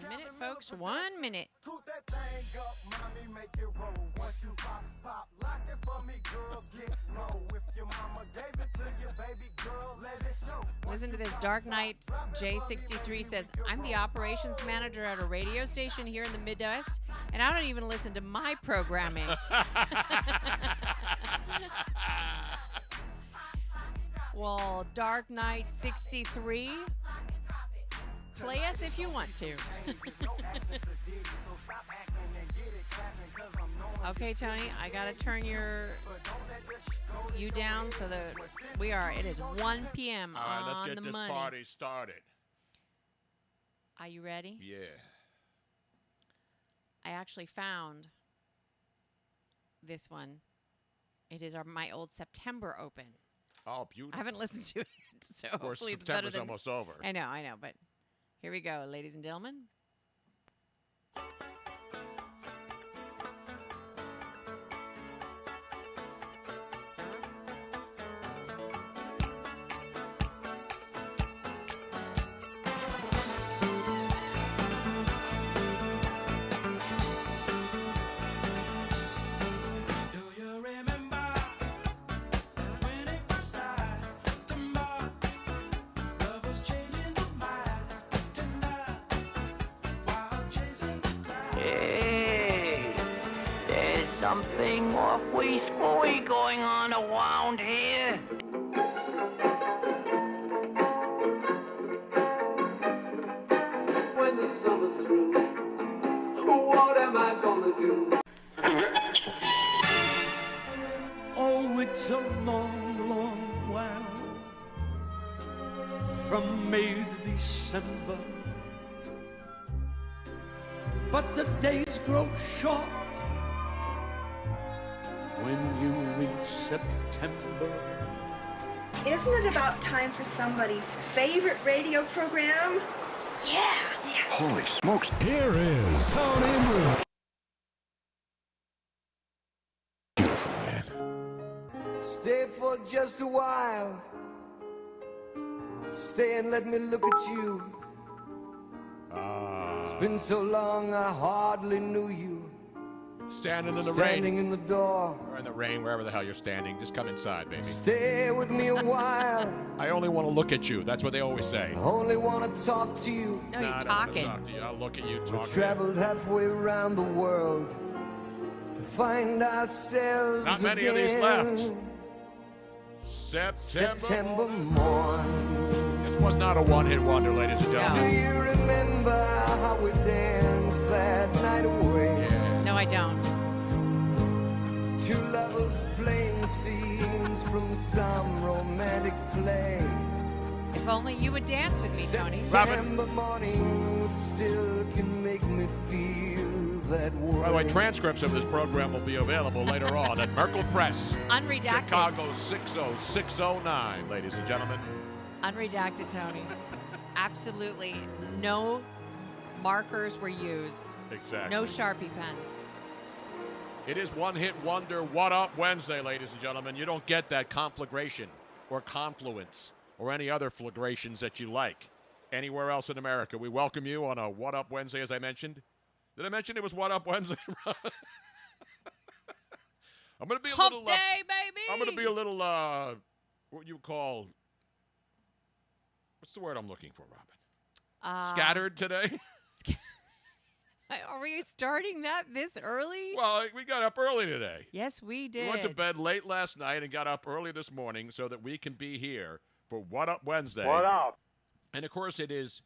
1 minute, folks. 1 minute. Toot that thing up, mommy, make it roll. Once you pop, lock it for me, girl, get low. If your mama gave it to you, baby girl, let it show. Listen to this. Dark Knight J63 says, I'm the operations manager at a radio station here in the Midwest, and I don't even listen to my programming. Well, Dark Knight 63, play us if you want to. Okay, Tony, I gotta turn you down so that it is 1 p.m. All right, on let's get the this money. party started. Are you ready? Yeah. I actually found this one. It is my old September open. Oh, beautiful. I haven't listened to it, so Of course, hopefully it's better September's than... almost over. I know, but here we go, ladies and gentlemen. Something awfully spooky going on around here. When the summer's through, what am I gonna do? Oh, it's a long, long while from May to December, but the days grow short when you reach September. Isn't it about time for somebody's favorite radio program? Yeah. Holy smokes. Here is Tony Bruno. Beautiful, man. Stay for just a while. Stay and let me look at you. It's been so long I hardly knew you. Standing in the Standing rain. in the door. Or in the rain, wherever the hell you're standing. Just come inside, baby. Stay with me a while. I only want to look at you. That's what they always say. I only want to talk to you. No, Nah, you're I don't wanna talking. talk to you. I'll look at you We talking. traveled halfway around the world to find ourselves Not many of these left. September. morn. This was not a one-hit wonder, ladies and Do gentlemen. you remember how we danced that night away? Yeah. No, I don't. Two lovers playing scenes from some romantic play. If only you would dance with me, Tony. Robin. September morning still can make me feel that way. By the way, transcripts of this program will be available later on at Merkel Press, Unredacted. Chicago 60609, ladies and gentlemen. Unredacted, Tony. Absolutely no markers were used. Exactly. No Sharpie pens. It is one-hit wonder, What Up Wednesday, ladies and gentlemen. You don't get that conflagration or confluence or any other flagrations that you like anywhere else in America. We welcome you on a What Up Wednesday, as I mentioned. Did I mention it was What Up Wednesday? I'm going to be a Hump little... day, baby! I'm going to be a little, what you call... What's the word I'm looking for, Robin? Scattered today? Are we starting that this early? Well, we got up early today. Yes, we did. We went to bed late last night and got up early this morning so that we can be here for What Up Wednesday. What up? And, of course, it's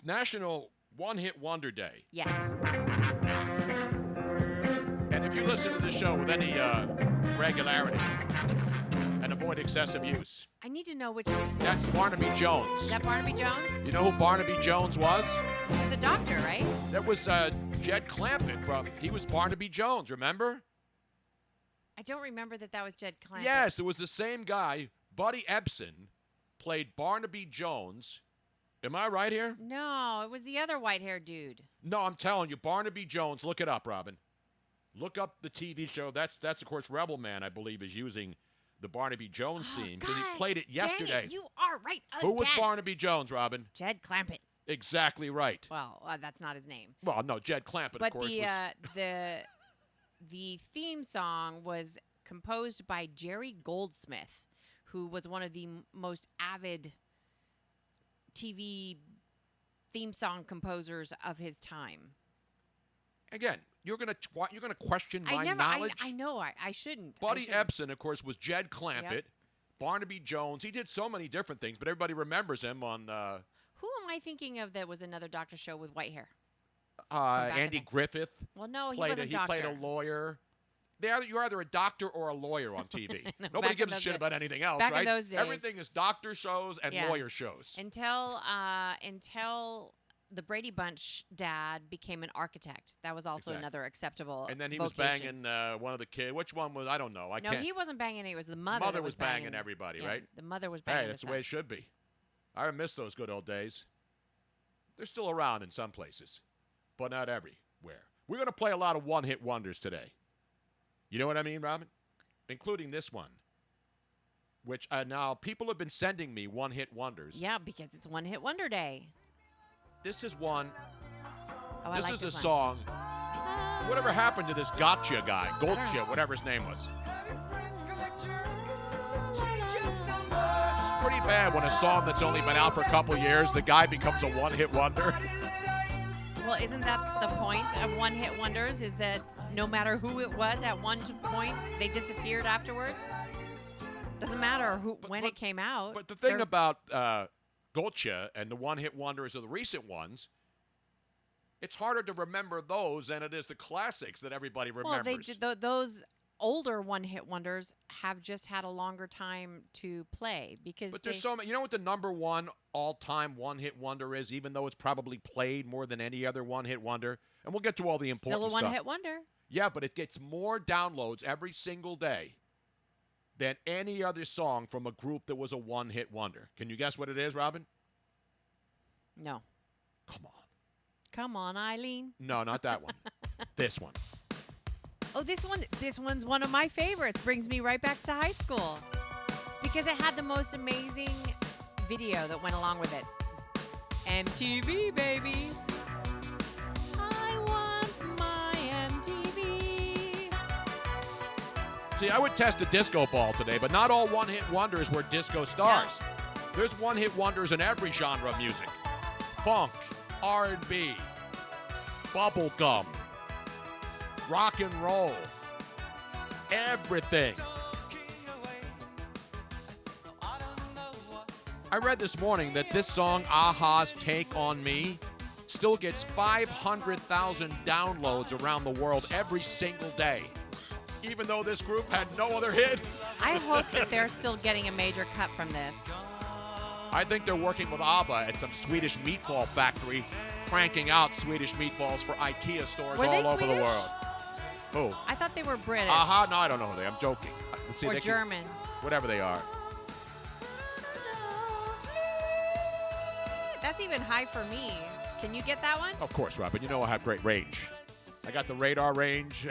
National One-Hit Wonder Day. Yes. And if you listen to the show with any regularity and avoid excessive use, I need to know which... that's Barnaby Jones. Is that Barnaby Jones? You know who Barnaby Jones was? He was a doctor, right? That was Jed Clampett. He was Barnaby Jones, remember? I don't remember that was Jed Clampett. Yes, it was the same guy. Buddy Ebsen played Barnaby Jones. Am I right here? No, it was the other white-haired dude. No, I'm telling you, Barnaby Jones. Look it up, Robin. Look up the TV show. That's of course, Rebel Man, I believe, is using the Barnaby Jones theme because he played it yesterday. Dang it, you are right again. Who was Barnaby Jones, Robin? Jed Clampett. Exactly right. Well, that's not his name. Well, no, Jed Clampett, But of course, the was... the theme song was composed by Jerry Goldsmith, who was one of the most avid TV theme song composers of his time. Again, you're gonna question my knowledge. I know. I shouldn't. Buddy Ebsen, of course, was Jed Clampett. Yep. Barnaby Jones. He did so many different things, but everybody remembers him on. Who am I thinking of that was another doctor show with white hair? Andy Griffith. Well, no, he wasn't a doctor. He played a lawyer. You're either a doctor or a lawyer on TV. No, Nobody gives a shit about anything else, back right? in those days. Everything is doctor shows and lawyer shows. Until the Brady Bunch dad became an architect. That was also another acceptable And then he vocation. was banging one of the kids. Which one was? I don't know. No, he wasn't banging. It was the mother. Mother that was banging everybody, right? The mother was banging. Hey, that's the way it should be. I miss those good old days. They're still around in some places, but not everywhere. We're going to play a lot of one-hit wonders today. You know what I mean, Robin? Including this one, which now people have been sending me one-hit wonders. Yeah, because it's One-Hit Wonder Day. This is one. Oh, this I like is this a one. song. Whatever happened to this Gotcha guy? Gotcha, whatever his name was. It's pretty bad when a song that's only been out for a couple years, the guy becomes a one-hit wonder. Well, isn't that the point of one-hit wonders? Is that no matter who it was at one point, they disappeared afterwards? Doesn't matter when it came out. But the thing about Gotcha and the one-hit wonders of the recent ones, it's harder to remember those than it is the classics that everybody remembers. Well, those older one-hit wonders have just had a longer time to play because. But there's so many. You know what the number one all-time one-hit wonder is, even though it's probably played more than any other one-hit wonder? And we'll get to all the important stuff. Still a one-hit wonder. Yeah, but it gets more downloads every single day than any other song from a group that was a one-hit wonder. Can you guess what it is, Robin? No. Come on. Come on, Eileen. No, not that one. This one. Oh, this one's one of my favorites. Brings me right back to high school. It's because it had the most amazing video that went along with it. MTV, baby. I want my MTV. See, I would test a disco ball today, but not all one-hit wonders were disco stars. No. There's one-hit wonders in every genre of music. Funk, R&B, bubblegum, rock and roll, everything. I read this morning that this song, a-ha's Take On Me, still gets 500,000 downloads around the world every single day, even though this group had no other hit. I hope that they're still getting a major cut from this. I think they're working with ABBA at some Swedish meatball factory, cranking out Swedish meatballs for IKEA stores all over Swedish? the world. Who? I thought they were British. Aha, no, I don't know who they are. I'm joking. See, or German. Whatever they are. That's even high for me. Can you get that one? Of course, Robin. You know I have great range. I got the radar range.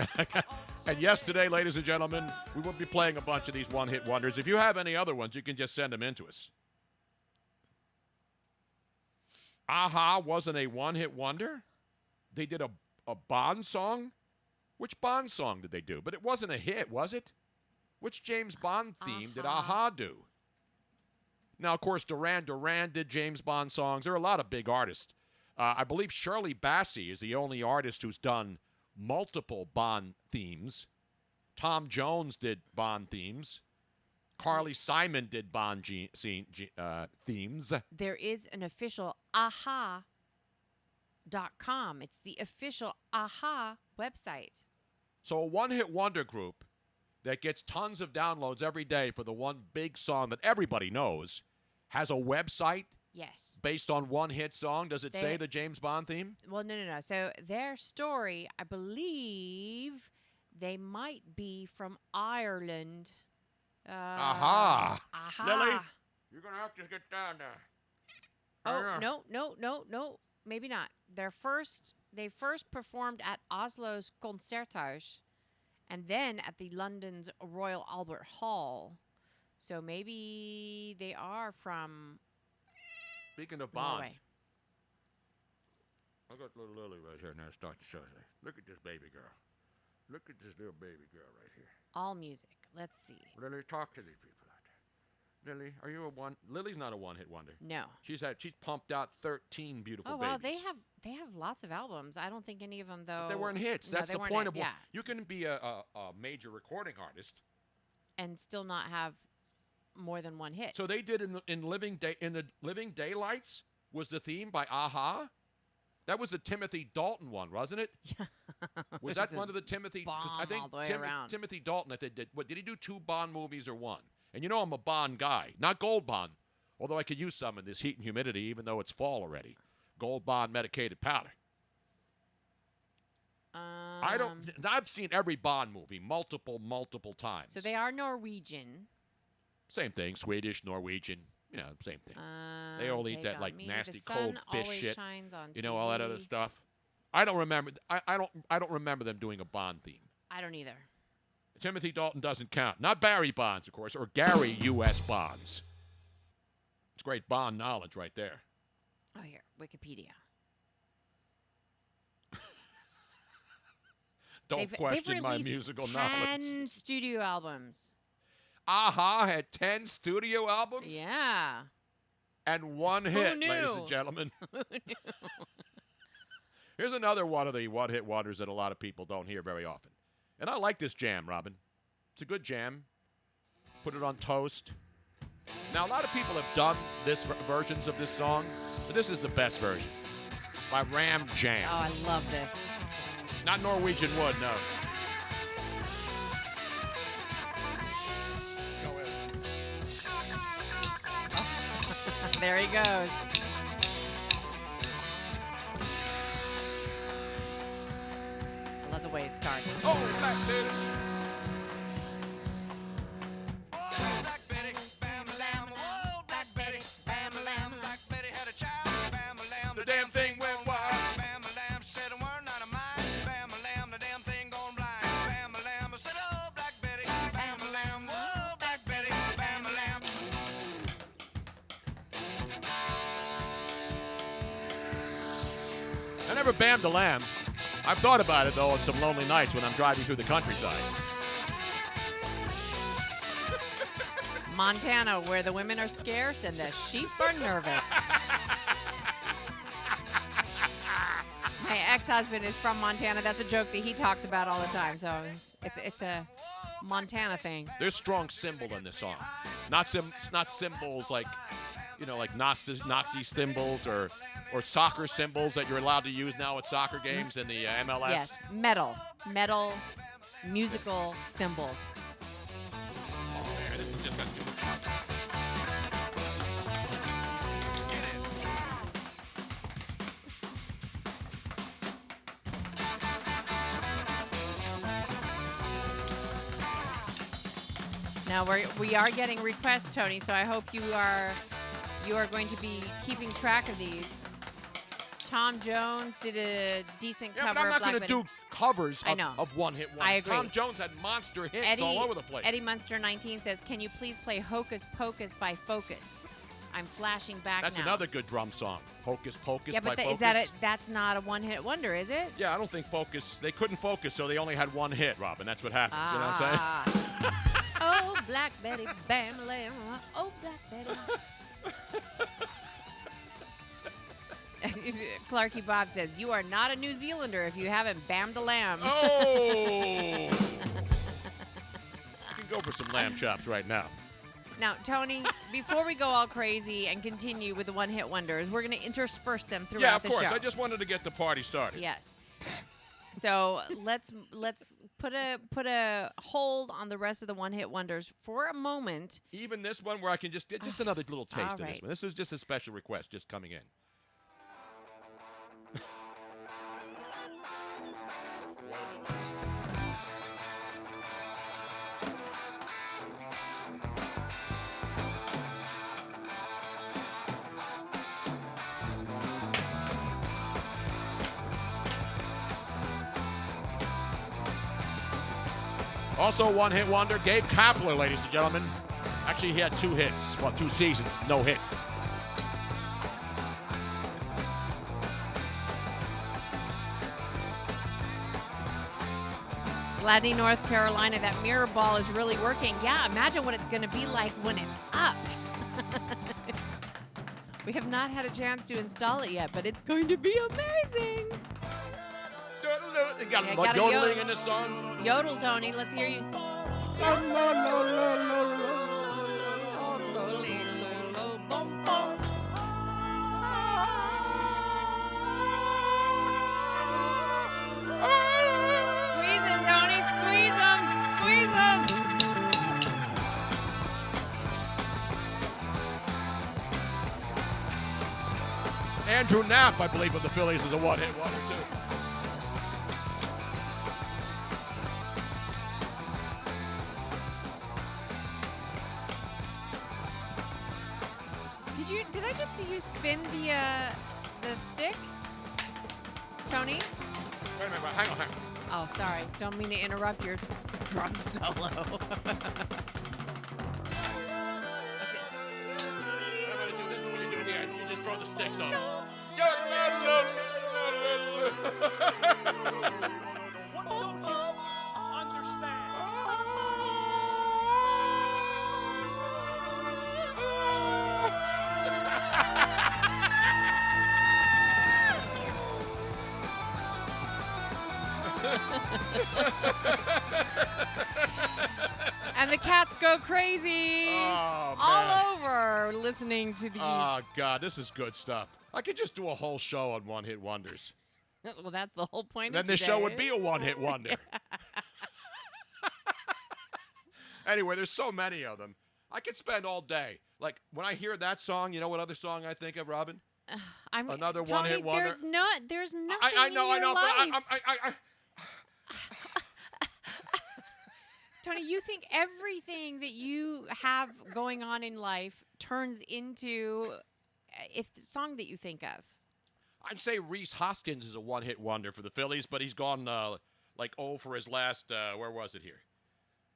And yesterday, ladies and gentlemen, we will be playing a bunch of these one-hit wonders. If you have any other ones, you can just send them in to us. Aha wasn't a one-hit wonder. They did a Bond song. Which Bond song did they do? But it wasn't a hit, was it? Which James Bond theme did Aha do? Now, of course, Duran Duran did James Bond songs. There are a lot of big artists. I believe Shirley Bassey is the only artist who's done multiple Bond themes. Tom Jones did Bond themes. Carly Simon did Bond themes. There is an official aha.com. It's the official aha website. So a one-hit wonder group that gets tons of downloads every day for the one big song that everybody knows has a website? Yes. Based on one hit song? Does it say the James Bond theme? Well, no. So their story, I believe they might be from Ireland. Aha. Lily, you're going to have to get down there. Oh, no. Maybe not. They first performed at Oslo's Concerthuis and then at the London's Royal Albert Hall. So maybe they are from Speaking of Bond, Norway. I got little Lily right here. Now start the show. Look at this baby girl. Look at this little baby girl right here. All music. Let's see. Lily, talk to these people out there. Lily, are you a one? Lily's not a one-hit wonder. No. She's pumped out 13 beautiful Oh, well, babies. they have lots of albums. I don't think any of them, though. But they weren't hits. No, That's they the weren't point of yeah. You can be a major recording artist. And still not have more than one hit. So they did in the Living Daylights was the theme by Aha. That was the Timothy Dalton one, wasn't it? Yeah. Was that one of the Timothy? Bomb I think all the way around. Timothy Dalton. I think did he do 2 Bond movies or 1? And you know I'm a Bond guy, not Gold Bond. Although I could use some in this heat and humidity, even though it's fall already. Gold Bond medicated powder. I've seen every Bond movie multiple times. So they are Norwegian. Same thing, Swedish, Norwegian, same thing. They all eat that like nasty cold fish shit. You know, all that other stuff. I don't remember. I don't remember them doing a Bond theme. I don't either. Timothy Dalton doesn't count. Not Barry Bonds, of course, or Gary U.S. Bonds. It's great Bond knowledge right there. Oh, here, Wikipedia. Don't question my musical knowledge. 10 studio albums. Aha had 10 studio albums? Yeah. And 1 hit, knew? ladies and gentlemen. Who knew? Here's another one of the one-hit wonders that a lot of people don't hear very often. And I like this jam, Robin. It's a good jam. Put it on toast. Now, a lot of people have done versions of this song, but this is the best version. By Ram Jam. Oh, I love this. Not Norwegian Wood, no. There he goes. I love the way it starts. Oh, Black Betty. Oh, Black Betty, bam lamb. Oh, Black Betty, bam lamb. Black Betty had a child, bam lamb. The damn thing went wild. Bam lamb said a word not of mine. Bam lamb, the damn thing gone blind. Bam lamb said, oh, Black Betty, bam lamb. Oh, Black Betty, bam lamb. I never bammed a lamb. I've thought about it, though, on some lonely nights when I'm driving through the countryside. Montana, where the women are scarce and the sheep are nervous. My ex-husband is from Montana. That's a joke that he talks about all the time. So it's a Montana thing. There's strong symbol in this song. Not symbols like, like Nazi symbols or soccer symbols that you're allowed to use now at soccer games in the MLS. Yes, metal musical symbols. Oh, man, this is just a Now we are getting requests, Tony. So I hope you are going to be keeping track of these. Tom Jones did a decent cover. But I'm not going to do covers of one-hit wonders. I agree. Tom Jones had monster hits all over the place. Eddie Munster 19 says, "Can you please play Hocus Pocus by Focus? I'm flashing back That's now." another good drum song. Hocus Pocus yeah, by but Focus. is that it? That's not a one-hit wonder, is it? Yeah, I don't think Focus. They couldn't focus, so they only had one hit, Robin. That's what happens. You know what I'm saying? Oh, Black Betty, bam, lamb. Oh, Black Betty. Clarky Bob says, "You are not a New Zealander if you haven't bammed a lamb." Oh! You can go for some lamb chops right now. Now, Tony, before we go all crazy and continue with the one-hit wonders, we're going to intersperse them throughout the show. Yeah, of course. I just wanted to get the party started. Yes. So let's put a hold on the rest of the one-hit wonders for a moment. Even this one where I can just get just another little taste of right. this one. This is just a special request just coming in. Also, one-hit wonder, Gabe Kapler, ladies and gentlemen. Actually, he had 2 hits. Well, 2 seasons, no hits. Gladney, North Carolina, that mirror ball is really working. Yeah, imagine what it's going to be like when it's up. We have not had a chance to install it yet, but it's going to be amazing. They got Yeah, gotta yodeling yodel. in the song. Yodel, Tony. Let's hear you. Squeeze him, Tony. Squeeze him. Squeeze him. Andrew Knapp, I believe, of the Phillies is a one-hit wonder, too. Did I just see you spin the stick, Tony? Wait a minute, hang on. Oh, sorry. Don't mean to interrupt your drum solo. I'm going to do this when you do it here. You just throw the sticks on. What don't you understand? And the cats go crazy Oh, man. all over listening to these. Oh, God, this is good stuff. I could just do a whole show on one-hit wonders. Well, that's the whole point Then of this today. show would be a one-hit wonder. Anyway, there's so many of them. I could spend all day. Like, when I hear that song, you know what other song I think of, Robin? Another Tony, one-hit wonder. There's nothing I know, in your but life. Tony, you think everything that you have going on in life turns into the song that you think of. I'd say Reese Hoskins is a one-hit wonder for the Phillies, but he's gone like 0 for his last, where was it here?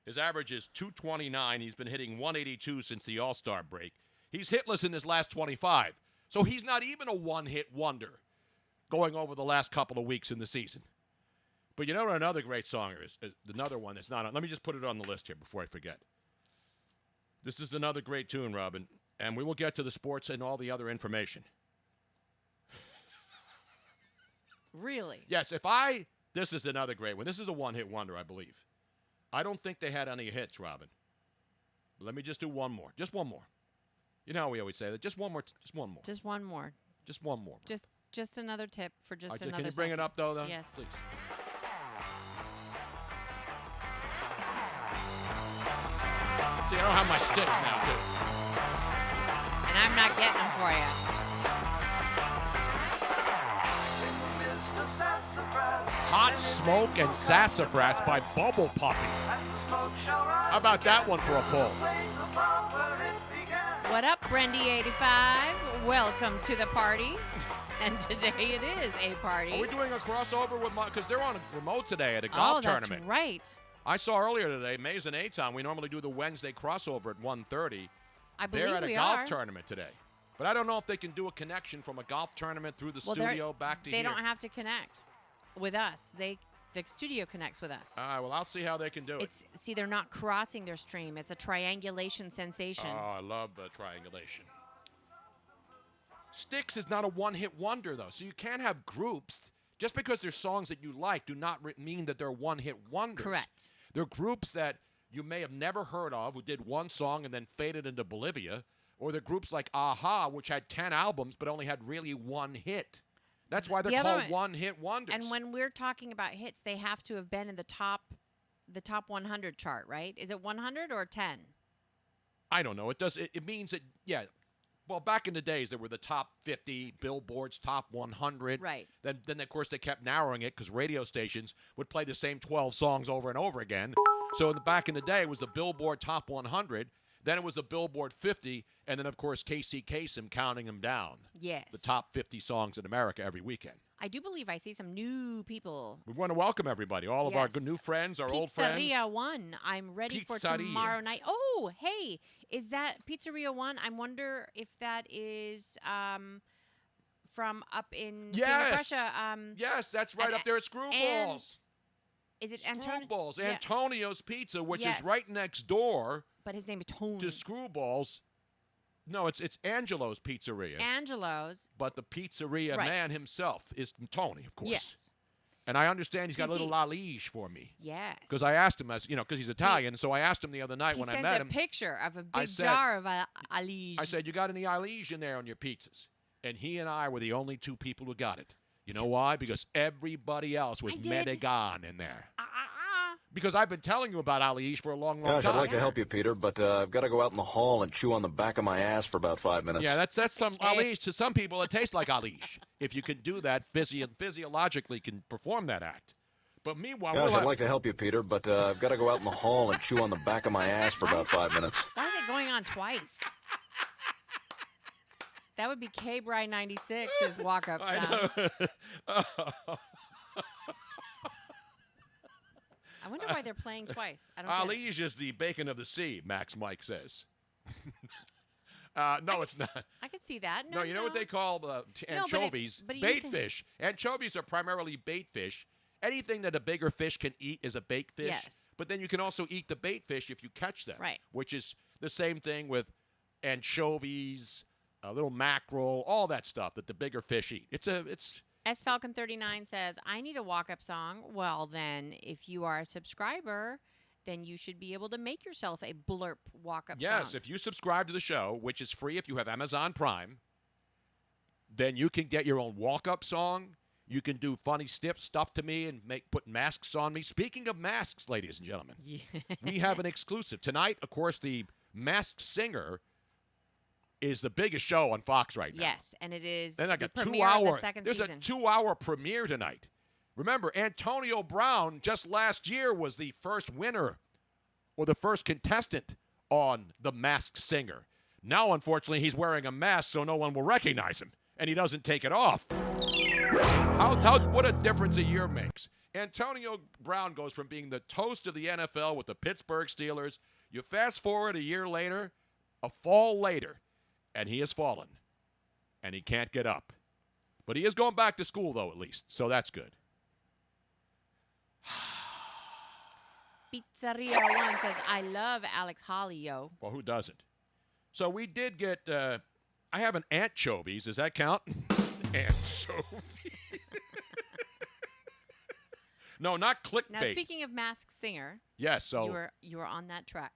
His average is 229. He's been hitting 182 since the All-Star break. He's hitless in his last 25. So he's not even a one-hit wonder going over the last couple of weeks in the season. But you know what another great songer is? Another one that's not on. Let me just put it on the list here before I forget. This is another great tune, Robin, and we will get to the sports and all the other information. Really? Yes, this is another great one. This is a one-hit wonder, I believe. I don't think they had any hits, Robin. But let me just do one more. Just one more. You know how we always say that. Just one more. Just one more. Just one more. Just one more. Just another tip for just another Can you bring it up, though? Yes. Please. See, I don't have my sticks now, too. And I'm not getting them for you. Hot Smoke and Sassafras by Bubble Puppy. How about that one for a poll? What up, Brendy85? Welcome to the party. And today it is a party. Are we doing a crossover with because they're on a remote today at a golf tournament. That's right. I saw earlier today, Mays and Aton, we normally do the Wednesday crossover at 1:30. I believe They're at a we golf are. tournament today. But I don't know if they can do a connection from a golf tournament through the studio back to They here. don't have to connect with us. The studio connects with us. All right, well, I'll see how they can do it. See, they're not crossing their stream. It's a triangulation sensation. Oh, I love triangulation. Styx is not a one-hit wonder, though, so you can't have groups. Just because they're songs that you like do not mean that they're one-hit wonders. Correct. They're groups that you may have never heard of who did one song and then faded into Bolivia, or they're groups like Aha, which had 10 albums but only had really one hit. That's why they're called one-hit wonders. And when we're talking about hits, they have to have been in the top 100 chart, right? Is it 100 or 10? I don't know. It means that, yeah. Well, back in the days, there were the top 50, Billboard's top 100. Right. Then of course, they kept narrowing it because radio stations would play the same 12 songs over and over again. So back in the day, it was the Billboard top 100. Then it was the Billboard 50. And then, of course, Casey Kasem counting them down. Yes. The top 50 songs in America every weekend. I do believe I see some new people. We want to welcome everybody, all of our good new friends, our old friends. Pizzeria One. I'm ready for tomorrow night. Oh, hey, is that Pizzeria One? I wonder if that is from up in King of Prussia. Yes, that's right up there at Screwballs. Is it Antonio? Screwballs. Yeah. Antonio's Pizza, which Yes. is right next door But his name is Tony. to Screwballs. No, it's Angelo's Pizzeria. Angelo's. But the pizzeria Right. man himself is Tony, of course. Yes. And I understand he's got a little See. Liege for me. Yes. Because I asked him, because he's Italian, so I asked him the other night he when I sent met a him. picture of a I big said- jar of Liege. I said, you got any Liege in there on your pizzas? And he and I were the only two people who got it. You know why? Because everybody else was I did. Medegan in there. Because I've been telling you about Liege for a long Gosh, time. I'd like to help you, Peter, but I've got to go out in the hall and chew on the back of my ass for about 5 minutes. Yeah, that's some Liege. To some people, it tastes like Liege. If you can do that, physiologically can perform that act. But meanwhile, Gosh, I'd like to help you, Peter, but I've got to go out in the hall and chew on the back of my ass for about 5 minutes. Why is it going on twice? That would be K-Bry 96's walk-up sound. I wonder why they're playing twice. I don't get it. Liege is the bacon of the sea, Max Mike says. No, it's not. I can see that. No, you know what they call anchovies? but you bait think- fish. Anchovies are primarily bait fish. Anything that a bigger fish can eat is a bait fish. Yes. But then you can also eat the bait fish if you catch them. Right. Which is the same thing with anchovies, a little mackerel, all that stuff that the bigger fish eat. It's S Falcon 39 says, I need a walk-up song. Well, then, if you are a subscriber, then you should be able to make yourself a blurp walk-up song. yes, if you subscribe to the show, which is free if you have Amazon Prime, then you can get your own walk-up song. You can do funny stuff to me and put masks on me. Speaking of masks, ladies and gentlemen, we have an exclusive. Tonight, of course, the Masked Singer is the biggest show on Fox right now. Yes, and it is Then I got the premiere of the second There's season. a 2-hour premiere tonight. Remember, Antonio Brown just last year was the first winner or the first contestant on The Masked Singer. Now, unfortunately, he's wearing a mask so no one will recognize him, and he doesn't take it off. What a difference a year makes. Antonio Brown goes from being the toast of the NFL with the Pittsburgh Steelers. You fast forward a year later, a fall later, and he has fallen, and he can't get up. But he is going back to school, though, at least, so that's good. Pizzeria 1 says, I love Alex Holly, yo. Well, who doesn't? So we did get, I have an anchovies. Does that count? Anchovies. No, not clickbait. Now, speaking of Masked Singer, yes, so you were on that track.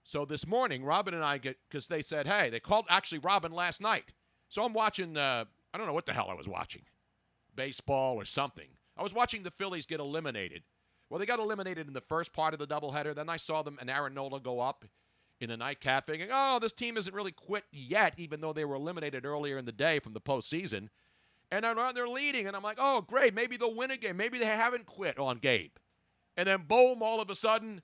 So this morning, Robin and I because they said, hey, they called actually Robin last night. So I'm watching, I don't know what the hell I was watching, baseball or something. I was watching the Phillies get eliminated. Well, they got eliminated in the first part of the doubleheader. Then I saw them and Aaron Nola go up in the nightcap thinking, oh, this team isn't really quit yet, even though they were eliminated earlier in the day from the postseason. And they're leading, and I'm like, oh, great, maybe they'll win a game. Maybe they haven't quit on Gabe. And then, boom, all of a sudden,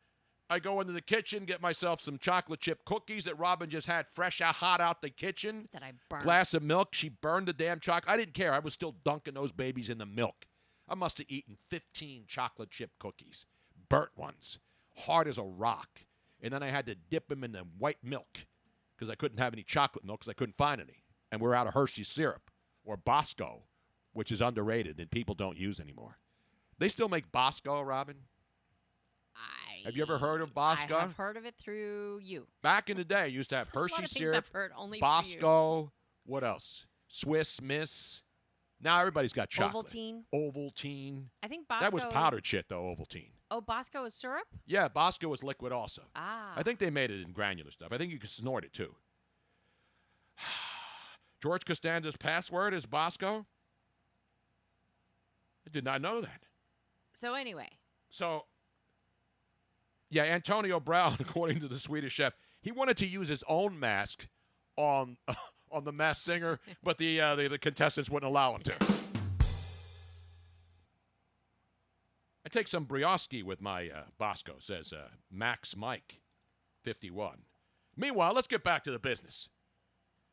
I go into the kitchen, get myself some chocolate chip cookies that Robin just had fresh out, hot out the kitchen. That I burned. Glass of milk. She burned the damn chocolate. I didn't care. I was still dunking those babies in the milk. I must have eaten 15 chocolate chip cookies. Burnt ones. Hard as a rock. And then I had to dip them in the white milk because I couldn't have any chocolate milk because I couldn't find any. And we're out of Hershey's syrup. Or Bosco, which is underrated and people don't use anymore. They still make Bosco, Robin? Have you ever heard of Bosco? I have heard of it through you. Back in the day, you used to have There's a lot Hershey of things syrup, I've heard only through you. Bosco, what else? Swiss Miss. Now everybody's got chocolate. Ovaltine. Ovaltine. I think Bosco. That was powdered shit, though, Ovaltine. Oh, Bosco is syrup? Yeah, Bosco is liquid also. Ah. I think they made it in granular stuff. I think you can snort it, too. George Costanza's password is Bosco? I did not know that. So anyway. So, yeah, Antonio Brown, according to the Swedish chef, he wanted to use his own mask on the Masked Singer, but the contestants wouldn't allow him to. I take some brioche with my Bosco, says Max Mike, 51. Meanwhile, let's get back to the business.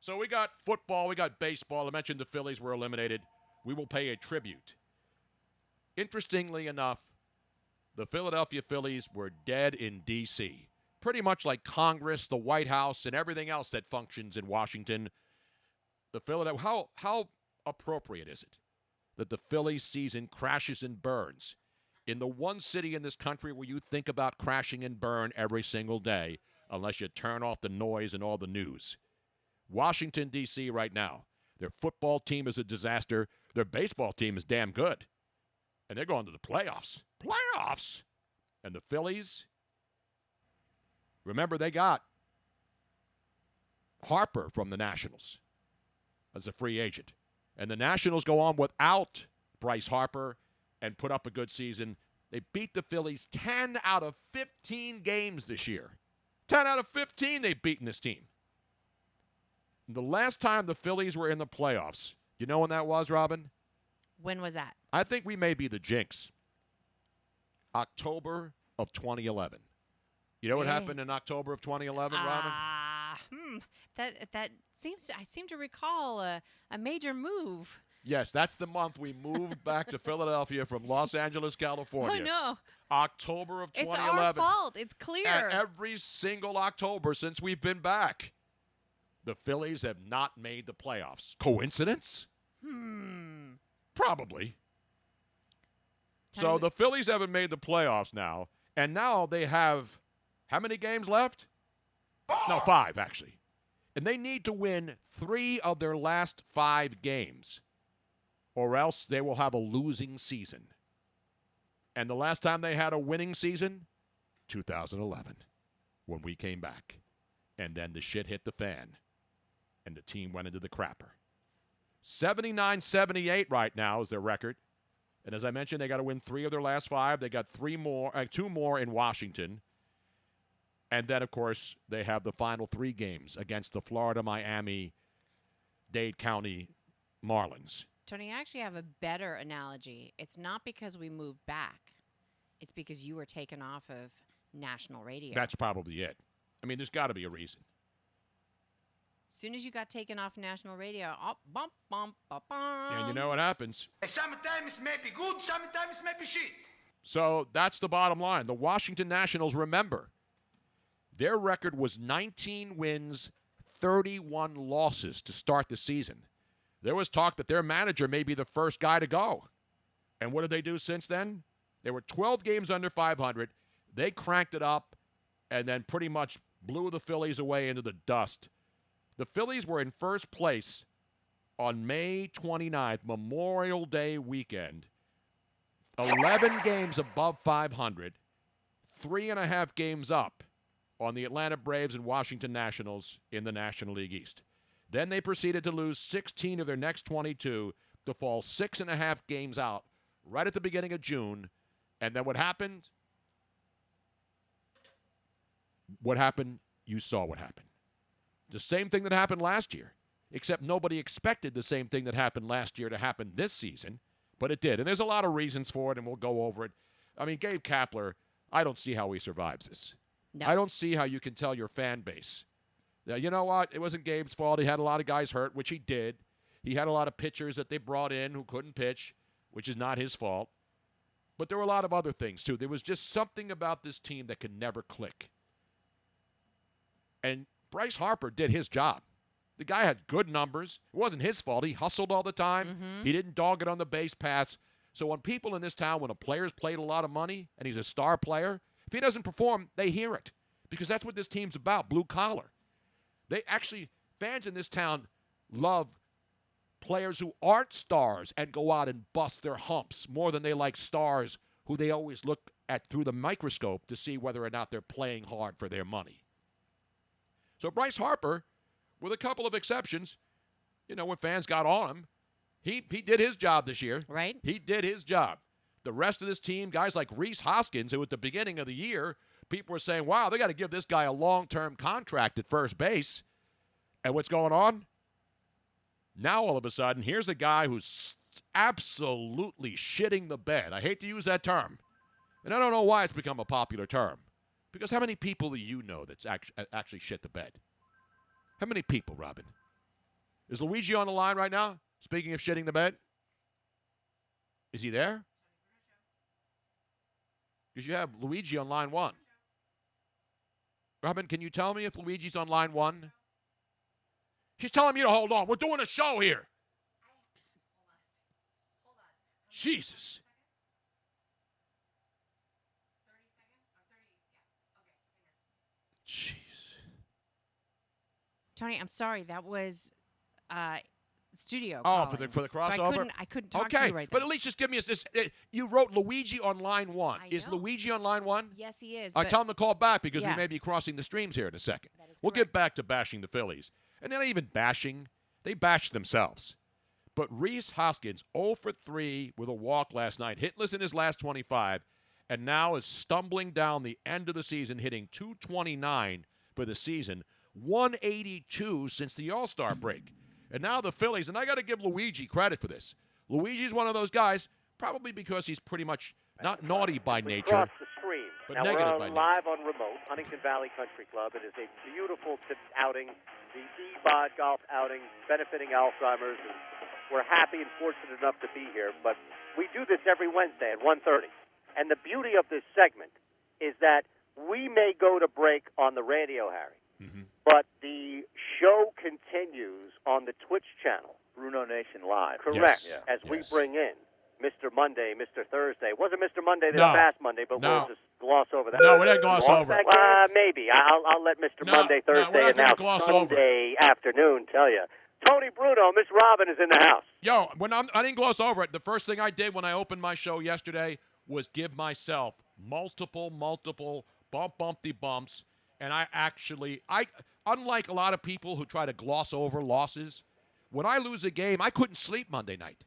So we got football, we got baseball. I mentioned the Phillies were eliminated. We will pay a tribute. Interestingly enough, the Philadelphia Phillies were dead in D.C., pretty much like Congress, the White House, and everything else that functions in Washington. The how appropriate is it that the Phillies season crashes and burns in the one city in this country where you think about crashing and burn every single day unless you turn off the noise and all the news. Washington, D.C. right now, their football team is a disaster. Their baseball team is damn good. And they're going to the playoffs. Playoffs! And the Phillies, remember they got Harper from the Nationals as a free agent. And the Nationals go on without Bryce Harper and put up a good season. They beat the Phillies 10 out of 15 games this year. 10 out of 15 they've beaten this team. The last time the Phillies were in the playoffs, you know when that was, Robin? When was that? I think we may be the jinx. October of 2011. You know what happened in October of 2011, Robin? That seems. I seem to recall a major move. Yes, that's the month we moved back to Philadelphia from Los Angeles, California. Oh, no. October of 2011. It's our fault. It's clear. And every single October since we've been back, the Phillies have not made the playoffs. Coincidence? Probably. So the Phillies haven't made the playoffs now, and now they have how many games left? 4. No, 5, actually. And they need to win 3 of their last 5 games, or else they will have a losing season. And the last time they had a winning season? 2011, when we came back. And then the shit hit the fan, and the team went into the crapper. 79-78 right now is their record. And as I mentioned, they got to win 3 of their last 5. They got 2 more in Washington. And then, of course, they have the final 3 games against the Florida, Miami, Dade County Marlins. Tony, I actually have a better analogy. It's not because we moved back. It's because you were taken off of national radio. That's probably it. I mean, there's got to be a reason. As soon as you got taken off national radio, bump, bump, bump, bump. And you know what happens. Sometimes it may be good, sometimes it may be shit. So that's the bottom line. The Washington Nationals, remember, their record was 19 wins, 31 losses to start the season. There was talk that their manager may be the first guy to go. And what did they do since then? They were 12 games under 500. They cranked it up and then pretty much blew the Phillies away into the dust. The Phillies were in first place on May 29th, Memorial Day weekend. 11 games above 500, 3.5 games up on the Atlanta Braves and Washington Nationals in the National League East. Then they proceeded to lose 16 of their next 22 to fall 6.5 games out right at the beginning of June. And then what happened? What happened? You saw what happened. The same thing that happened last year, except nobody expected the same thing that happened last year to happen this season, but it did. And there's a lot of reasons for it, and we'll go over it. I mean, Gabe Kapler, I don't see how he survives this. No. I don't see how you can tell your fan base. You know what? It wasn't Gabe's fault. He had a lot of guys hurt, which he did. He had a lot of pitchers that they brought in who couldn't pitch, which is not his fault. But there were a lot of other things, too. There was just something about this team that could never click. And Bryce Harper did his job. The guy had good numbers. It wasn't his fault. He hustled all the time. Mm-hmm. He didn't dog it on the base paths. So when people in this town, when a player's played a lot of money and he's a star player, if he doesn't perform, they hear it. Because that's what this team's about, blue collar. They actually, fans in this town love players who aren't stars and go out and bust their humps more than they like stars who they always look at through the microscope to see whether or not they're playing hard for their money. So Bryce Harper, with a couple of exceptions, you know, when fans got on him, he did his job this year. Right. He did his job. The rest of this team, guys like Rhys Hoskins, who at the beginning of the year, people were saying, wow, they got to give this guy a long-term contract at first base. And what's going on? Now, all of a sudden, here's a guy who's absolutely shitting the bed. I hate to use that term. And I don't know why it's become a popular term. Because how many people do you know that's actually shit the bed? How many people, Robin? Is Luigi on the line right now? Speaking of shitting the bed? Is he there? Because you have Luigi on line 1. Robin, can you tell me if Luigi's on line 1? She's telling me to hold on. We're doing a show here. Hold on. Jesus. Tony, I'm sorry. That was studio. Oh, calling. for the crossover. So I couldn't talk to you right but then. at least just give me this. You wrote Luigi on line 1. I Is know. Luigi on line 1? Yes, he is. I but tell him to call back because we Yeah. may be crossing the streams here in a second. That is We'll correct. get back to bashing the Phillies. And they're not even bashing. They bashed themselves. But Rhys Hoskins, 0 for 3 with a walk last night, hitless in his last 25, and now is stumbling down the end of the season, hitting .229 for the season, 182 since the All-Star break. And now the Phillies, and I got to give Luigi credit for this. Luigi's one of those guys, probably because he's pretty much not naughty by nature, Across the stream. but now negative we're by nature. live on remote, Huntington Valley Country Club. It is a beautiful outing, the E-Bod golf outing, benefiting Alzheimer's. And we're happy and fortunate enough to be here. But we do this every Wednesday at 1:30. And the beauty of this segment is that we may go to break on the radio, Harry, but the show continues on the Twitch channel, BrunoNation Live. Correct. Yes. As we Yes. bring in Mr. Monday, Mr. Thursday. It wasn't Mr. Monday this No. past Monday, but No. we'll just gloss over that. No, we didn't gloss over it. Maybe. I'll let Mr. No, Monday, no, we're Thursday, not and gonna now gloss over Sunday afternoon tell you. Tony Bruno, Miss Robin is in the house. Yo, I didn't gloss over it. The first thing I did when I opened my show yesterday was give myself multiple bumpy bumps, and I unlike a lot of people who try to gloss over losses, when I lose a game, I couldn't sleep Monday night.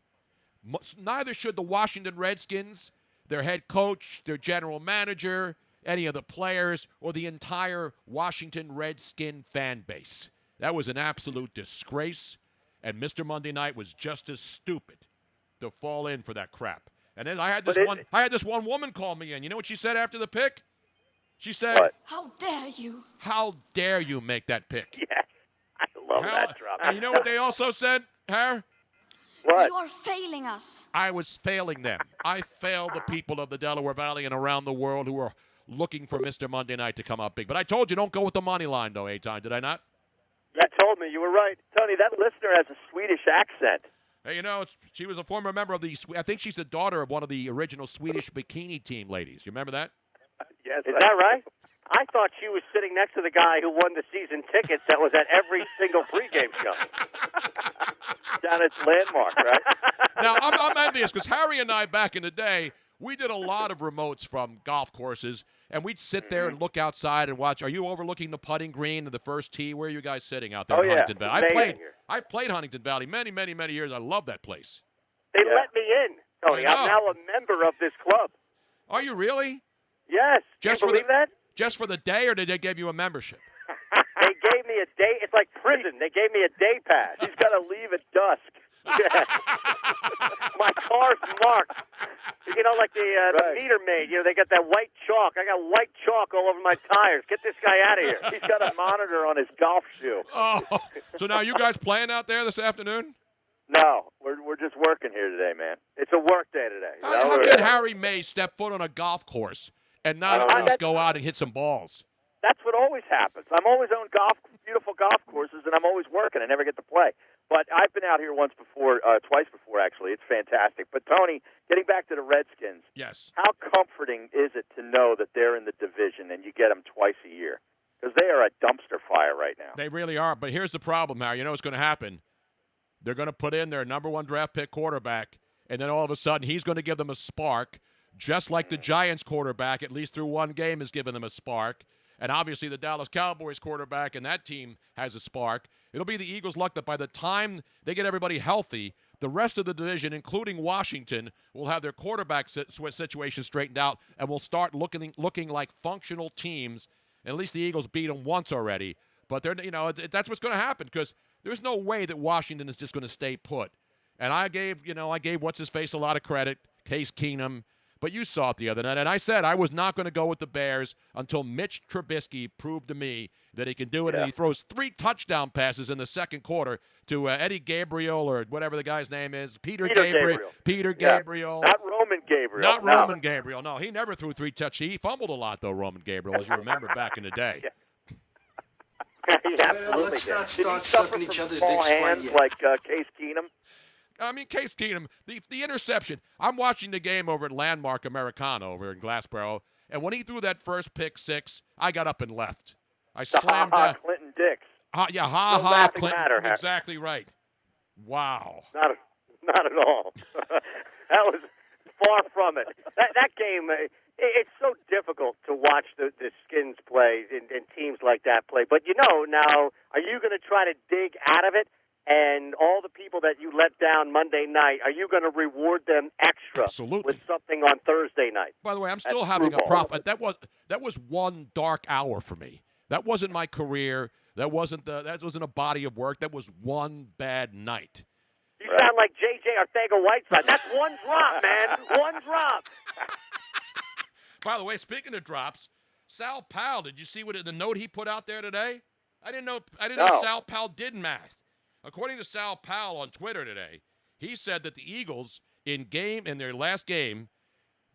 Neither should the Washington Redskins, their head coach, their general manager, any of the players, or the entire Washington Redskin fan base. That was an absolute disgrace, and Mr. Monday Night was just as stupid to fall in for that crap. And then I had this one woman call me in. You know what she said after the pick? She said, What? How dare you? How dare you make that pick? Yes, I love that drop. And you know what they also said, Har? What? You are failing us. I was failing them. I failed the people of the Delaware Valley and around the world who are looking for Mr. Monday Night to come up big. But I told you, don't go with the money line, though, Eitan. Did I not? You told me. You were right. Tony, that listener has a Swedish accent. Hey, you know, she was a former member of I think she's the daughter of one of the original Swedish bikini team ladies. You remember that? Yes. Is that right? I thought she was sitting next to the guy who won the season tickets that was at every single pregame show. Down at Landmark, right? Now, I'm envious because Harry and I, back in the day, we did a lot of remotes from golf courses, and we'd sit there and look outside and watch. Are you overlooking the putting green and the first tee? Where are you guys sitting out there in Huntington Valley? I played Huntington Valley many years. I love that place. They let me in, Tony. I know. I'm now a member of this club. Are you really? Yes. Just Can you believe that? Just for the day, or did they give you a membership? They gave me a day. It's like prison. They gave me a day pass. He's got to leave at dusk. My car's marked. You know, like the meter maid. You know, they got that white chalk. I got white chalk all over my tires. Get this guy out of here. He's got a monitor on his golf shoe. Oh, so now you guys playing out there this afternoon? No, we're just working here today, man. It's a work day today. How can Harry May step foot on a golf course and not at least go out and hit some balls? That's what always happens. I'm always on beautiful golf courses, and I'm always working. I never get to play. But I've been out here twice before, actually. It's fantastic. But, Tony, getting back to the Redskins. Yes. How comforting is it to know that they're in the division and you get them twice a year? Because they are a dumpster fire right now. They really are. But here's the problem, Harry. You know what's going to happen? They're going to put in their number one draft pick quarterback, and then all of a sudden he's going to give them a spark, just like the Giants quarterback, at least through one game, has given them a spark. And obviously the Dallas Cowboys quarterback and that team has a spark. It'll be the Eagles' luck that by the time they get everybody healthy, the rest of the division, including Washington, will have their quarterback situation straightened out and will start looking like functional teams. And at least the Eagles beat them once already. But that's what's going to happen because there's no way that Washington is just going to stay put. And I gave what's-his-face a lot of credit, Case Keenum. But you saw it the other night, and I said I was not going to go with the Bears until Mitch Trubisky proved to me that he can do it, and he throws 3 touchdown passes in the second quarter to Eddie Gabriel or whatever the guy's name is, Peter Gabriel. Peter Gabriel. Not Roman Gabriel. Not Roman Gabriel. No, he never threw 3 touchdowns. He fumbled a lot, though, Roman Gabriel, as you remember back in the day. Absolutely. Let's not Did start he suffer sucking each from other's small dicks quite hands yet. like Case Keenum? I mean, Case Keenum, the interception. I'm watching the game over at Landmark Americana over in Glassboro, and when he threw that first pick 6, I got up and left. I slammed down. Clinton Dix. Yeah, No ha, laughing Clinton. matter, Harry. Exactly right. Wow. Not at all. That was far from it. That game, it's so difficult to watch the Skins play and teams like that play. But, now, are you going to try to dig out of it? And all the people that you let down Monday night, are you going to reward them extra with something on Thursday night? By the way, I'm still having a profit. That was one dark hour for me. That wasn't my career. That wasn't a body of work. That was one bad night. You sound like J.J. Arcega-Whiteside. That's one drop, man. One drop. By the way, speaking of drops, Sal Powell, did you see what the note he put out there today? I didn't know Sal Powell did math. According to Sal Powell on Twitter today, he said that the Eagles in their last game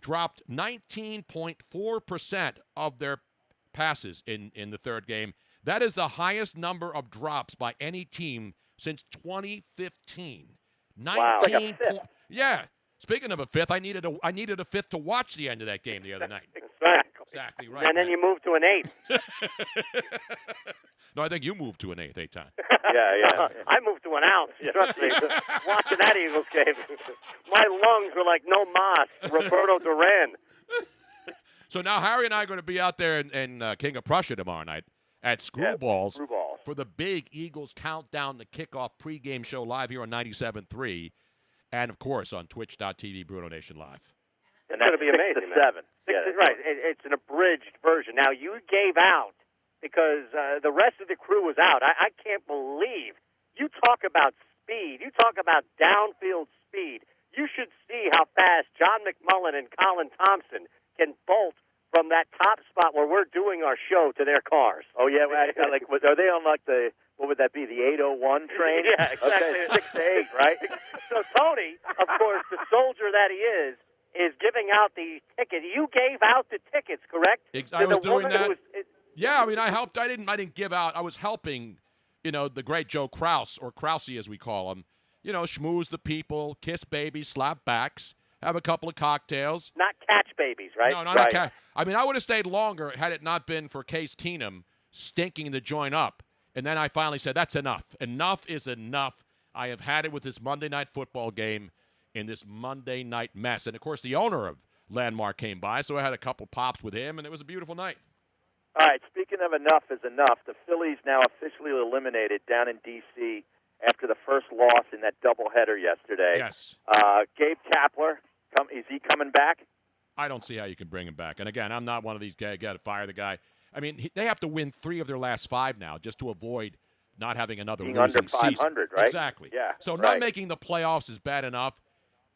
dropped 19.4% of their passes in the third game. That is the highest number of drops by any team since 2015. 19 like a fifth. Yeah. Speaking of a fifth, I needed a fifth to watch the end of that game the other night. Exactly right. And then you moved to an eighth. No, I think you moved to an eighth time. Yeah. I moved to an ounce. Trust me. Watching that Eagles game, my lungs were like no mas. Roberto Duran. So now Harry and I are going to be out there in King of Prussia tomorrow night at Screwballs for the big Eagles Countdown to Kickoff pregame show live here on 97.3 and, of course, on twitch.tv BrunoNation Live. It's going to be amazing. 6 to 7. Right. It's an abridged version. Now, you gave out because the rest of the crew was out. I can't believe. You talk about speed. You talk about downfield speed. You should see how fast John McMullen and Colin Thompson can bolt from that top spot where we're doing our show to their cars. Oh, yeah. Like, are they on, like, what would that be, the 801 train? Yeah, exactly. Okay, 6 to 8, right? So Tony, of course, the soldier that he is giving out the ticket. You gave out the tickets, correct? I was doing that. Yeah, I mean, I helped. I didn't give out. I was helping, the great Joe Kraus, or Krause as we call him, schmooze the people, kiss babies, slap backs, have a couple of cocktails. Not catch babies, right? No, not catch. I mean, I would have stayed longer had it not been for Case Keenum stinking the joint up. And then I finally said, that's enough. Enough is enough. I have had it with this Monday Night Football game in this Monday night mess. And, of course, the owner of Landmark came by, so I had a couple pops with him, and it was a beautiful night. All right, speaking of enough is enough, the Phillies now officially eliminated down in D.C. after the first loss in that doubleheader yesterday. Yes. Gabe Kapler, is he coming back? I don't see how you can bring him back. And, again, I'm not one of these guys got to fire the guy. I mean, they have to win 3 of their last 5 now just to avoid not having another being losing under 500, season. right? Exactly. Yeah. So not making the playoffs is bad enough.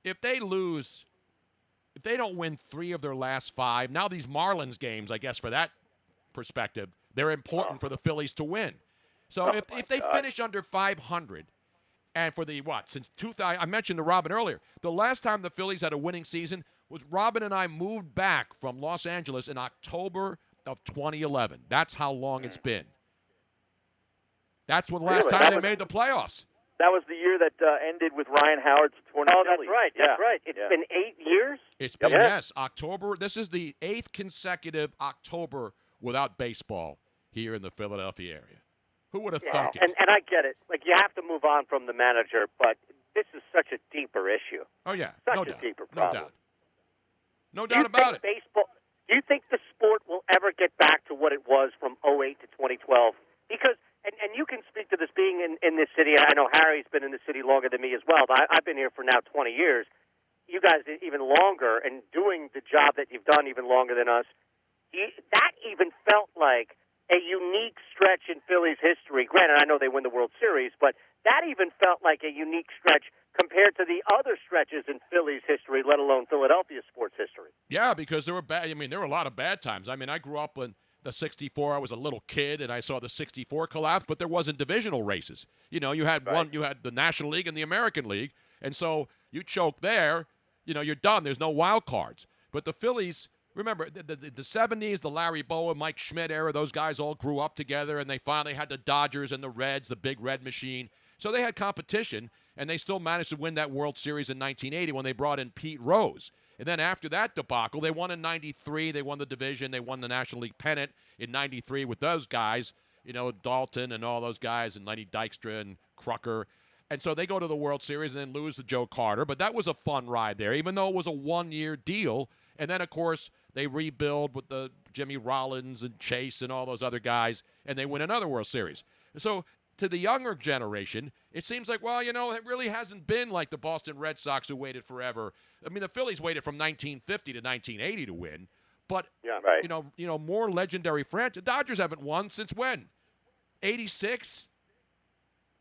If they don't win 3 of their last 5, now these Marlins games, I guess, for that perspective, they're important for the Phillies to win. So if they finish under 500, and for the since 2000, I mentioned to Robin earlier, the last time the Phillies had a winning season was Robin and I moved back from Los Angeles in October of 2011. That's how long it's been. That's when the last time they made the playoffs. That was the year that ended with Ryan Howard's torn Achilles. That's right. That's right. It's been 8 years? It's been, yes, October. This is the 8th consecutive October without baseball here in the Philadelphia area. Who would have thunk it? And I get it. Like, you have to move on from the manager, but this is such a deeper issue. Oh, yeah. Such a deeper problem. No doubt about it. Do you think the sport will ever get back to what it was from 2008 to 2012? Because, and you can speak to this being in this city, and I know Harry's been in the city longer than me as well, but I've been here for now 20 years. You guys even longer, and doing the job that you've done even longer than us. That even felt like a unique stretch in Phillies history. Granted, I know they win the World Series, but that even felt like a unique stretch compared to the other stretches in Phillies history, let alone Philadelphia sports history. Yeah, because there were there were a lot of bad times. I mean, I grew up in the 64. I was a little kid, and I saw the 64 collapse, but there wasn't divisional races. You had you had the National League and the American League, and so you choke there, you're done. There's no wild cards. But the Phillies, remember, the 70s, the Larry Bowa, Mike Schmidt era, those guys all grew up together, and they finally had the Dodgers and the Reds, the big red machine. So they had competition, and they still managed to win that World Series in 1980 when they brought in Pete Rose. And then after that debacle, they won in 93. They won the division. They won the National League pennant in 93 with those guys, Dalton and all those guys and Lenny Dykstra and Krucker. And so they go to the World Series and then lose to Joe Carter. But that was a fun ride there, even though it was a one-year deal. And then, of course, they rebuild with the Jimmy Rollins and Chase and all those other guys, and they win another World Series. So to the younger generation, it seems like, well, it really hasn't been like the Boston Red Sox who waited forever. I mean, the Phillies waited from 1950 to 1980 to win. But, more legendary franchise. Dodgers haven't won since when? 86?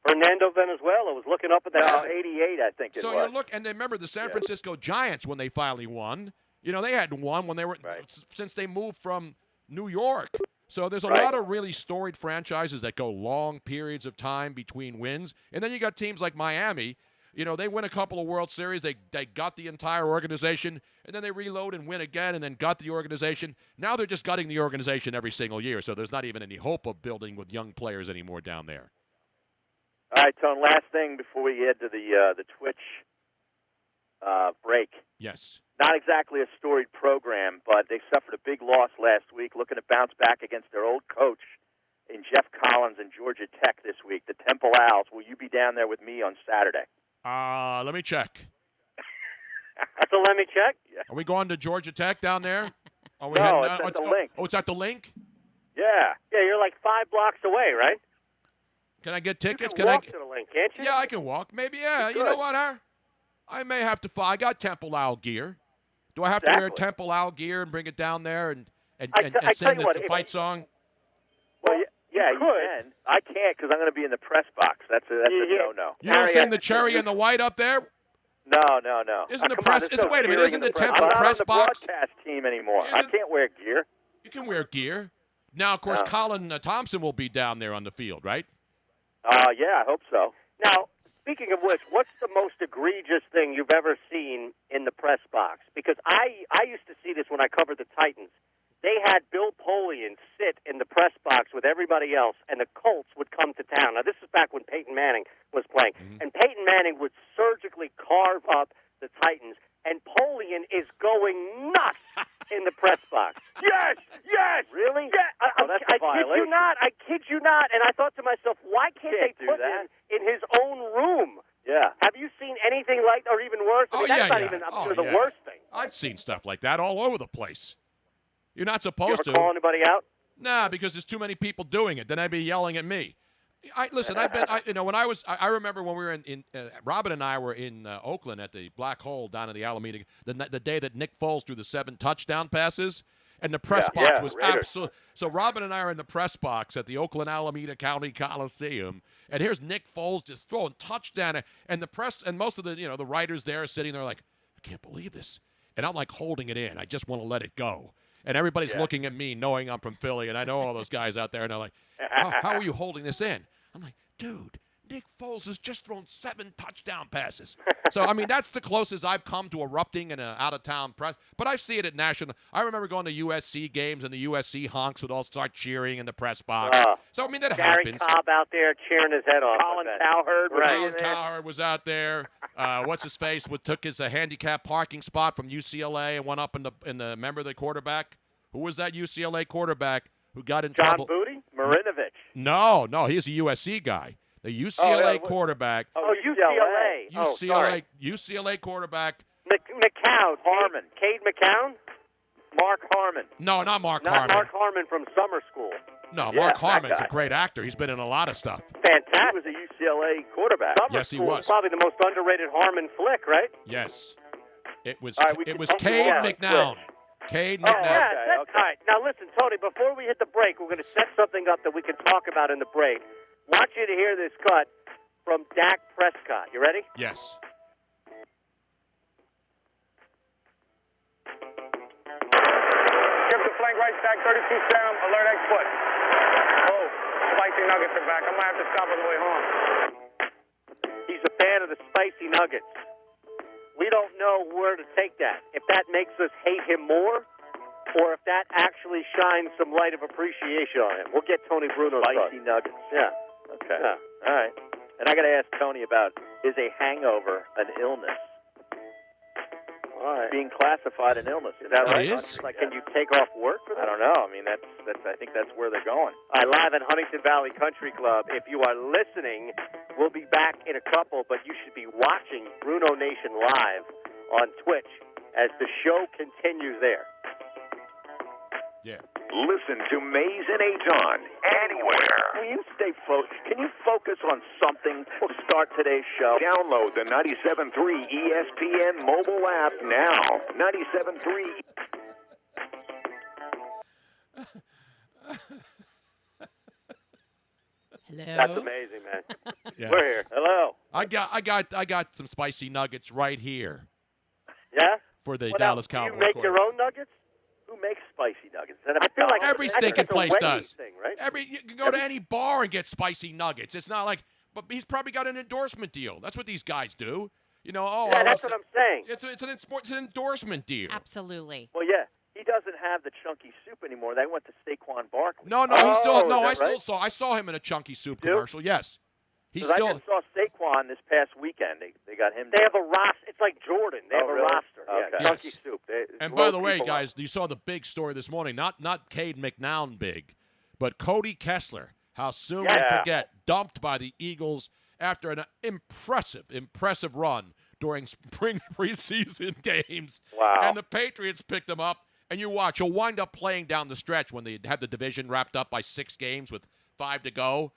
Fernando Venezuela was looking up at that 88, I think it was. So you look, and remember the San Francisco Giants when they finally won. They hadn't won when they were since they moved from New York. So there's a lot of really storied franchises that go long periods of time between wins. And then you got teams like Miami. They win a couple of World Series. They got the entire organization, and then they reload and win again, and then got the organization. Now they're just gutting the organization every single year. So there's not even any hope of building with young players anymore down there. All right, Tone, last thing before we head to the Twitch break. Yes. Not exactly a storied program, but they suffered a big loss last week, looking to bounce back against their old coach in Jeff Collins and Georgia Tech this week, the Temple Owls. Will you be down there with me on Saturday? Let me check. That's a let me check? Yeah. Are we going to Georgia Tech down there? No, it's at the Link. Oh, it's at the Link? Yeah. Yeah, you're like 5 blocks away, right? Can I get tickets? You can walk to the Link, can't you? Yeah, I can walk. Maybe, yeah. You know what, I may have to I got Temple Owl gear. Do I have to wear Temple Owl gear and bring it down there and sing the fight song? Well, yeah, you can. I can't because I'm going to be in the press box. That's a no-no. You don't sing the cherry and the white up there? No. Isn't the press? Wait a minute. Isn't the Temple press box? I'm not on the broadcast team anymore. I can't wear gear. You can wear gear. Now, of course, Colin Thompson will be down there on the field, right? Yeah, I hope so. Now, speaking of which, what's the most egregious thing you've ever seen in the press box? Because I used to see this when I covered the Titans. They had Bill Polian sit in the press box with everybody else, and the Colts would come to town. Now, this is back when Peyton Manning was playing. And Peyton Manning would surgically carve up the Titans, and Polian is going nuts in the press box. Yes! Really? Yeah. I kid you not. And I thought to myself, why can't they put him in his own room? Yeah. Have you seen anything like, or even worse? That's not even the worst thing. I've seen stuff like that all over the place. You're not supposed to. You ever call anybody out? Nah, because there's too many people doing it. Then they'd be yelling at me. I remember when we were in Robin and I were in Oakland at the Black Hole down in the Alameda, the day that Nick Foles threw the 7 touchdown passes, and the press box was absolute. So Robin and I are in the press box at the Oakland Alameda County Coliseum, and here's Nick Foles just throwing touchdown, and the press and most of the the writers there are sitting there like, I can't believe this, and I'm like holding it in. I just want to let it go. And everybody's looking at me, knowing I'm from Philly, and I know all those guys out there, and they're like, how are you holding this in? I'm like, dude, Nick Foles has just thrown 7 touchdown passes. So, I mean, that's the closest I've come to erupting in an out-of-town press. But I see it at national. I remember going to USC games, and the USC honks would all start cheering in the press box. So, I mean, that happens. Gary Cobb out there cheering his head off. Colin Cowherd was out there. What's his face? Took his handicap parking spot from UCLA and went up in the remember the quarterback? Who was that UCLA quarterback who got in trouble? John Booty? Marinovich. No, he's a USC guy. The UCLA quarterback. UCLA. UCLA quarterback. McCown. Harmon. Cade McCown? Mark Harmon. No, not Mark Not Harmon. Mark Harmon from summer school. No, Mark Harmon's a great actor. He's been in a lot of stuff. Fantastic. He was a UCLA quarterback. Yes, he was. Probably the most underrated Harmon flick, right? Yes. It was Cade McNown. Cade McNown. All right. Now, listen, Tony, before we hit the break, we're going to set something up that we can talk about in the break. Want you to hear this cut from Dak Prescott. You ready? Yes. Skip the flank right stack, 32 Sam, alert X foot. Oh, spicy nuggets are back. I'm going to have to stop on the way home. He's a fan of the spicy nuggets. We don't know where to take that. If that makes us hate him more, or if that actually shines some light of appreciation on him. We'll get Tony Bruno's Spicy nuggets. Yeah. Okay. Yeah. All right. And I got to ask Tony about, is a hangover an illness? being classified an illness. Is that right? It is? Like, can you take off work for that? I don't know. I mean, I think that's where they're going. All right, live at Huntington Valley Country Club. If you are listening, we'll be back in a couple, but you should be watching BrunoNation live on Twitch as the show continues there. Yeah. Listen to Mays and Aton anywhere. Can you Can you focus on something to start today's show? Download the 97.3 ESPN mobile app now. 97.3. Hello. That's amazing, man. Yes. We're here. Hello. I got some spicy nuggets right here Yeah? for the What Dallas else? Cowboys. Do you make your quarterback. own nuggets? Who makes spicy nuggets? Is that I feel like Every I think stinking it's a place Wendy's does. thing, right? You can go to any bar and get spicy nuggets. It's not like, but he's probably got an endorsement deal. That's what these guys do. You know, Yeah, that's what I'm saying. It's an endorsement deal. Absolutely. Well, yeah. He doesn't have the chunky soup anymore. They went to Saquon Barkley. No, I saw him in a chunky soup commercial. Yes. He's I still. just saw Saquon this past weekend. They got him. They have a roster. It's like Jordan. They have a really? roster. Okay. Yeah, chunky soup. And by the way, guys, you saw the big story this morning. Not Cade McNown big, but Cody Kessler. How soon we forget, dumped by the Eagles after an impressive run during spring preseason games. Wow. And the Patriots picked him up, and you watch. He'll wind up playing down the stretch when they have the division wrapped up by 6 games with 5 to go.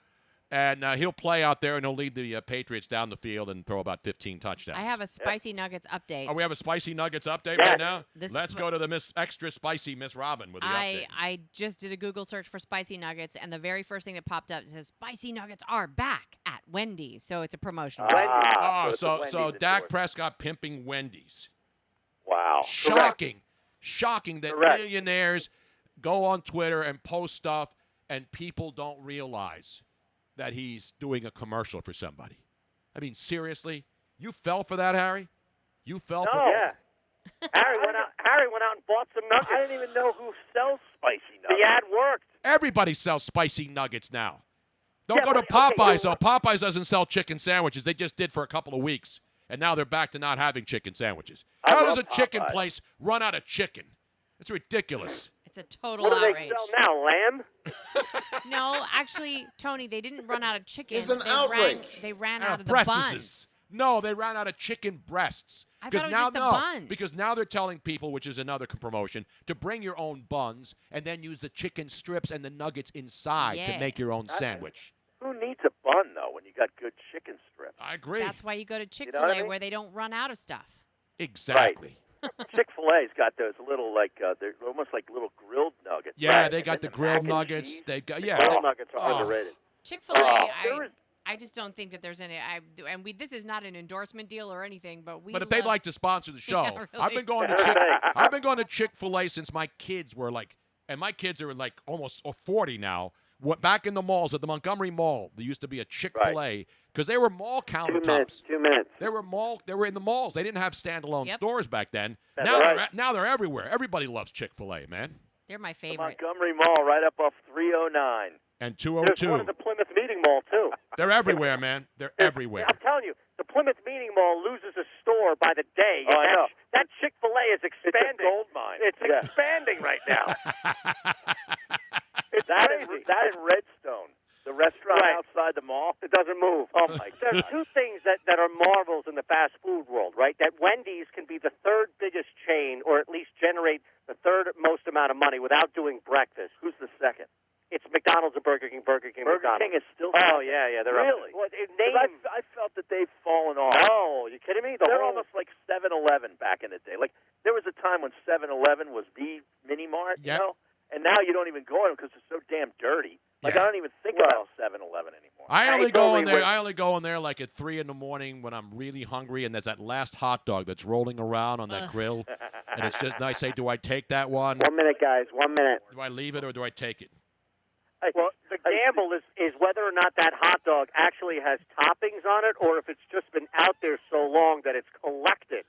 And he'll play out there, and he'll lead the Patriots down the field and throw about 15 touchdowns. I have a Spicy Nuggets update. Oh, we have a Spicy Nuggets update Yes. right now? Let's go to the extra spicy Miss Robin with the update. I just did a Google search for Spicy Nuggets, and the very first thing that popped up says Spicy Nuggets are back at Wendy's. So it's a promotional. So Dak Prescott pimping Wendy's. Wow. Shocking that Correct. millionaires go on Twitter and post stuff, and people don't realize that he's doing a commercial for somebody. I mean, seriously? You fell for that, Harry? You fell for Yeah. Harry went out and bought some nuggets. I didn't even know who sells spicy nuggets. The ad worked. Everybody sells spicy nuggets now. Don't Yeah, go to but- Popeyes, though. Popeyes doesn't sell chicken sandwiches. They just did for a couple of weeks, and now they're back to not having chicken sandwiches. How does a chicken place run out of chicken? It's ridiculous. It's a total What do they outrage. sell now? Lamb? No, actually, Tony, they didn't run out of chicken. It's an they outrage. They ran out of the breasts. buns. No, they ran out of chicken breasts. I thought it was just the buns. Because now they're telling people, which is another promotion, to bring your own buns and then use the chicken strips and the nuggets inside to make your own sandwich. Who needs a bun, though, when you got good chicken strips? I agree. That's why you go to Chick-fil-A You know what I mean? where they don't run out of stuff. Exactly. Chick-fil-A's got those little, they're almost like little grilled nuggets. Yeah, right? they And got then the grilled mac and nuggets. cheese. They got The grilled nuggets are underrated. Chick-fil-A, there is- I just don't think that there's any. This is not an endorsement deal or anything, but we. But if they'd like to sponsor the show, Yeah, really. I've been going to Chick-fil-A since my kids were and my kids are almost 40 now. Back in the malls at the Montgomery Mall, there used to be a Chick-fil-A because they were mall countertops. 2 minutes. They were in the malls. They didn't have standalone stores back then. That's Now right. now they're everywhere. Everybody loves Chick-fil-A, man. They're my The favorite. Montgomery Mall right up off 309. And There's one 202. at the Plymouth Meeting Mall, too. They're everywhere, man. They're everywhere. I'm telling you, the Plymouth Meeting Mall loses a store by the day. Oh, I know. That Chick-fil-A is expanding. It's a gold mine. It's expanding right now. It's That crazy. and Redstone, the restaurant Right. outside the mall. It doesn't move. Oh, my There's God. two things that are marvels in the fast food world, right? That Wendy's can be the third biggest chain, or at least generate the third most amount of money without doing breakfast. Who's the second? It's McDonald's and Burger King. Burger King, Burger McDonald's. King is still Oh, yeah, they're really. up. Well, 'Cause I felt that they've fallen off. Oh, you kidding me? They're almost like 7-Eleven back in the day. Like there was a time when 7-Eleven was the mini mart, you Yep. know, and now you don't even go in them because they're so damn dirty. Like Yeah. I don't even think about 7-Eleven anymore. I only go in there. went- I only go in there like at 3 in the morning when I'm really hungry, and there's that last hot dog that's rolling around on that grill, and it's just. And I say, do I take that one? 1 minute, guys. 1 minute. Do I leave it or do I take it? Well, the gamble is whether or not that hot dog actually has toppings on it, or if it's just been out there so long that it's collected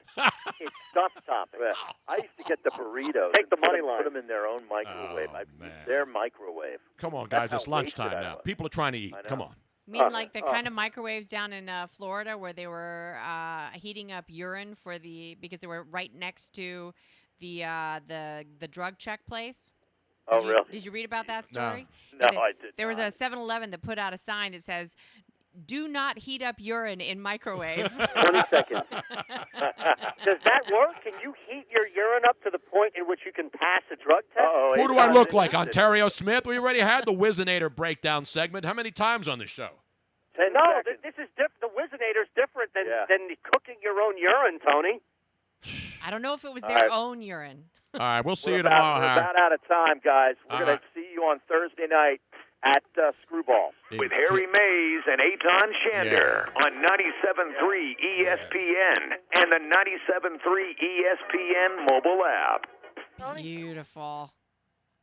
its dust toppings. I used to get the burritos. Take the and money line. Put them in their own microwave. Oh, I'd man. use their microwave. Come on, That's guys. It's how lunchtime wasted I now. was. People are trying to eat. I know. Come on. You mean like the kind of microwaves down in Florida where they were heating up urine because they were right next to the drug check place? Really? Did you read about that story? No, I didn't. There was a 7-Eleven that put out a sign that says, "Do not heat up urine in microwave." 20 seconds. Does that work? Can you heat your urine up to the point in which you can pass a drug test? Who do I look like, Ontario Smith? We already had the Whizzinator breakdown segment. How many times on the show? No, this is different. The Whizzinator's different than cooking your own urine, Tony. I don't know if it was their own urine. All right, we'll see you We're tomorrow, Harry. about out of time, guys. We're going to see you on Thursday night at Screwball. With Harry Mays and Eitan Shander on 97.3 ESPN and the 97.3 ESPN mobile app. Beautiful.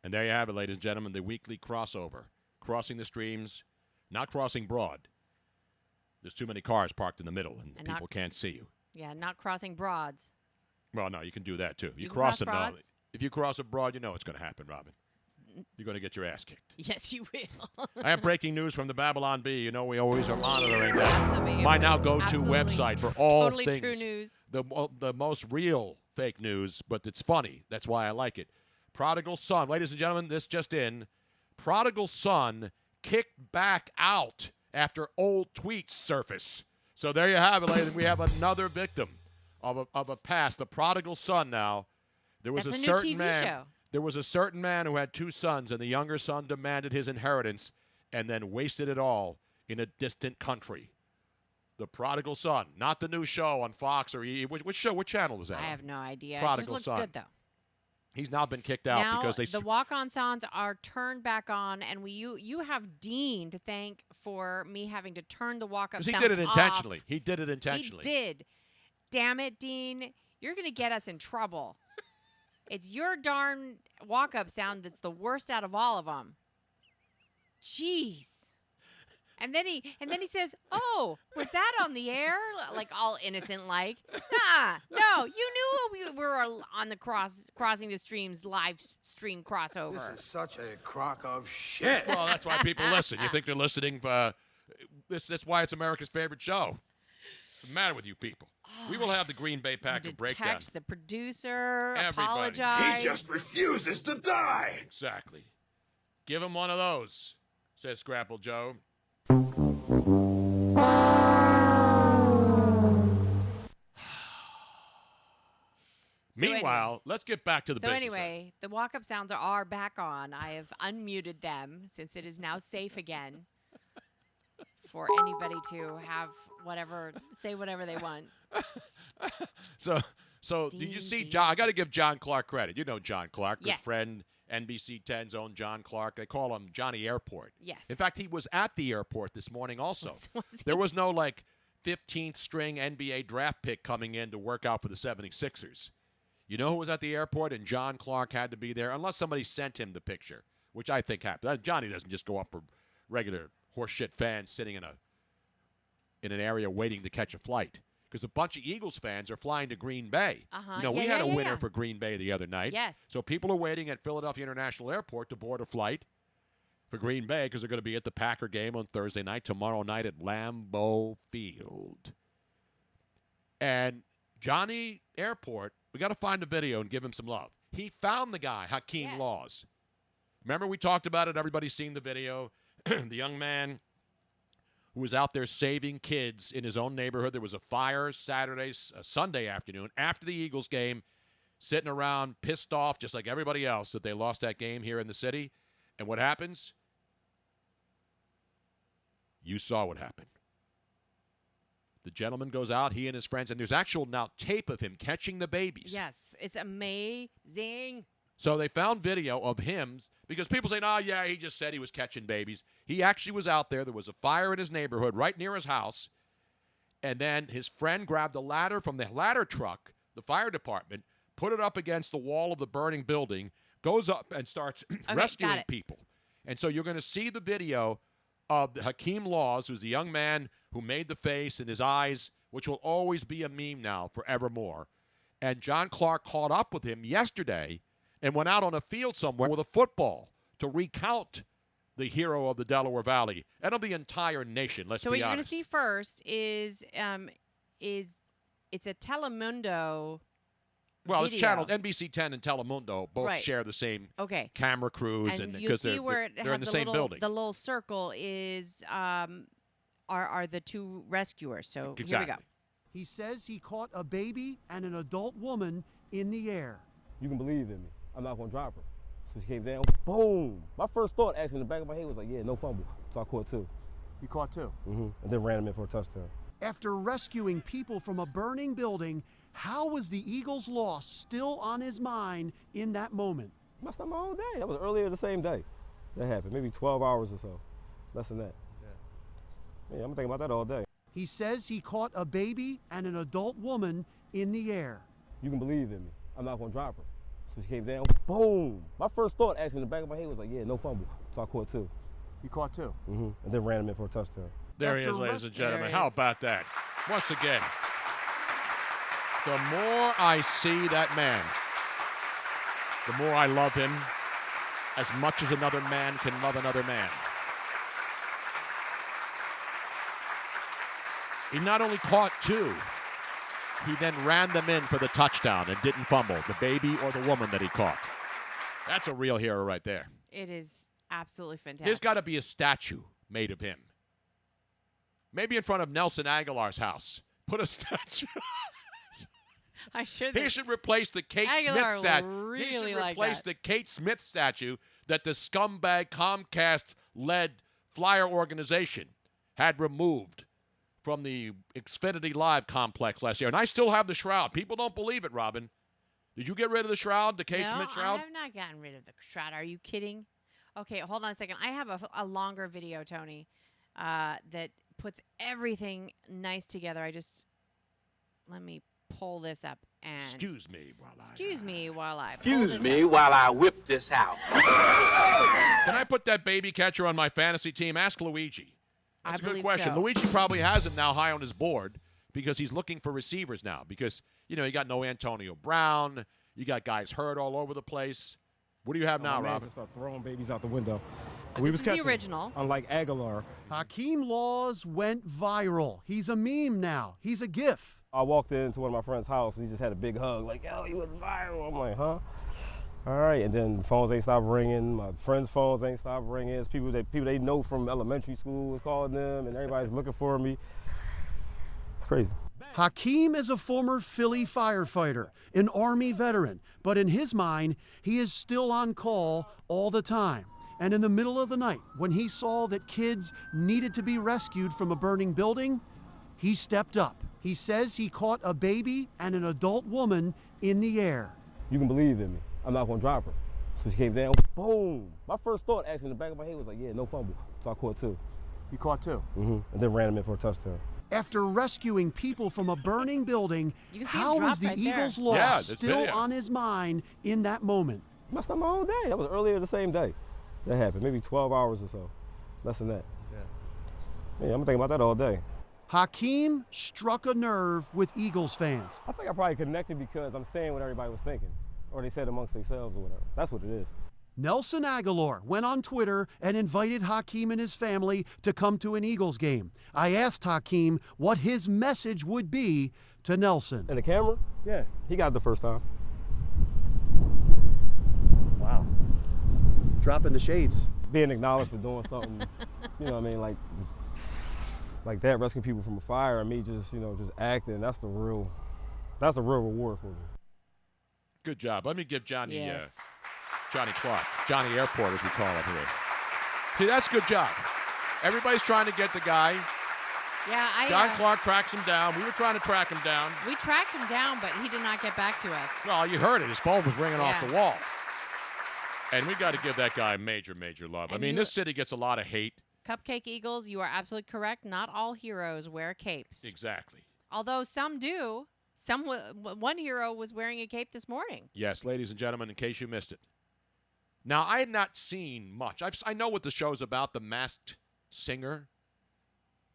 And there you have it, ladies and gentlemen, the weekly crossover. Crossing the streams, not crossing Broad. There's too many cars parked in the middle, and people can't see you. Yeah, not crossing Broads. Well, no, you can do that, too. You cross can it, cross no. Broads? If you cross a Broad, you know what's going to happen, Robin. You're going to get your ass kicked. Yes, you will. I have breaking news from the Babylon Bee. You know we always are monitoring that. Absolutely. My now go-to website for all totally things. True news. The most real fake news, but it's funny. That's why I like it. Prodigal son. Ladies and gentlemen, this just in. Prodigal son kicked back out after old tweets surface. So there you have it, ladies. We have another victim of a past. The prodigal son now. There was That's a new certain TV man. show. There was a certain man who had 2 sons, and the younger son demanded his inheritance and then wasted it all in a distant country. The Prodigal Son, not the new show on Fox or which show? What channel is that? I have no idea. Prodigal it just looks Son. good, though. He's now been kicked out now, because they. The walk-on sounds are turned back on, and you have Dean to thank for me having to turn the walk-up sounds off. He did it intentionally. He did it intentionally. He did. Damn it, Dean. You're going to get us in trouble. It's your darn walk-up sound that's the worst out of all of them. Jeez. And then he says, "Oh, was that on the air?" Like all innocent, like, "Nah, no, you knew we were on the crossing the streams live stream crossover." This is such a crock of shit. Well, that's why people listen. You think they're listening? That's why it's America's favorite show. What's the matter with you people? We will have the Green Bay Packer breakdown. Text the producer, Everybody. apologize. He just refuses to die. Exactly. Give him one of those, says Scrapple Joe. Meanwhile, let's get back to the business. So anyway, the walk-up sounds are back on. I have unmuted them since it is now safe again for anybody to have say whatever they want. So did you see John? I got to give John Clark credit. You know John Clark, good Yes. friend, NBC 10's own John Clark. They call him Johnny Airport. Yes. In fact, he was at the airport this morning also. Was he? There was no 15th string NBA draft pick coming in to work out for the 76ers. You know who was at the airport and John Clark had to be there? Unless somebody sent him the picture, which I think happened. Johnny doesn't just go up for regular horseshit fans sitting in an area waiting to catch a flight. Because a bunch of Eagles fans are flying to Green Bay. Uh-huh. We had a winner for Green Bay the other night. Yes. So people are waiting at Philadelphia International Airport to board a flight for Green Bay because they're going to be at the Packer game on Thursday night, tomorrow night at Lambeau Field. And Johnny Airport, we got to find a video and give him some love. He found the guy, Hakeem Laws. Remember we talked about it? Everybody's seen the video. The young man who was out there saving kids in his own neighborhood. There was a fire Sunday afternoon after the Eagles game, sitting around pissed off just like everybody else that they lost that game here in the city. And what happens? You saw what happened. The gentleman goes out, he and his friends, and there's actual now tape of him catching the babies. Yes, it's amazing. So they found video of him because people say, "Oh, yeah, he just said he was catching babies." He actually was out there. There was a fire in his neighborhood right near his house. And then his friend grabbed a ladder from the ladder truck, the fire department, put it up against the wall of the burning building, goes up and starts rescuing people. And so you're going to see the video of Hakeem Laws, who's the young man who made the face and his eyes, which will always be a meme now forevermore. And John Clark caught up with him yesterday and went out on a field somewhere with a football to recount the hero of the Delaware Valley and of the entire nation. Let's So be what you're going to honest. see first is it's a Telemundo. Well, it's video. channeled NBC 10 and Telemundo both Right. share the same Okay. camera crews, And you'll because see where it they're in has the same little, building. The little circle is are the two rescuers. So here we go. Exactly. He says he caught a baby and an adult woman in the air. You can believe in me. I'm not going to drop her. So she came down, boom. My first thought, actually, in the back of my head was like, yeah, no fumble. So I caught two. You caught two? And then ran him in for a touchdown. After rescuing people from a burning building, how was the Eagles' loss still on his mind in that moment? Messed up my whole day. That was earlier the same day that happened, maybe 12 hours or so, less than that. Yeah, I'm thinking about that all day. He says he caught a baby and an adult woman in the air. You can believe in me. I'm not going to drop her. So she came down, boom. My first thought, actually, in the back of my head was like, yeah, no fumble. So I caught two. You caught two? And then ran him in for a touchdown. There he is, ladies and gentlemen. How about that? Once again, the more I see that man, the more I love him as much as another man can love another man. He not only caught two, he then ran them in for the touchdown and didn't fumble, the baby or the woman that he caught. That's a real hero right there. It is absolutely fantastic. There's got to be a statue made of him. Maybe in front of Nelson Aguilar's house. Put a statue. I should. He should replace the Kate Aguilar Smith statue. really He should like replace that. the Kate Smith statue that the scumbag Comcast-led flyer organization had removed from the Xfinity Live complex last year. And I still have the shroud. People don't believe it, Robin. Did you get rid of the shroud, the Kate Smith shroud? I have not gotten rid of the shroud. Are you kidding? Okay, hold on a second. I have a longer video, Tony, that puts everything nice together. Let me pull this up and Excuse me while I pull this up. while I whip this out. Can I put that baby catcher on my fantasy team? Ask Luigi. That's a good question. so. Luigi probably has him now high on his board because he's looking for receivers now because, you got no Antonio Brown. You got guys hurt all over the place. What do you have now, My man Robin? just started throwing babies out the window. So we this was is the catching them, original. Unlike Aguilar. Hakeem Laws went viral. He's a meme now. He's a GIF. I walked into one of my friend's house and he just had a big hug, like, yo, you went viral. I'm like, huh? All right, and then phones ain't stopped ringing. My friends' phones ain't stopped ringing. It's people they know from elementary school was calling them, and everybody's looking for me. It's crazy. Hakeem is a former Philly firefighter, an Army veteran, but in his mind, he is still on call all the time. And in the middle of the night, when he saw that kids needed to be rescued from a burning building, he stepped up. He says he caught a baby and an adult woman in the air. You can believe in me. I'm not going to drop her. So she came down, boom. My first thought, actually, in the back of my head was like, yeah, no fumble. So I caught two. You caught two? And then ran him in for a touchdown. After rescuing people from a burning building, You can see him how drop was the right there. Eagles' Yeah, loss this still video. on his mind in that moment? Messed up my whole day. That was earlier the same day that happened, maybe 12 hours or so, less than that. Yeah, I'm thinking about that all day. Hakeem struck a nerve with Eagles fans. I think I probably connected because I'm saying what everybody was thinking, or they said amongst themselves or whatever. That's what it is. Nelson Aguilar went on Twitter and invited Hakeem and his family to come to an Eagles game. I asked Hakeem what his message would be to Nelson. And the camera? Yeah. He got it the first time. Wow. Dropping the shades. Being acknowledged for doing something, you know what I mean, like that, rescuing people from a fire, and me just, just acting, that's the real reward for me. Good job. Let me give Johnny Yes. Johnny Clark, Johnny Airport as we call him here. See, that's a good job. Everybody's trying to get the guy. Yeah, John Clark tracks him down. We were trying to track him down. we tracked him down, but he did not get back to us. Well, you heard it. His phone was ringing off Yeah. the wall. And we got to give that guy major, major love. I And mean, you- this city gets a lot of hate. Cupcake Eagles, you are absolutely correct. Not all heroes wear capes. Exactly. Although some do. One hero was wearing a cape this morning. Yes, ladies and gentlemen, in case you missed it. Now, I had not seen much. I know what the show's about, The Masked Singer.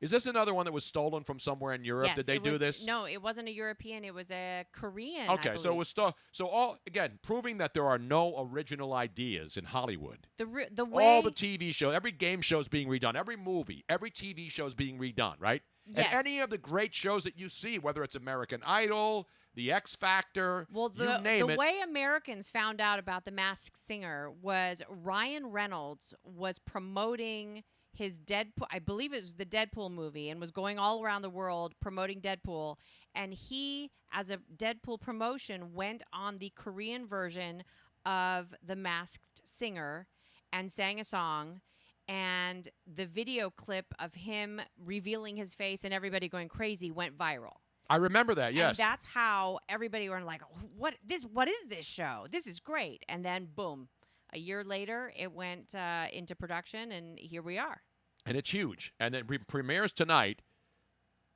Is this another one that was stolen from somewhere in Europe? Yes, Did they do this? No, it wasn't a European. It was a Korean. Okay, so it was so all again proving that there are no original ideas in Hollywood. The way all the TV shows, every game show is being redone, every movie, every TV show is being redone, right? Yes. And any of the great shows that you see, whether it's American Idol, The X Factor, you name it. The way Americans found out about The Masked Singer was Ryan Reynolds was promoting his Deadpool, I believe it was the Deadpool movie, and was going all around the world promoting Deadpool. And he, as a Deadpool promotion, went on the Korean version of The Masked Singer and sang a song. And the video clip of him revealing his face and everybody going crazy went viral. I remember that, yes. And that's how everybody were like, what is this show? This is great. And then, boom. A year later, it went into production, and here we are. And it's huge. And it premieres tonight.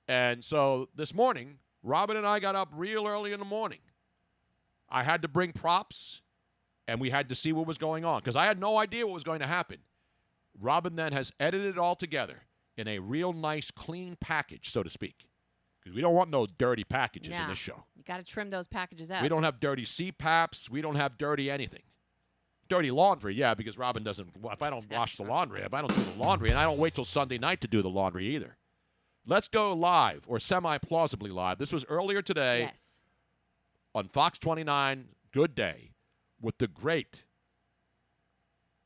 And so this morning, Robin and I got up real early in the morning. I had to bring props, and we had to see what was going on, because I had no idea what was going to happen. Robin then has edited it all together in a real nice, clean package, so to speak. Because we don't want no dirty packages in this show. You got to trim those packages out. We don't have dirty CPAPs. We don't have dirty anything. Dirty laundry, yeah, because Robin doesn't. If I don't wash the laundry, if I don't do the laundry, and I don't wait till Sunday night to do the laundry either. Let's go live, or semi-plausibly live. This was earlier today on Fox 29, Good Day, with the great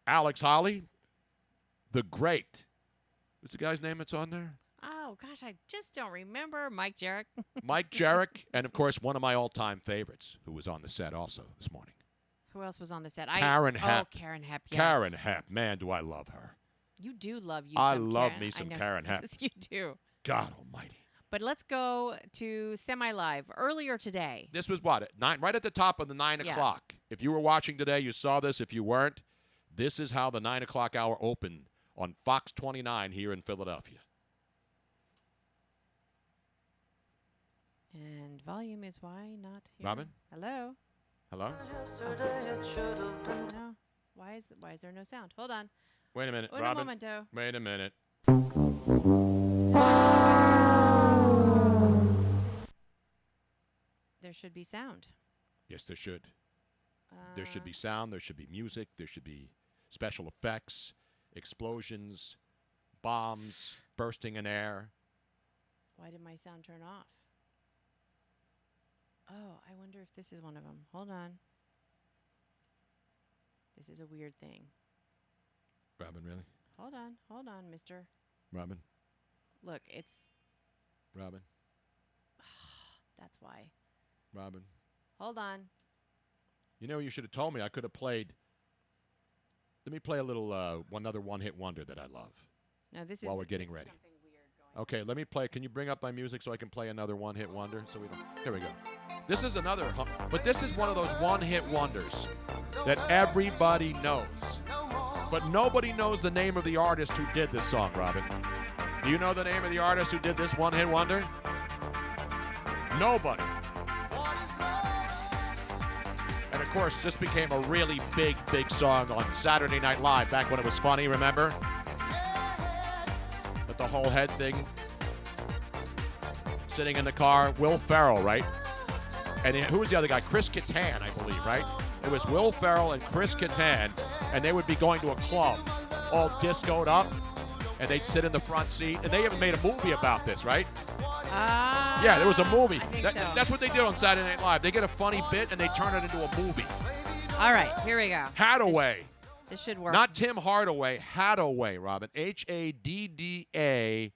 Alex Holly. The great. What's the guy's name that's on there? Oh, gosh, I just don't remember. Mike Jarek. Mike Jarek, and, of course, one of my all-time favorites, who was on the set also this morning. Who else was on the set? Karen Hepp. Oh, Karen Hepp, yes. Karen Hepp. Man, do I love her. You do love you I some love Karen. me some Karen Hepp. Yes, you do. God almighty. But let's go to semi-live. Earlier today. This was what? At 9, right at the top of the 9 o'clock. If you were watching today, you saw this. If you weren't, this is how the 9 o'clock hour opened on Fox 29 here in Philadelphia. And volume is why not here. Robin? Hello? Hello? No. Why is there no sound? Hold on. Wait a minute, Un Robin. momento. Wait a minute. There should be sound. Yes, there should. There should be sound. There should be music. There should be special effects, explosions, bombs bursting in air. Why did my sound turn off? Oh, I wonder if this is one of them. Hold on. This is a weird thing. Robin, really? Hold on, mister. Robin? Look, it's... Robin? That's why. Robin? Hold on. You know, you should have told me. I could have played... Let me play a little, another one-hit wonder that I love. No, this while is... we're getting ready. Okay, let me play. Can you bring up my music so I can play another one-hit wonder? So we don't. Here we go. This is another, but this is one of those one-hit wonders that everybody knows. But nobody knows the name of the artist who did this song, Robin. Do you know the name of the artist who did this one-hit wonder? Nobody. And of course, this became a really big, big song on Saturday Night Live back when it was funny, remember? The whole head thing. Sitting in the car, Will Ferrell, right? And who was the other guy? Chris Kattan, I believe, right? It was Will Ferrell and Chris Kattan, and they would be going to a club, all discoed up, and they'd sit in the front seat. And they even made a movie about this, right? Yeah, there was a movie. That's what they did on Saturday Night Live. They get a funny bit, and they turn it into a movie. All right, here we go. Hadaway. This should work. Not Tim Hardaway, Hadaway, Robin. Haddaway.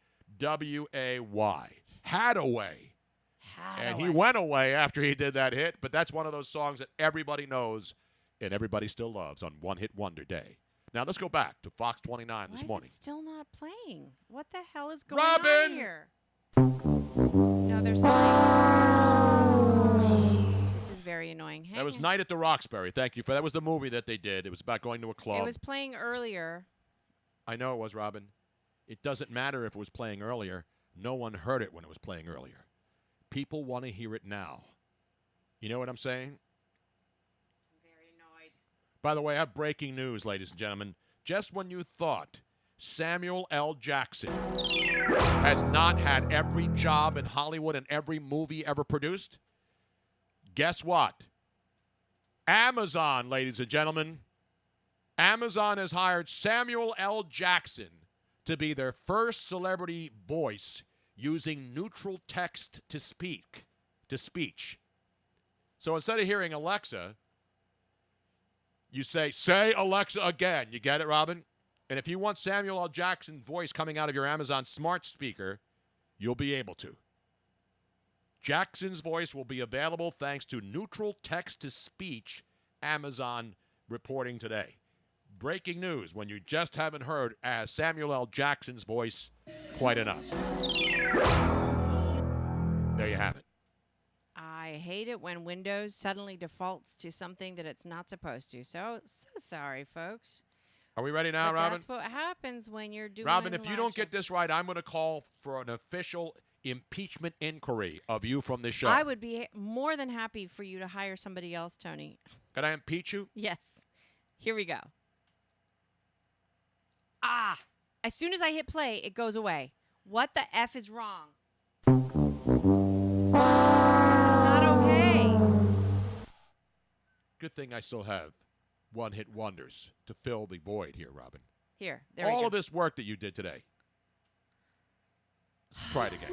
Hadaway. And he went away after he did that hit, but that's one of those songs that everybody knows and everybody still loves on One Hit Wonder Day. Now let's go back to Fox 29 this morning. Why is it still not playing? What the hell is going on here? No, there's something. This is very annoying. That was Night at the Roxbury. Thank you for that. Was the movie that they did. It was about going to a club. It was playing earlier. I know it was, Robin. It doesn't matter if it was playing earlier. No one heard it when it was playing earlier. People want to hear it now. You know what I'm saying? I'm very annoyed. By the way, I have breaking news, ladies and gentlemen. Just when you thought Samuel L. Jackson has not had every job in Hollywood and every movie ever produced? Guess what? Amazon, ladies and gentlemen. Amazon has hired Samuel L. Jackson to be their first celebrity voice using neutral text to speech. So instead of hearing Alexa, you say Alexa again. You get it, Robin? And if you want Samuel L. Jackson's voice coming out of your Amazon smart speaker, you'll be able to. Jackson's voice will be available thanks to neutral text-to-speech, Amazon reporting today. Breaking news when you just haven't heard Samuel L. Jackson's voice quite enough. There you have it. I hate it when Windows suddenly defaults to something that it's not supposed to. So sorry, folks. Are we ready now, But Robin? that's what happens when you're doing Robin, if you live don't show. get this right, I'm going to call for an official impeachment inquiry of you from this show. I would be more than happy for you to hire somebody else, Tony. Can I impeach you? Yes. Here we go. As soon as I hit play, it goes away. What the F is wrong? This is not okay. Good thing I still have one-hit wonders to fill the void here, Robin. Here, there we go. All of this work that you did today. Let's try it again.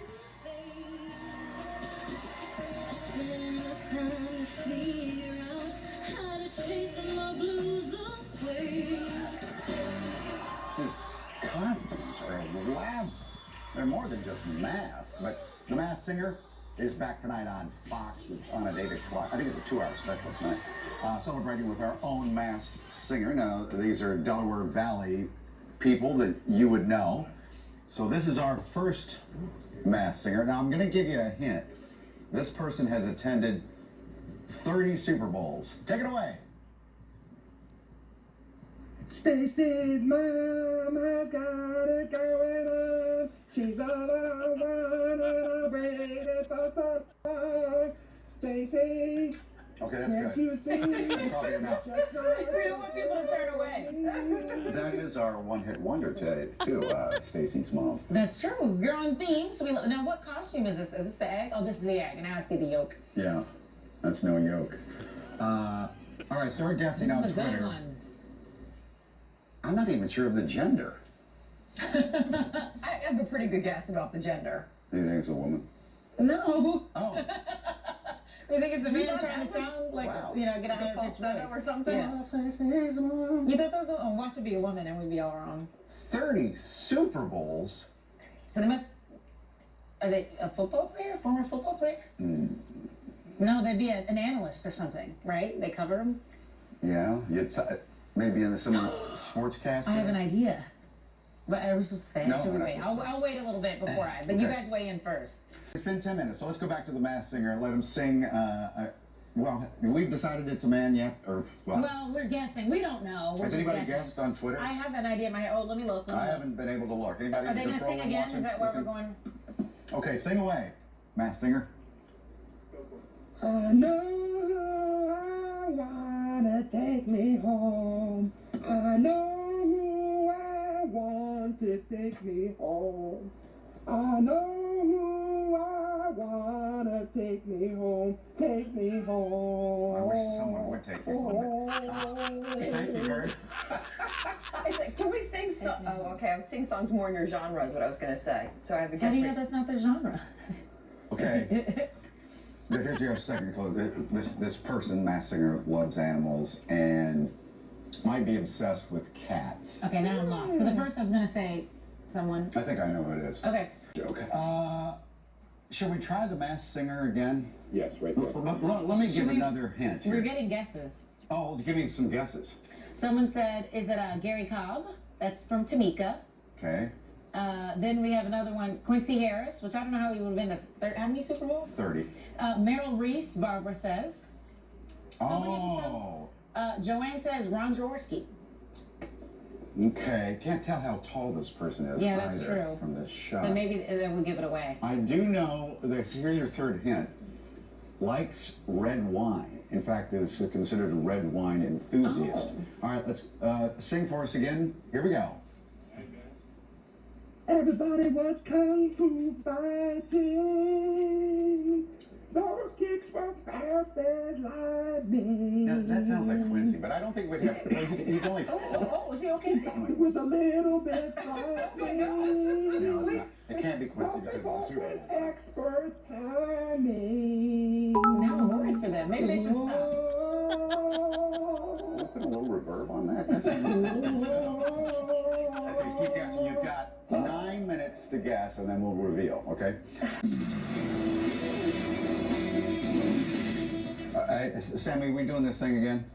Costumes are elaborate. They're more than just masks, but The Masked Singer is back tonight on Fox. It's on at 8 o'clock. I think it's a 2-hour special tonight. Celebrating with our own Masked Singer. Now, these are Delaware Valley people that you would know. So this is our first Masked Singer. Now, I'm going to give you a hint. This person has attended 30 Super Bowls. Take it away. Stacy's mom has got it going on. She's all alone and I'm waiting for some time. Stacy. Okay, that's can't good. You see? That's probably enough. We don't want people to turn away. That is our one-hit wonder today, too, Stacy's mom. That's true. You're on theme. So now, what costume is this? Is this the egg? Oh, this is the egg. And now I see the yolk. Yeah, that's no yoke. All right, start guessing This on is a Twitter. good one. I'm not even sure of the gender. I have a pretty good guess about the gender. Do you think it's a woman? No. Oh. You think it's a man trying to sound like, get out Like a there pitch falsetto voice or something? Yeah. You thought that was watch it be a woman and we'd be all wrong. 30 Super Bowls? So are they a football player, a former football player? Mm, No, they'd be an analyst or something, right? They cover them? yeah, maybe in some sportscast. I have an idea. But are we supposed to say? No, Should we we're not wait? supposed to. I'll wait a little bit before but you Okay. guys weigh in first. It's been 10 minutes, so let's go back to the Masked Singer and let him sing. Well, we've decided it's a man yet, or Well, we're guessing. We don't know. We're has just anybody guessing. guessed on Twitter? I have an idea in my head. Oh, let me look. I haven't been able to look. Anybody Are they in going to control sing and again? watching? Is that where we're going? Okay, sing away, Masked Singer. I know I wanna take me home. I know who I want to take me home. I know who I wanna take me home. Take me home. I wish someone would take you home. Thank you very much. Can we sing songs? Oh, okay. I'm sing songs more in your genre is what I was going to say. So I have a guess. How do you know that's not the genre? Okay. Here's your second clue. This person, Masked Singer, loves animals and might be obsessed with cats. Okay, now I'm lost. Because at first I was going to say someone. I think I know who it is. Okay. Okay. Should we try the Masked Singer again? Yes, right there. Let me give Should we- another hint here. We're getting guesses. Oh, give me some guesses. Someone said, is it Gary Cobb? That's from Tamika. Okay. Then we have another one, Quincy Harris, which I don't know how he would have been to how many Super Bowls? 30. Meryl Reese, Barbara says. Oh. Joanne says Ron Jaworski. Okay. Can't tell how tall this person is. Yeah, that's either true. From this shot. But maybe that would give it away. I do know this. Here's your third hint. Likes red wine. In fact, is considered a red wine enthusiast. Oh. All right, let's sing for us again. Here we go. Everybody was kung fu fighting. Those kicks were fast as lightning. Now, that sounds like Quincy, but I don't think we'd have. He's only. Oh, is he okay? It was a little bit frightening. No, it's not. It can't be Quincy because of the Super Bowl. Expert timing. Now I'm worried for them. Maybe they should stop. We'll put a little reverb on that. That's okay, keep guessing. You've got 9 minutes to guess, and then we'll reveal, okay? Sammy, we doing this thing again?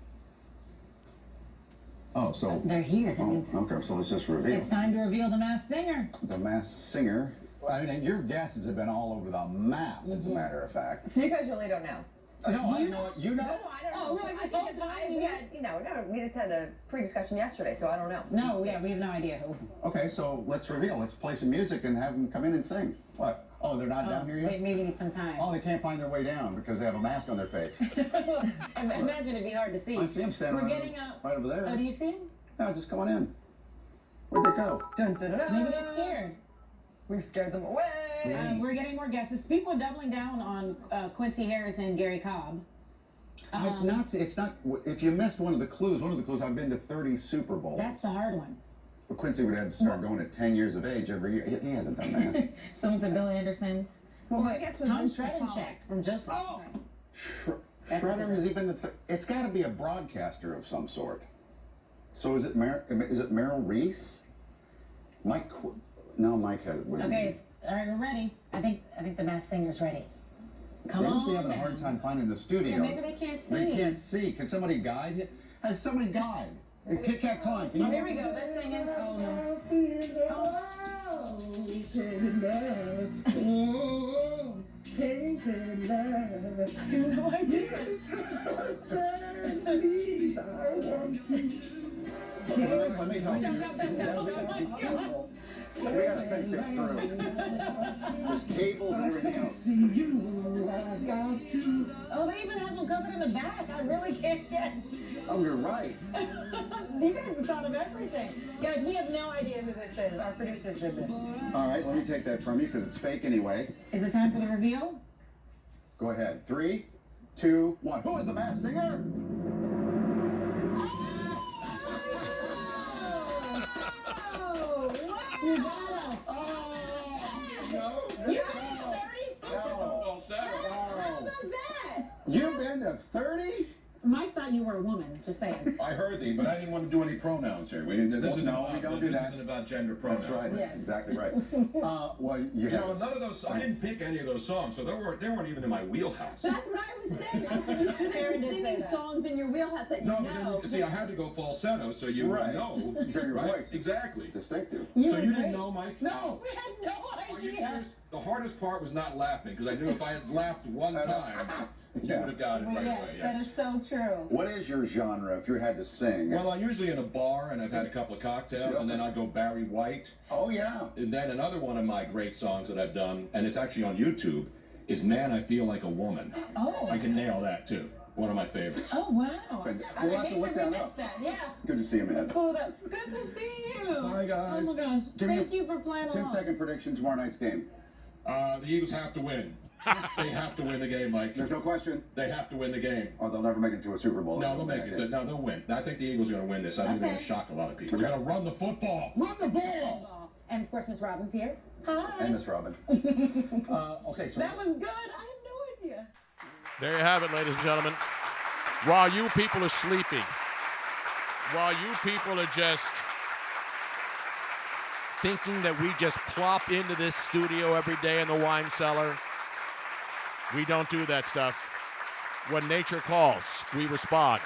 Oh, so... They're here. That means okay, so let's just reveal. it's time to reveal the masked singer. The masked singer. I mean, your guesses have been all over the map, as a matter of fact. So you guys really don't know? No, I know. You know? No, I don't know. really? I think it's, we just had a pre-discussion yesterday, so I don't know. No, yeah, we have no idea who. Okay, so let's reveal. Let's play some music and have them come in and sing. What? Oh, they're not down here yet? Wait, maybe need some time. Oh, they can't find their way down because they have a mask on their face. Imagine it'd be hard to see. I see them standing right over there. Oh, do you see them? No, just come on in. Where'd they go? Dun, dun, dun, dun. Maybe they're scared. We've scared them away. We're getting more guesses. People are doubling down on Quincy Harris and Gary Cobb. It's not. If you missed one of the clues, I've been to 30 Super Bowls. That's the hard one. But Quincy would have to start going at 10 years of age every year. He hasn't done that. Someone said Bill Anderson. Well, I guess Tom Shreddencheck from Joseph. Oh! Shredder has even it's got to be a broadcaster of some sort. So is it Merrill Reese? Mike? No, Mike has. Okay, all right. We're ready. I think the masked singer's ready. Come on. They must be having a hard time finding the studio. Yeah, maybe they can't see. They can't see. Can somebody guide you? Has somebody guide? Kit Kat Klein, can you? Oh, here we go. They're singing. Oh no. Let me help you. We gotta think this through. There's cables and everything else. Oh, they even have them covered in the back. I really can't guess. Oh, you're right. You guys have thought of everything. Guys, we have no idea who this is. Our producers did this. All right, let me take that from you because it's fake anyway. Is it time for the reveal? Go ahead. 3, 2, 1. Who is the masked singer? You got us. Oh, no. You've been to 30 Super Bowls. You've been to 30? Mike thought you were a woman, just saying. I heard thee, but I didn't want to do any pronouns here. We don't do This isn't about gender pronouns. That's right. Yes. Exactly right. Well, You know, none of those. I didn't pick any of those songs, so they weren't even in my wheelhouse. That's what I was saying. I said you shouldn't be singing songs in your wheelhouse that you No, know. but see, I had to go falsetto, so you would know. Hear your right? voice. Exactly. Distinctive. So you didn't know, Mike? No. We had no Are you idea. serious? The hardest part was not laughing, because I knew if I had laughed one time, you would have got it right Yes, away. that is so true. What is your genre if you had to sing? Well, I'm usually in a bar, and I've had a couple of cocktails, and then I go Barry White. Oh, yeah. And then another one of my great songs that I've done, and it's actually on YouTube, is Man, I Feel Like a Woman. Oh. I can nail that, too. One of my favorites. Oh, wow. We'll have to look that up. Yeah. Good to see you, man. Pull it up. Good to see you. Bye, guys. Oh, my gosh. Give me Thank you for playing 10-second prediction tomorrow night's game. The Eagles have to win. They have to win the game, Mike. There's no question. They have to win the game. Oh, they'll never make it to a Super Bowl. No, they'll make it. No, they'll win. I think the Eagles are going to win this. I think they're going to shock a lot of people. We're going to run the football. Run the ball! And, of course, Miss Robin's here. Hi. And Miss Robin. Okay, so... That was good. I had no idea. There you have it, ladies and gentlemen. While you people are sleeping, while you people are just thinking that we just plop into this studio every day in the wine cellar, we don't do that stuff. When nature calls, we respond.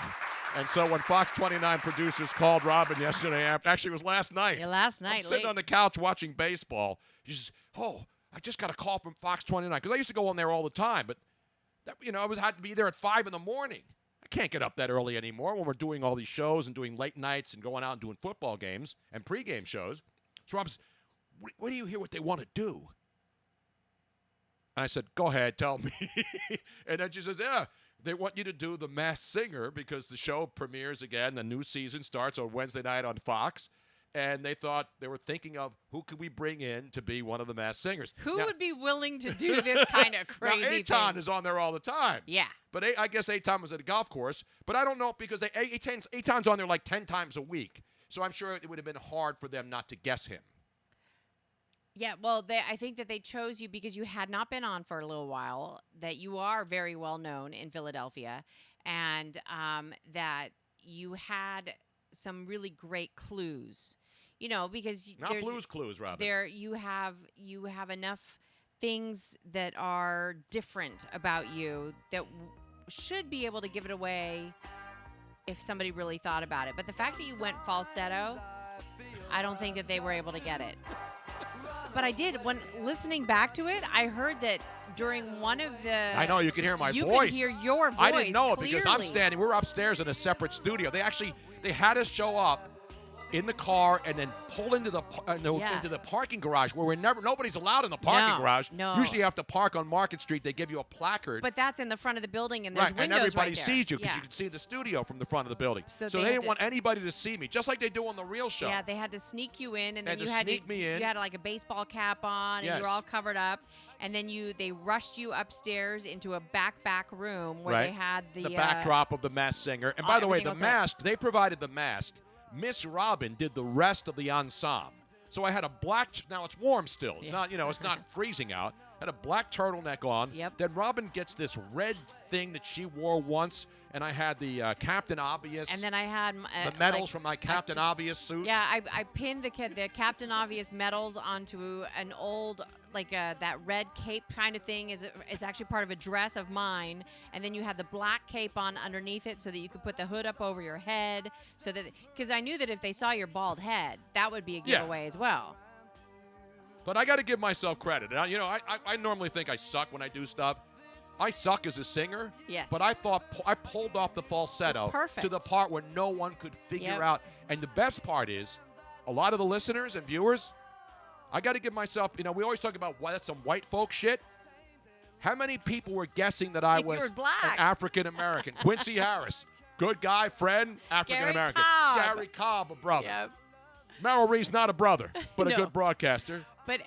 And so when Fox 29 producers called Robin yesterday, actually it was last night. Yeah, last night. I'm sitting on the couch watching baseball. She says, "Oh, I just got a call from Fox 29 because I used to go on there all the time, but I had to be there at 5 in the morning. I can't get up that early anymore when we're doing all these shows and doing late nights and going out and doing football games and pregame shows." So Rob says, "What do you hear what they want to do?" And I said, "Go ahead, tell me." And then she says, "Yeah, they want you to do The Masked Singer because the show premieres again. The new season starts on Wednesday night on Fox. and they were thinking of who could we bring in to be one of the Masked Singers. Who Now- would be willing to do this kind of crazy now, thing? Eitan is on there all the time. Yeah. But I guess Eitan was at a golf course. But I don't know because Eitan's on there like 10 times a week. So I'm sure it would have been hard for them not to guess him. Yeah, well, I think that they chose you because you had not been on for a little while, that you are very well known in Philadelphia, and that you had some really great clues. You know, because Not Blues Clues, Robin. you have enough things that are different about you that should be able to give it away if somebody really thought about it. But the fact that you went falsetto, I don't think that they were able to get it. But I did. When listening back to it, I heard that during one of the... I know, you can hear my you voice. You could hear your voice I didn't know it clearly. because I'm standing. We're upstairs in a separate studio. They had us show up in the car and then pull into the parking garage where nobody's allowed in the parking garage. No. Usually you have to park on Market Street. They give you a placard. But that's in the front of the building, and there's right, windows and everybody right there. sees you because Yeah. you can see the studio from the front of the building. So they they didn't had want anybody to see me, just like they do on the real show. Yeah, they had to sneak you in, and then And to you had sneak me in. You had like a baseball cap on, and you Yes. were all covered up. And then they rushed you upstairs into a back room where right. they had the backdrop of the Masked Singer. And by the way, everything the else mask, they provided the mask. Miss Robin did the rest of the ensemble. So I had a black, now it's warm still. It's not, it's not freezing out. I had a black turtleneck on. Yep. Then Robin gets this red thing that she wore once, and I had the Captain Obvious. And then I had the medals from my Captain Obvious suit. Yeah, I pinned the Captain Obvious medals onto an old, that red cape kind of thing is actually part of a dress of mine. And then you had the black cape on underneath it so that you could put the hood up over your head. So that, because I knew that if they saw your bald head, that would be a giveaway as well. But I got to give myself credit. I normally think I suck when I do stuff. I suck as a singer. Yes. But I thought I pulled off the falsetto perfect. to the part where no one could figure out. And the best part is, a lot of the listeners and viewers, I got to give myself, we always talk about that's some white folk shit. How many people were guessing that I was were black. an African American? Quincy Harris, good guy, friend, African American. Gary Cobb, a brother. Yep. Merrill Reed's not a brother, but a No. good broadcaster. But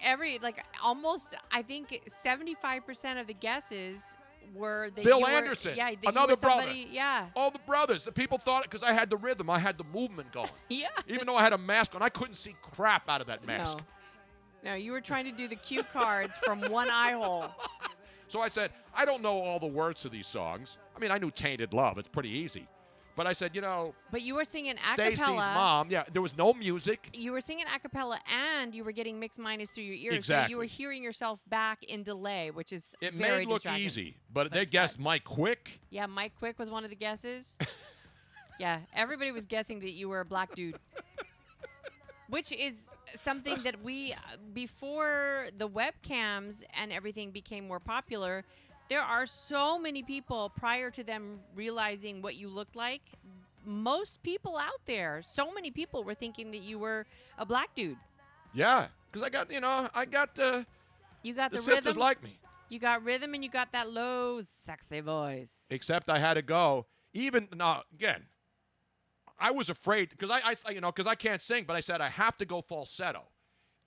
almost, I think 75% of the guesses were that Bill you were, Anderson, yeah, that another you were somebody, brother. Yeah. All the brothers. The people thought, because I had the rhythm, I had the movement going. Yeah. Even though I had a mask on, I couldn't see crap out of that mask. No, you were trying to do the cue cards from one eye hole. So I said, I don't know all the words to these songs. I mean, I knew Tainted Love. It's pretty easy. But I said, But you were singing a Stacy's cappella. mom. Yeah, there was no music. You were singing a cappella, and you were getting mixed minus through your ears. Exactly. So you were hearing yourself back in delay, which is It very may look distracting. easy, but they guessed Mike Quick. Yeah, Mike Quick was one of the guesses. Yeah, everybody was guessing that you were a black dude. Which is something that we, before the webcams and everything became more popular, there are so many people prior to them realizing what you looked like. Most people out there, so many people were thinking that you were a black dude. Yeah, because I got You got the sisters rhythm. like me. You got rhythm, and you got that low, sexy voice. Except I had to go. Again, I was afraid because I can't sing, but I said I have to go falsetto.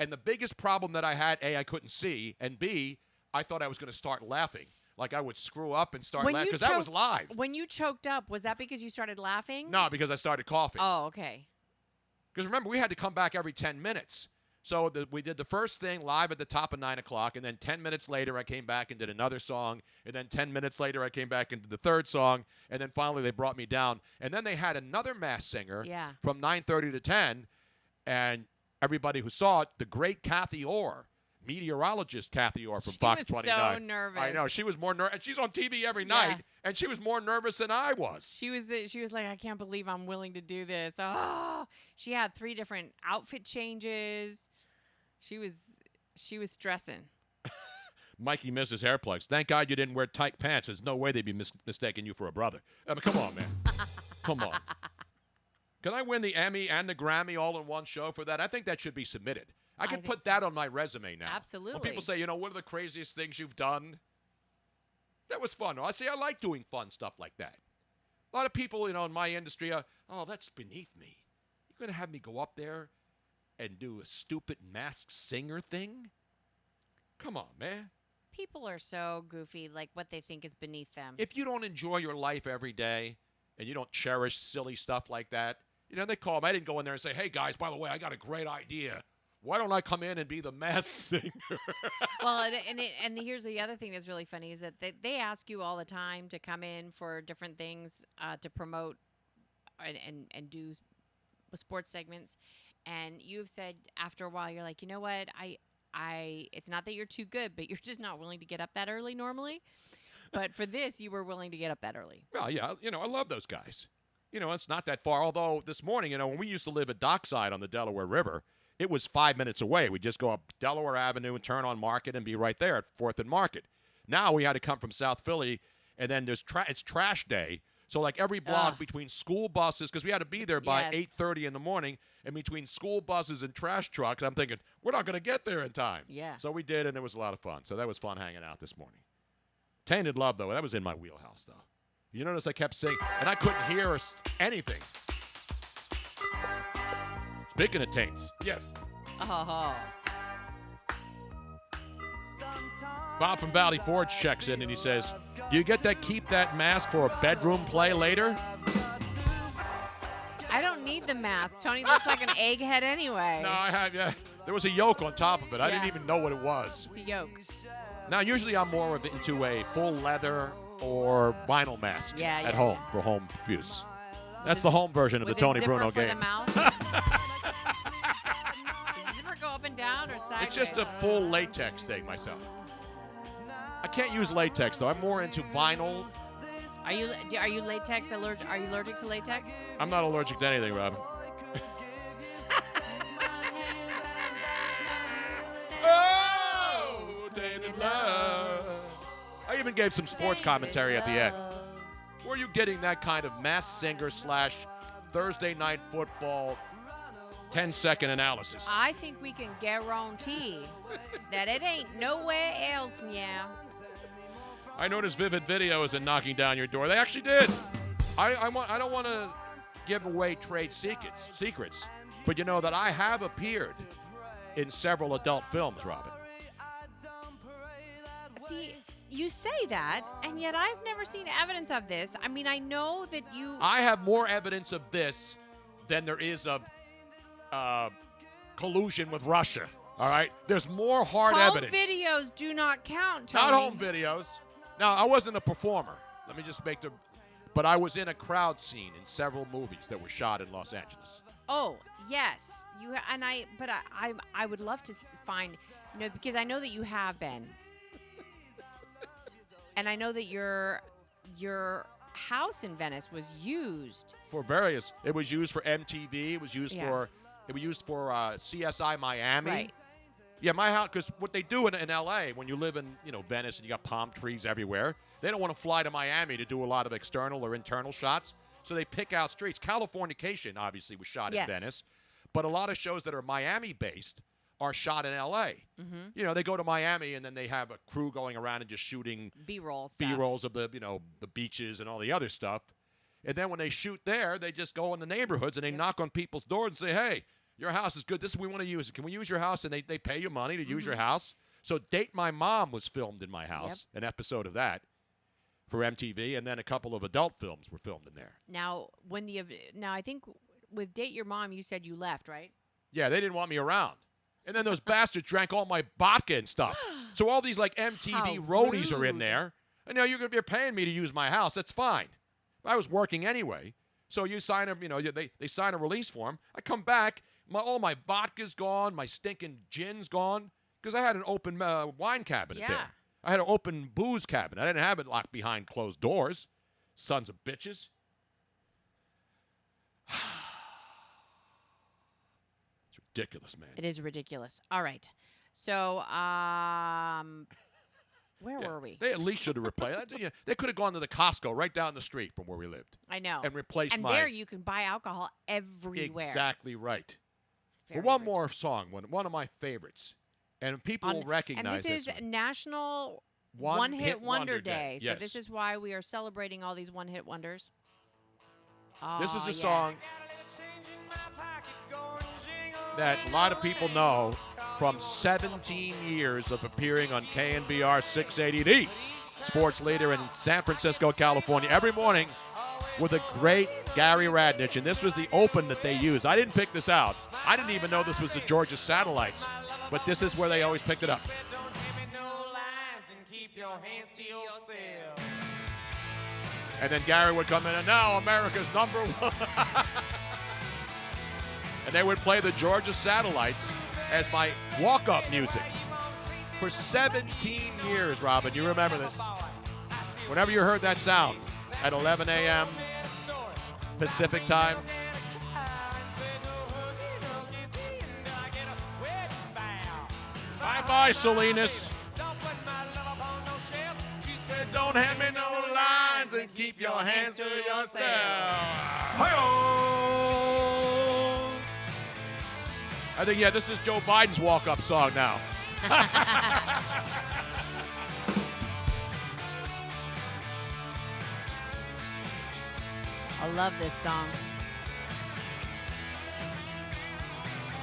And the biggest problem that I had, A, I couldn't see, and B, I thought I was going to start laughing. Like I would screw up and start laughing because that was live. When you choked up, was that because you started laughing? No, because I started coughing. Oh, okay. Because remember, we had to come back every 10 minutes. So we did the first thing live at the top of 9 o'clock, and then 10 minutes later I came back and did another song, and then 10 minutes later I came back and did the third song, and then finally they brought me down. And then they had another masked singer from 9:30 to 10, and everybody who saw it, the great Kathy Orr, meteorologist Kathy Orr from Fox 29. She was so nervous. I know. She was more nervous. And she's on TV every night, and she was more nervous than I was. She was like, I can't believe I'm willing to do this. Oh, she had 3 different outfit changes. She was stressing. Mikey misses hair plugs. Thank God you didn't wear tight pants. There's no way they'd be mistaking you for a brother. I mean, come on, man. Come on. Can I win the Emmy and the Grammy all in one show for that? I think that should be submitted. I could put that on my resume now. Absolutely. When people say, what are the craziest things you've done? That was fun. I like doing fun stuff like that. A lot of people, in my industry, that's beneath me. You're going to have me go up there and do a stupid Masked Singer thing? Come on, man. People are so goofy, like what they think is beneath them. If you don't enjoy your life every day and you don't cherish silly stuff like that, they call me. I didn't go in there and say, hey, guys, by the way, I got a great idea. Why don't I come in and be the Masked Singer? Well, and here's the other thing that's really funny is that they ask you all the time to come in for different things to promote and do sports segments. And you've said after a while, you're like, you know what? It's not that you're too good, but you're just not willing to get up that early normally. But for this, you were willing to get up that early. Well, yeah, I love those guys. It's not that far. Although this morning, when we used to live at Dockside on the Delaware River, it was 5 minutes away. We'd just go up Delaware Avenue and turn on Market and be right there at 4th and Market. Now we had to come from South Philly, and then it's trash day. So like every block between school buses, because we had to be there by 8:30 in the morning, and between school buses and trash trucks, I'm thinking, we're not going to get there in time. Yeah. So we did, and it was a lot of fun. So that was fun hanging out this morning. Tainted Love, though, that was in my wheelhouse, though. You notice I kept singing, and I couldn't hear anything. Speaking of taints, yes. Oh. Bob from Valley Forge checks in, and he says, do you get that keep that mask for a bedroom play later? I don't need the mask. Tony looks like an egghead anyway. No, I have, yeah. There was a yoke on top of it. I didn't even know what it was. It's a yoke. Now, usually I'm more into a full leather or vinyl mask at home for home use. That's the home version of the Tony Bruno game. The mouth? Does the zipper go up and down or sideways? It's just a full latex thing myself. I can't use latex, though. I'm more into vinyl. Are you latex allergic? Are you allergic to latex? I'm not allergic to anything, Robin. Oh, tainted love. I even gave some sports commentary at the end. Where are you getting that kind of Masked Singer / Thursday Night Football 10-second analysis? I think we can guarantee that it ain't nowhere else, meow. I noticed Vivid Video isn't knocking down your door. They actually did. I don't want to give away trade secrets, but you know that I have appeared in several adult films, Robin. See, you say that, and yet I've never seen evidence of this. I mean, I know that you... I have more evidence of this than there is of collusion with Russia, all right? There's more hard evidence. Home videos do not count, Tony. Not home videos. Now, I wasn't a performer. Let me just make the... But I was in a crowd scene in several movies that were shot in Los Angeles. Oh, yes. But I would love to find, because I know that you have been. And I know that your house in Venice was used for various. It was used for MTV. It was used for CSI Miami. Right. Yeah, my house, because what they do in L.A., when you live in Venice and you got palm trees everywhere, they don't want to fly to Miami to do a lot of external or internal shots, so they pick out streets. Californication, obviously, was shot in Venice, but a lot of shows that are Miami-based are shot in L.A. Mm-hmm. They go to Miami, and then they have a crew going around and just shooting B-rolls of the beaches and all the other stuff. And then when they shoot there, they just go in the neighborhoods and they knock on people's doors and say, hey, your house is good. This is we want to use it. Can we use your house? And they pay you money to use your house. So Date My Mom was filmed in my house, an episode of that for MTV, and then a couple of adult films were filmed in there. Now, I think with Date Your Mom, you said you left, right? Yeah, they didn't want me around. And then those bastards drank all my vodka and stuff. So all these MTV roadies are in there. And now you're paying me to use my house. That's fine. I was working anyway. So you sign they sign a release form. I come back. All my vodka's gone. My stinking gin's gone. Because I had an open wine cabinet there. I had an open booze cabinet. I didn't have it locked behind closed doors. Sons of bitches. It's ridiculous, man. It is ridiculous. All right. So, where were we? They at least should have replaced. They could have gone to the Costco right down the street from where we lived. I know. And replaced and there you can buy alcohol everywhere. Exactly right. Well, one more song, one of my favorites. And people will recognize this. And this is National One-Hit Wonder Day. So yes. this is why we are celebrating all these one-hit wonders. This is a song. that a lot of people know from 17 years of appearing on KNBR 680, the sports leader in San Francisco, California, every morning with a great Gary Radnich. And this was the open that they used. I didn't pick this out. I didn't even know this was the Georgia Satellites, but this is where they always picked it up. And then Gary would come in, and now America's number one. And they would play the Georgia Satellites as my walk-up music. For 17 years, Robin, you remember this. Whenever you heard that sound at 11 a.m. Pacific time, bye-bye, Salinas. Don't hand me no lines and keep your hands to yourself. I think, yeah, this is Joe Biden's walk-up song now. I love this song.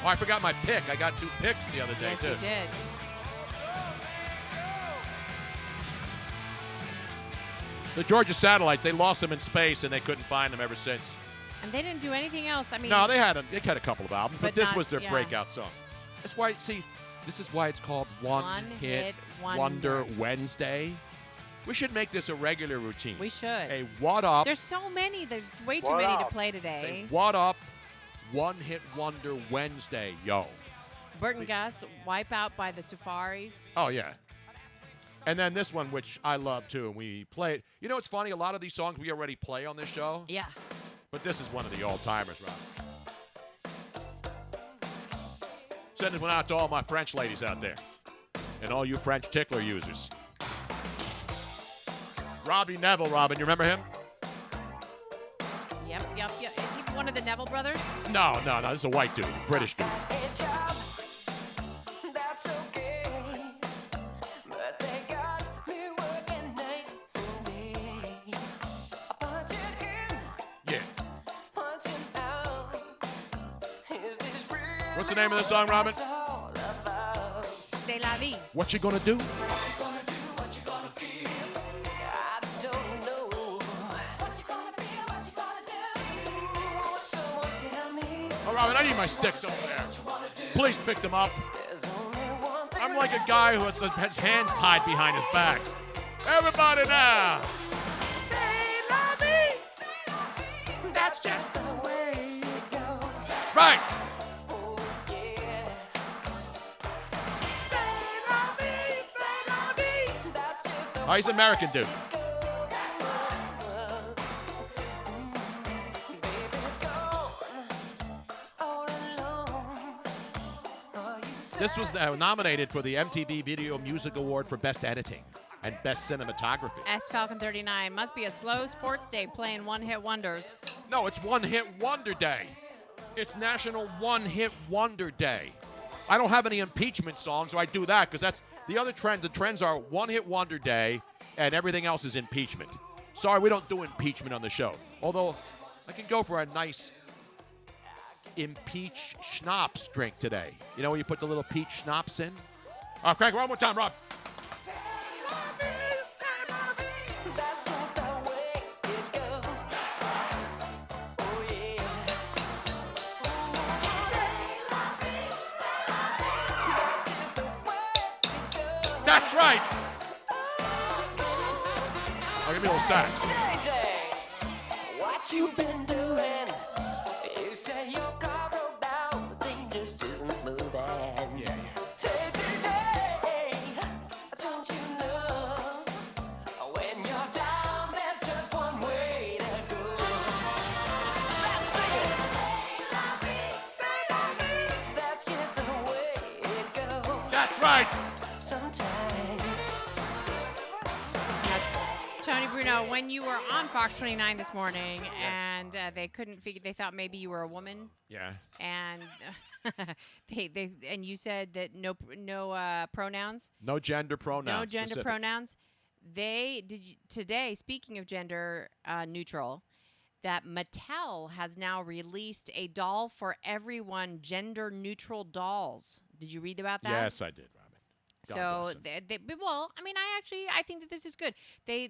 Oh, I forgot my pick. I got 2 picks the other day, yes, too. you did. The Georgia Satellites, they lost them in space, and they couldn't find them ever since. And they didn't do anything else. I mean, No, they had a couple of albums, but this not- was their yeah. breakout song. That's why, see, this is why it's called One Hit Wonder Wednesday. We should make this a regular routine. We should. A what up? There's so many. There's way too What many up? to play today. Say, what up? One Hit Wonder Wednesday, yo. Bert and Gus, Wipe Out by the Safaris. Oh, yeah. And then this one, which I love, too, and we play it. You know, it's funny. A lot of these songs we already play on this show. Yeah. But this is one of the all-timers, Rob. Sending one out to all my French ladies out there and all you French tickler users. Robbie Neville, Robin, you remember him? Yep. Is he one of the Neville brothers? No, this is a white dude, British dude. Yeah. What's the name of the song, Robin? C'est la vie. What you gonna do? Oh, Robin, I need my sticks over there. Please pick them up. I'm like a guy who has hands tied behind his back. Everybody now. That's just the way it goes. Right. Oh, he's an American dude. This was nominated for the MTV Video Music Award for Best Editing and Best Cinematography. S Falcon 39 must be a slow sports day playing one-hit wonders. No, it's One Hit Wonder Day. It's National One Hit Wonder Day. I don't have any impeachment songs, so I do that because that's the other trend. The trends are One Hit Wonder Day and everything else is impeachment. Sorry, we don't do impeachment on the show. Although I can go for a nice impeach schnapps drink today. You know when you put the little peach schnapps in? Oh, crank it one more time, Rob. That's right. Oh, give me a little sax. What you been doing? You say your car broke down, the thing just isn't moving. Yeah. Say today, don't you know? When you're down, there's just one way to go. Let's sing it. That's just the way it goes. That's right. Tony Bruno, when you were on Fox 29 this morning and they couldn't figure, they thought maybe you were a woman. Yeah. And and you said that no pronouns. No gender pronouns. No gender specific. pronouns. They did today. Speaking of gender neutral, that Mattel has now released a doll for everyone, gender-neutral dolls. Did you read about that? Yes, I did, Robin. God So, bless him. well, I mean, I think that this is good. They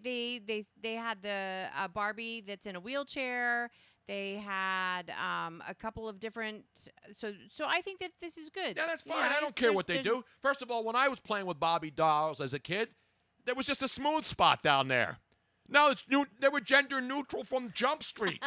had the Barbie that's in a wheelchair. They had a couple of different. So I think that this is good. Yeah, that's You fine. know, I don't care what they do. First of all, when I was playing with Barbie dolls as a kid, there was just a smooth spot down there. Now it's new. They were gender neutral from Jump Street.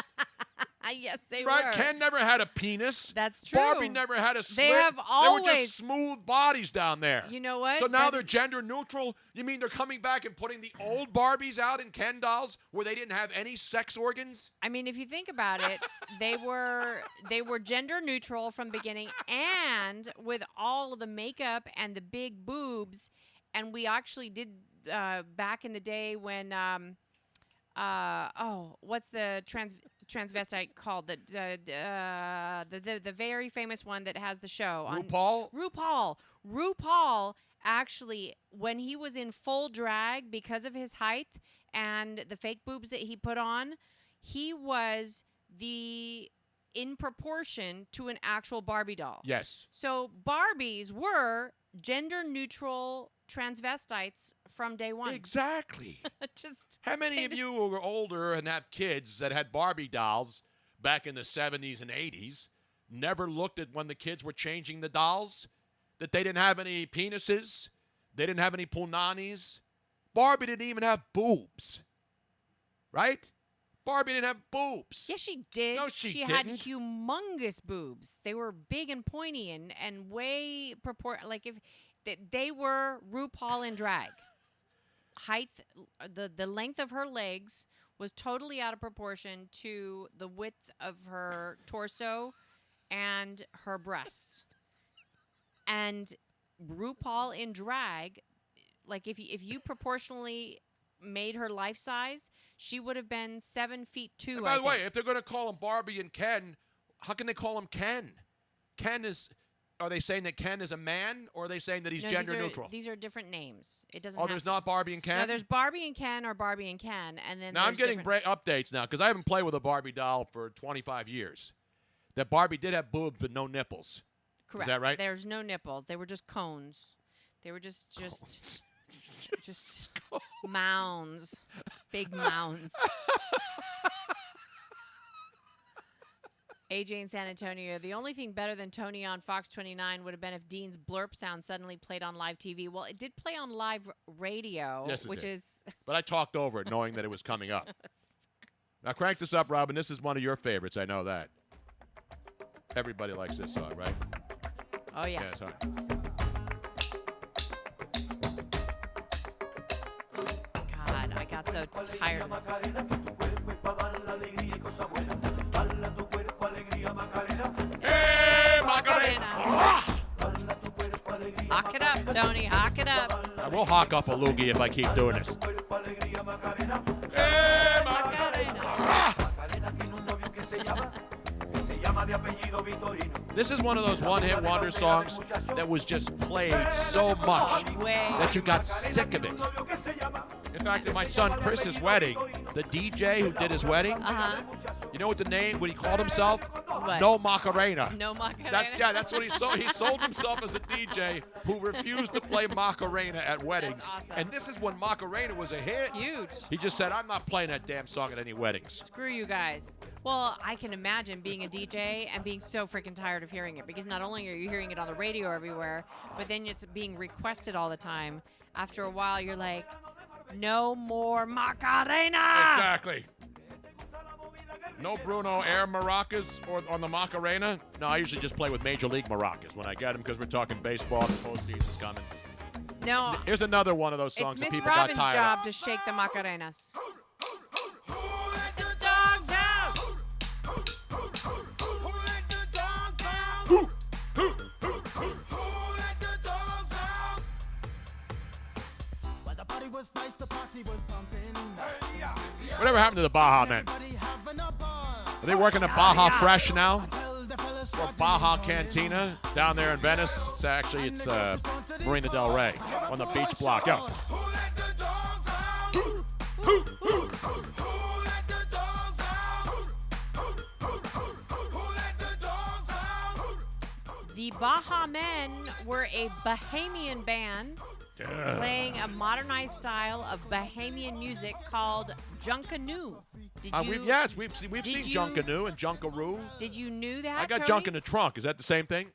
Yes, they Right? were. Ken never had a penis. That's true. Barbie never had a slit. They have They were always. just smooth bodies down there. You know what? So now That- they're gender neutral? You mean they're coming back and putting the old Barbies out in Ken dolls where they didn't have any sex organs? I mean, if you think about it, they were gender neutral from beginning, and with all of the makeup and the big boobs, and we actually did back in the day when what's the transvestite called, the very famous one that has the show on RuPaul actually, when he was in full drag because of his height and the fake boobs that he put on, he was in proportion to an actual Barbie doll. Yes. So Barbies were gender neutral transvestites from day one. Exactly. Just how many of you who are older and have kids that had Barbie dolls back in the 70s and 80s never looked at when the kids were changing the dolls that they didn't have any penises, they didn't have any punanis. Barbie didn't even have boobs. Right? Barbie didn't have boobs. Yes, she did. No, she had didn't. humongous boobs. They were big and pointy and way like if they were RuPaul in drag. Height, the length of her legs was totally out of proportion to the width of her torso and her breasts. And RuPaul in drag, like if you proportionally made her life size, she would have been 7'2". And by the way, if they're going to call him Barbie and Ken, how can they call him Ken? Are they saying that Ken is a man, or are they saying that he's gender neutral? These are different names. It doesn't. Oh, there's not Barbie and Ken? No, there's Barbie and Ken or Barbie and Ken, and then. Now I'm getting updates now because I haven't played with a Barbie doll for 25 years. That Barbie did have boobs but no nipples. Correct. Is that right? There's no nipples. They were just cones. They were just mounds, big mounds. AJ in San Antonio, the only thing better than Tony on Fox 29 would have been if Dean's blurp sound suddenly played on live TV. Well, it did play on live radio, Yes, it which did. is... But I talked over it knowing that it was coming up. Now crank this up, Robin. This is one of your favorites. I know that. Everybody likes this song, right? Oh, yeah. Yeah, sorry. God, I got so tired of this. Hey, Macarena! Hawk it up, Tony. Hawk it up. I will hawk up a loogie if I keep doing this. Hey, This is one of those one-hit wonder songs that was just played so much that you got sick of it. In fact, at my son Chris's wedding, the DJ who did his wedding, you know what he called himself? What? No Macarena. No Macarena. That's what he sold. He sold himself as a DJ who refused to play Macarena at weddings. That's awesome. And this is when Macarena was a hit. Huge. He just said, I'm not playing that damn song at any weddings. Screw you guys. Well, I can imagine being a DJ and being so freaking tired of hearing it, because not only are you hearing it on the radio everywhere, but then it's being requested all the time. After a while, you're like, no more Macarena! Exactly. No Bruno air maracas or on the Macarena? No, I usually just play with Major League maracas when I get them because we're talking baseball. The postseason's coming. No. Here's another one of those songs It's that Miss people got Robin's tired job of. to shake the Macarenas. Whatever happened to the Baja Men? Are they working at Baja Fresh now? Or Baja Cantina down there in Venice? It's Marina Del Rey on the beach block. Yo. The Baha Men were a Bahamian band playing a modernized style of Bahamian music called Junkanoo. We've seen Junkanoo and Junkaroo. Did you knew that? I got Tony? junk in the trunk. Is that the same thing?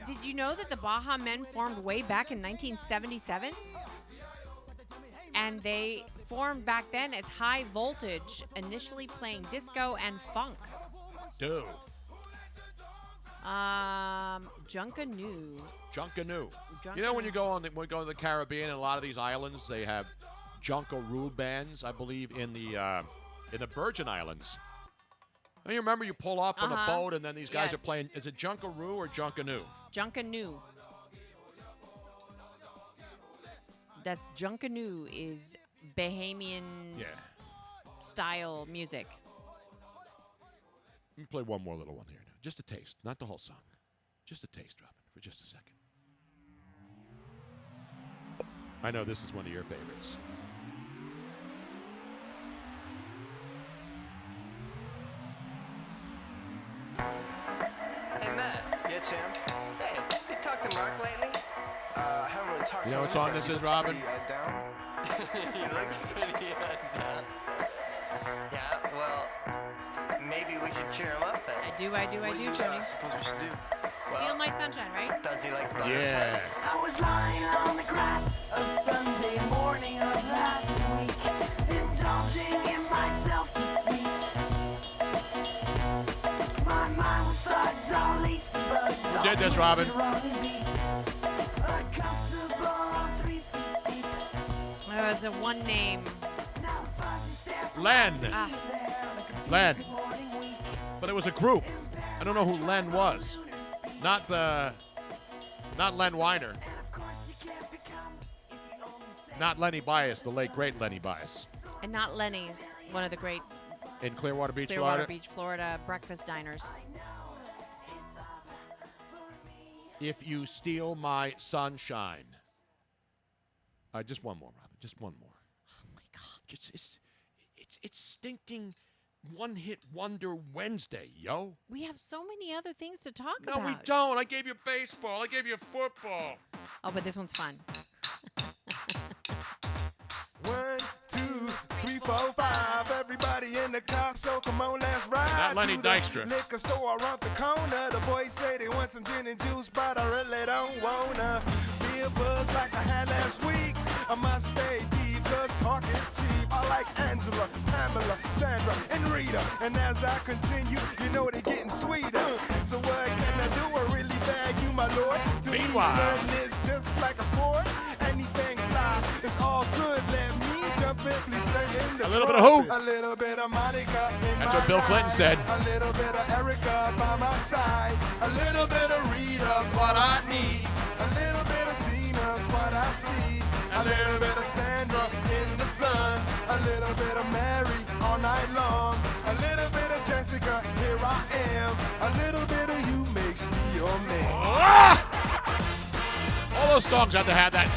Did you know that the Baha Men formed way back in 1977? And they formed back then as High Voltage, initially playing disco and funk. Dude. Junkanoo. Junkanoo. You know when you go to the Caribbean and a lot of these islands, they have Junkaroo bands, I believe, in the Virgin Islands. And you remember you pull up on a boat and then these guys are playing. Is it Junkaroo or Junkanoo? Junkanoo. That's Junkanoo is Bahamian style music. Let me play one more little one here. Just a taste, not the whole song. Just a taste, Robin, for just a second. I know this is one of your favorites. Hey, Matt. Yeah, Tim? Hey, you talked to Mark lately? I haven't really talked to him. You know what song this is, Robin? Down. He looks pretty down. Yeah, well, maybe we should cheer him up then. I do, Tony. Suppose we should do. Steal My Sunshine, right? Does he like butter Yeah. I was lying on the grass of Sunday morning of last week, indulging in my self-defeat. My mind was thugged, all laced the bugs. Who did this, Robin? There was a one name. Len. Len. But it was a group. I don't know who Len was. Not Len Weiner. Not Lenny Bias, the late great Lenny Bias. And not Lenny's, one of the great In Clearwater Beach, Clearwater Beach, Florida breakfast diners. If you steal my sunshine. Just one more, Robin. Just one more. Oh my God! It's stinking one-hit wonder Wednesday, yo. We have so many other things to talk No, about. we don't. I gave you baseball. I gave you football. Oh, but this one's fun. 1, 2, 3, 4, 5. Everybody in the car, so come on, let's ride. Not Lenny to the Dykstra. Liquor store around the corner. The boys say they want some gin and juice, but I really don't wanna be a buzz like I had last week. I must stay deep, cause talk is cheap. I like Angela, Pamela, Sandra, and Rita. And as I continue, you know they're getting sweeter. So what can I do? I really bag you, my lord. To Meanwhile. me, learning is just like a sport. Anything fly, it's all good. Let me jump in, please say in the A little bit of who? A little bit of Monica in That's my what Bill Clinton said. A little bit of Erica by my side. A little bit of Rita's what I need. A little bit of Tina's what I see. A little bit of Sandra in the sun. A little bit of Mary all night long. A little bit of Jessica, here I am. A little bit of you makes me your man. All those songs had to have that.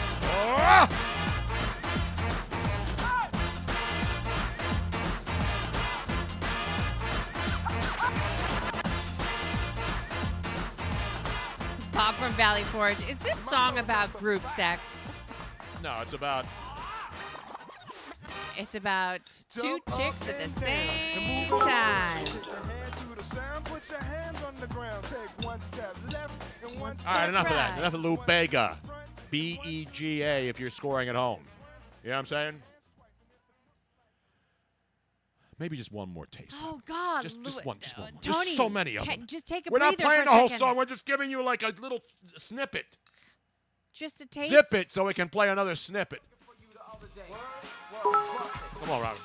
Bob from Valley Forge. Is this song about group sex? No, it's about two chicks at the same time. Put your hands on the ground. Take one step left and one step All right, enough of that. right. Enough of Lou Bega. B-E-G-A if you're scoring at home. You know what I'm saying? Maybe just one more taste. Oh God! Just one. Just one more. Tony, There's so many of them. Just take a We're breather not playing for the a whole second. song. We're just giving you like a little snippet. Just a taste. Zip it so we can play another snippet. Come on, Robin.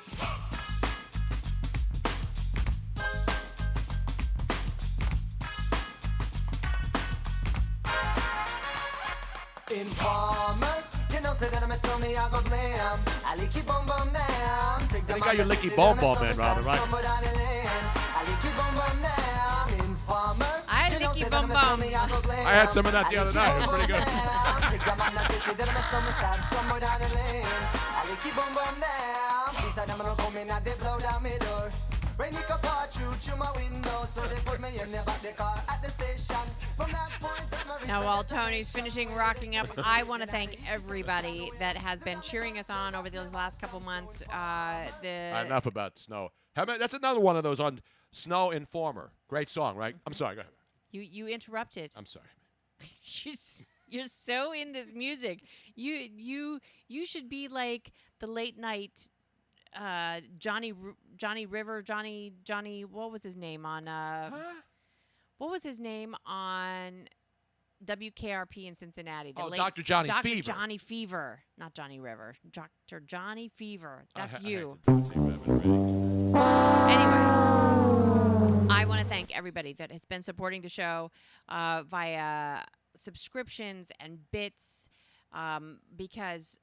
Informer, you know, say that I'm a stormy, I go blam. I lick you bum bum down. Take the You got your licky bum bum man, Robin, right? I lick you bum bum down. Informer, I you know, licky say that bum I'm a bum. stormy, I go blam. I had some of that the other night. It was pretty good. Take the man that say that I'm a stormy, stab somewhere down the lane. I lick you bum bum down. Please, I'm gonna come in and they blow down my door. Rain it could pour through my window, so they put me in the back the car at the station. From that point on, Now, while Tony's finishing rocking up, I want to thank everybody that has been cheering us on over those last couple months. Enough about Snow. That's another one of those on Snow Informer. Great song, right? I'm sorry. Go ahead. You interrupted. I'm sorry. You're so in this music. You should be like the late night Johnny River, Johnny. What was his name on? What was his name on WKRP in Cincinnati? Dr. Johnny Dr. Fever. Johnny Fever, not Johnny River. Dr. Johnny Fever. That's you. Anyway, I want to thank everybody that has been supporting the show via subscriptions and bits, because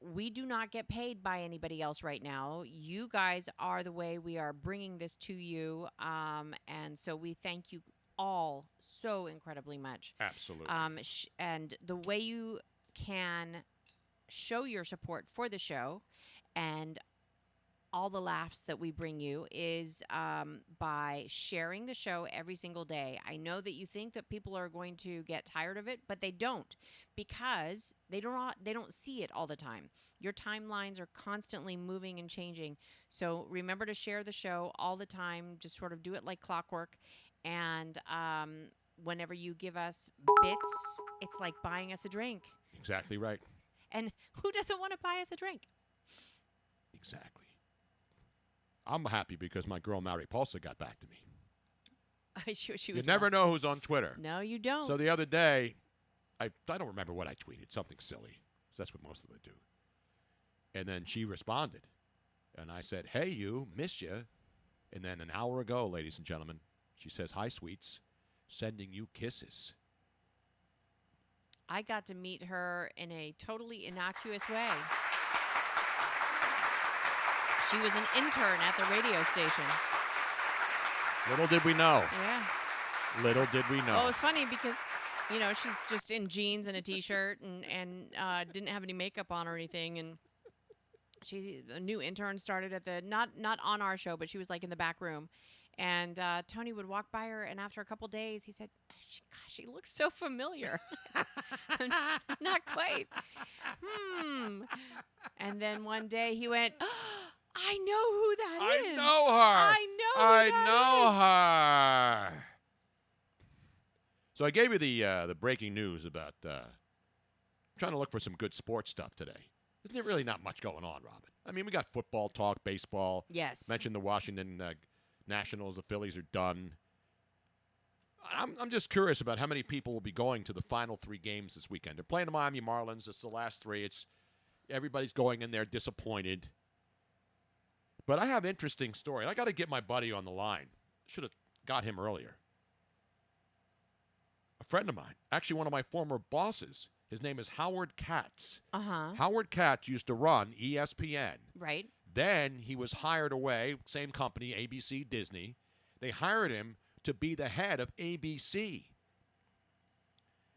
we do not get paid by anybody else right now. You guys are the way we are bringing this to you, and so we thank you all so incredibly much. Absolutely. And the way you can show your support for the show and all the laughs that we bring you is by sharing the show every single day. I know that you think that people are going to get tired of it, but they don't, because they don't see it all the time. Your timelines are constantly moving and changing. So remember to share the show all the time. Just sort of do it like clockwork. And whenever you give us bits, it's like buying us a drink. Exactly right. And who doesn't want to buy us a drink? Exactly. I'm happy because my girl Mariposa got back to me. she was You never know who's on Twitter. No, you don't. So the other day, I don't remember what I tweeted. Something silly. So that's what most of them do. And then she responded. And I said, hey, you, miss you. And then an hour ago, ladies and gentlemen, she says, hi, sweets, sending you kisses. I got to meet her in a totally innocuous way. She was an intern at the radio station. Little did we know. Yeah. Little did we know. Well, it was funny because, she's just in jeans and a T-shirt and didn't have any makeup on or anything. And she's a new intern, started at the, not on our show, but she was like in the back room. And Tony would walk by her, and after a couple days, he said, gosh, she looks so familiar. Not quite. And then one day he went, I know who that is. I know her. I know her. So I gave you the breaking news about trying to look for some good sports stuff today. Isn't there really not much going on, Robin? I mean, we got football talk, baseball. Yes. Mentioned the Washington Nationals. The Phillies are done. I'm just curious about how many people will be going to the final 3 games this weekend. They're playing the Miami Marlins. It's the last 3. Everybody's going in there disappointed. But I have an interesting story. I got to get my buddy on the line. Should have got him earlier. A friend of mine, actually one of my former bosses. His name is Howard Katz. Uh-huh. Howard Katz used to run ESPN. Right. Then he was hired away, same company, ABC, Disney. They hired him to be the head of ABC.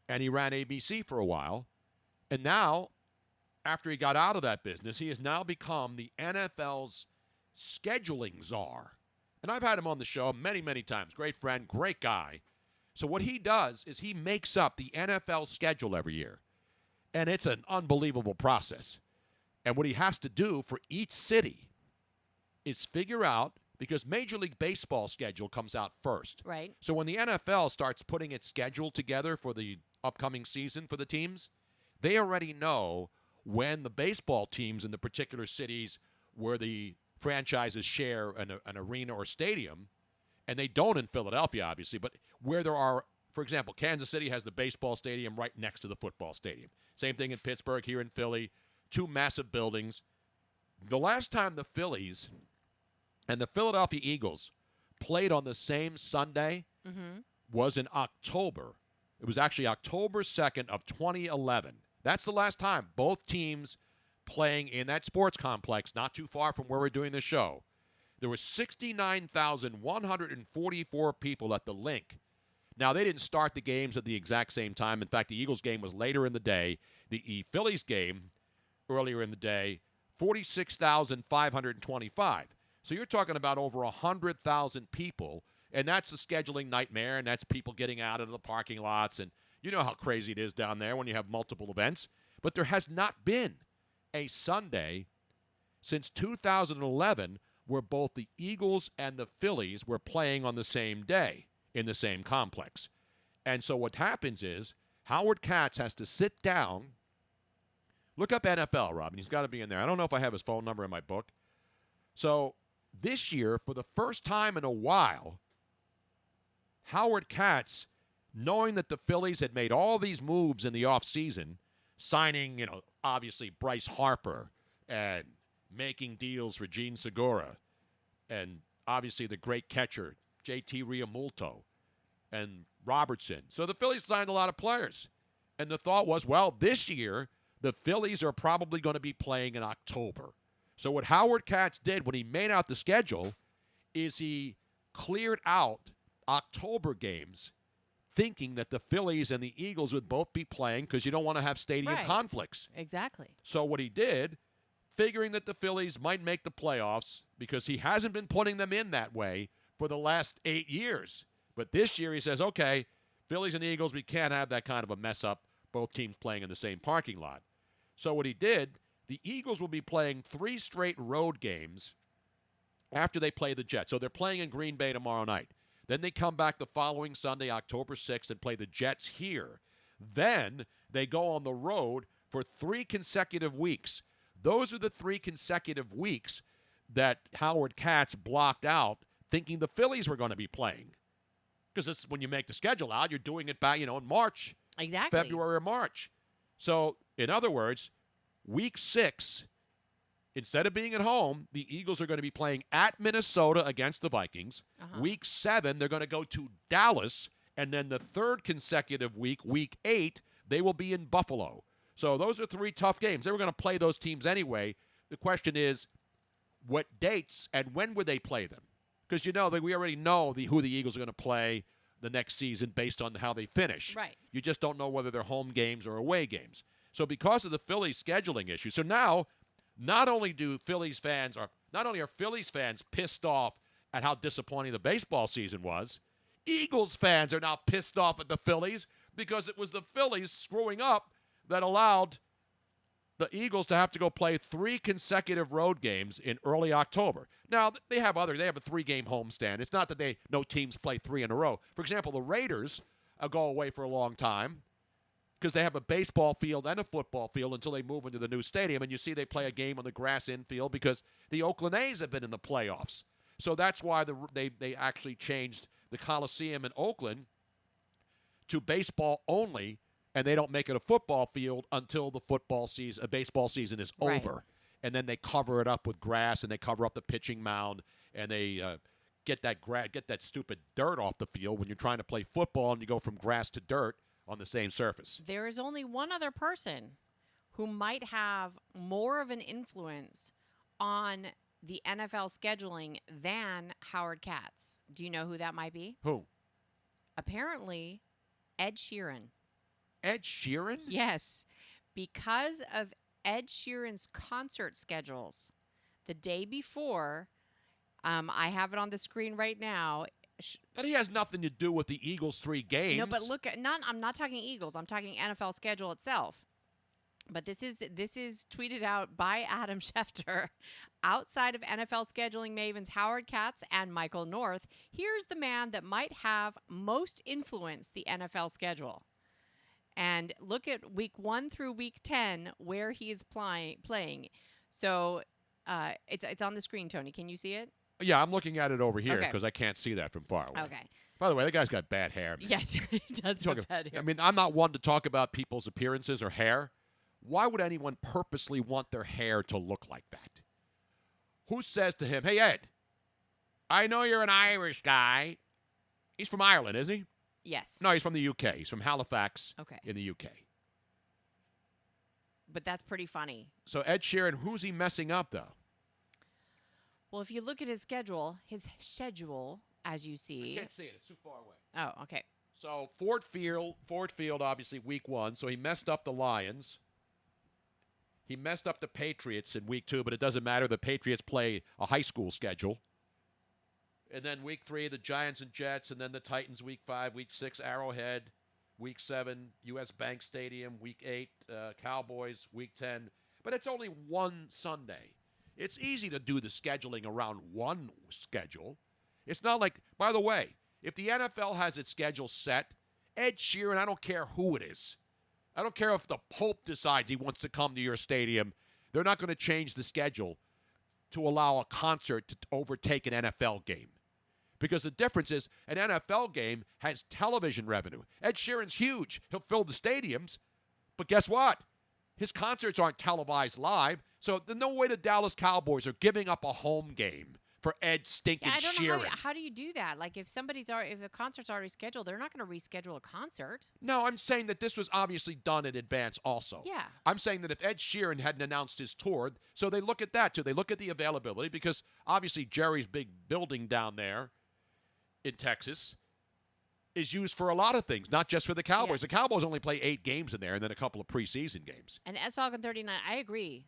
And he ran ABC for a while. And now, after he got out of that business, he has now become the NFL's scheduling czar. And I've had him on the show many, many times. Great friend, great guy. So what he does is he makes up the NFL schedule every year. And it's an unbelievable process. And what he has to do for each city is figure out, because Major League Baseball schedule comes out first. Right. So when the NFL starts putting its schedule together for the upcoming season for the teams, they already know when the baseball teams in the particular cities where the franchises share an arena or stadium, and they don't in Philadelphia, obviously, but where there are, for example, Kansas City has the baseball stadium right next to the football stadium. Same thing in Pittsburgh, here in Philly, 2 massive buildings. The last time the Phillies and the Philadelphia Eagles played on the same Sunday was in October. It was actually October 2nd of 2011. That's the last time both teams playing in that sports complex, not too far from where we're doing the show. There were 69,144 people at the Link. Now, they didn't start the games at the exact same time. In fact, the Eagles game was later in the day. The Phillies game earlier in the day, 46,525. So you're talking about over 100,000 people, and that's the scheduling nightmare, and that's people getting out of the parking lots, and you know how crazy it is down there when you have multiple events. But there has not been a Sunday since 2011 where both the Eagles and the Phillies were playing on the same day in the same complex. And so what happens is Howard Katz has to sit down. Look up NFL, Robin. He's got to be in there. I don't know if I have his phone number in my book. So this year, for the first time in a while, Howard Katz, knowing that the Phillies had made all these moves in the offseason, signing, obviously Bryce Harper and making deals for Gene Segura and obviously the great catcher, JT Realmuto and Robertson. So the Phillies signed a lot of players. And the thought was, well, this year, the Phillies are probably going to be playing in October. So what Howard Katz did when he made out the schedule is he cleared out October games thinking that the Phillies and the Eagles would both be playing because you don't want to have stadium conflicts. Exactly. So what he did, figuring that the Phillies might make the playoffs because he hasn't been putting them in that way for the last 8 years. But this year he says, okay, Phillies and Eagles, we can't have that kind of a mess up, both teams playing in the same parking lot. So what he did, the Eagles will be playing 3 straight road games after they play the Jets. So they're playing in Green Bay tomorrow night. Then they come back the following Sunday, October 6th, and play the Jets here. Then they go on the road for 3 consecutive weeks. Those are the 3 consecutive weeks that Howard Katz blocked out thinking the Phillies were going to be playing. Because it's when you make the schedule out, you're doing it back, in March. Exactly. February or March. So, in other words, week 6, instead of being at home, the Eagles are going to be playing at Minnesota against the Vikings. Week 7, they're going to go to Dallas. And then the 3rd consecutive week, week 8, they will be in Buffalo. So those are 3 tough games. They were going to play those teams anyway. The question is, what dates and when would they play them? Because, we already know who the Eagles are going to play the next season based on how they finish. Right. You just don't know whether they're home games or away games. So because of the Phillies scheduling issue, so now not only are Phillies fans pissed off at how disappointing the baseball season was, Eagles fans are now pissed off at the Phillies because it was the Phillies screwing up that allowed the Eagles to have to go play 3 consecutive road games in early October. Now, they have a 3-game homestand. It's not that no teams play 3 in a row. For example, the Raiders go away for a long time because they have a baseball field and a football field until they move into the new stadium. And you see they play a game on the grass infield because the Oakland A's have been in the playoffs. So that's why they actually changed the Coliseum in Oakland to baseball only, and they don't make it a football field until the baseball season is over. And then they cover it up with grass, and they cover up the pitching mound, and they get that stupid dirt off the field when you're trying to play football and you go from grass to dirt on the same surface. There is only one other person who might have more of an influence on the NFL scheduling than Howard Katz. Do you know who that might be? Who? Apparently, Ed Sheeran. Ed Sheeran? Yes. Because of Ed Sheeran's concert schedules, the day before, I have it on the screen right now. But he has nothing to do with the Eagles' 3 games. No, but look, I'm not talking Eagles. I'm talking NFL schedule itself. But this is tweeted out by Adam Schefter. Outside of NFL scheduling mavens Howard Katz and Michael North, here's the man that might have most influenced the NFL schedule. And look at week 1 through week 10 where he is playing. So it's on the screen, Tony. Can you see it? Yeah, I'm looking at it over here because I can't see that from far away. Okay. By the way, that guy's got bad hair, man. Yes, he does have bad hair. I mean, I'm not one to talk about people's appearances or hair. Why would anyone purposely want their hair to look like that? Who says to him, hey, Ed, I know you're an Irish guy. He's from Ireland, isn't he? Yes. No, he's from the UK. He's from Halifax in the UK. But that's pretty funny. So Ed Sheeran, who's he messing up, though? Well, if you look at his schedule, as you see. I can't see it. It's too far away. Oh, okay. So Ford Field, obviously, week 1. So he messed up the Lions. He messed up the Patriots in week 2, but it doesn't matter. The Patriots play a high school schedule. And then week 3, the Giants and Jets, and then the Titans week 5, week 6, Arrowhead, week 7, U.S. Bank Stadium, week 8, Cowboys, week 10. But it's only one Sunday. It's easy to do the scheduling around one schedule. It's not like, by the way, if the NFL has its schedule set, Ed Sheeran, I don't care who it is. I don't care if the Pope decides he wants to come to your stadium. They're not going to change the schedule to allow a concert to overtake an NFL game. Because the difference is an NFL game has television revenue. Ed Sheeran's huge. He'll fill the stadiums. But guess what? His concerts aren't televised live. So there's no way the Dallas Cowboys are giving up a home game for Ed stinking I don't Sheeran. know how do you do that? Like if a concert's already scheduled, they're not going to reschedule a concert. No, I'm saying that this was obviously done in advance also. Yeah. I'm saying that if Ed Sheeran hadn't announced his tour, so they look at that too. They look at the availability because obviously Jerry's big building down there in Texas is used for a lot of things, not just for the Cowboys. Yes. The Cowboys only play 8 games in there and then a couple of preseason games. And S Falcon 39, I agree.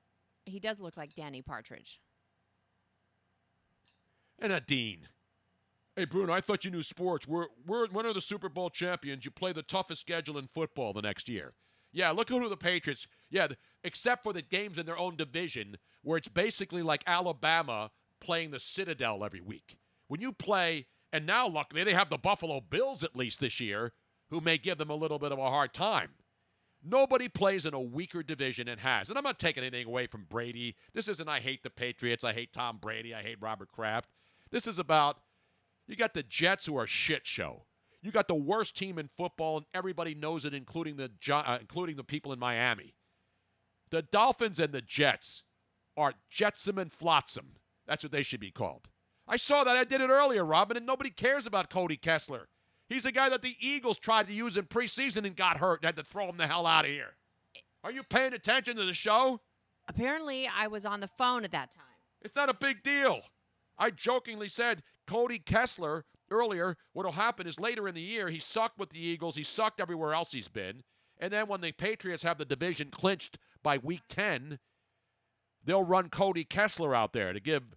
He does look like Danny Partridge. And a Dean. Hey, Bruno, I thought you knew sports. When are the Super Bowl champions? You play the toughest schedule in football the next year. Yeah, look who the Patriots. Yeah, except for the games in their own division where it's basically like Alabama playing the Citadel every week. When you play, and now luckily they have the Buffalo Bills at least this year, who may give them a little bit of a hard time. Nobody plays in a weaker division and has. And I'm not taking anything away from Brady. This isn't I hate the Patriots, I hate Tom Brady, I hate Robert Kraft. This is about, you got the Jets who are a shit show. You got the worst team in football, and everybody knows it, including the people in Miami. The Dolphins and the Jets are Jetsam and Flotsam. That's what they should be called. I saw that. I did it earlier, Robin, and nobody cares about Cody Kessler. He's a guy that the Eagles tried to use in preseason and got hurt and had to throw him the hell out of here. Are you paying attention to the show? Apparently, I was on the phone at that time. It's not a big deal. I jokingly said Cody Kessler earlier, what will happen is later in the year, he sucked with the Eagles. He sucked everywhere else he's been. And then when the Patriots have the division clinched by week 10, they'll run Cody Kessler out there to give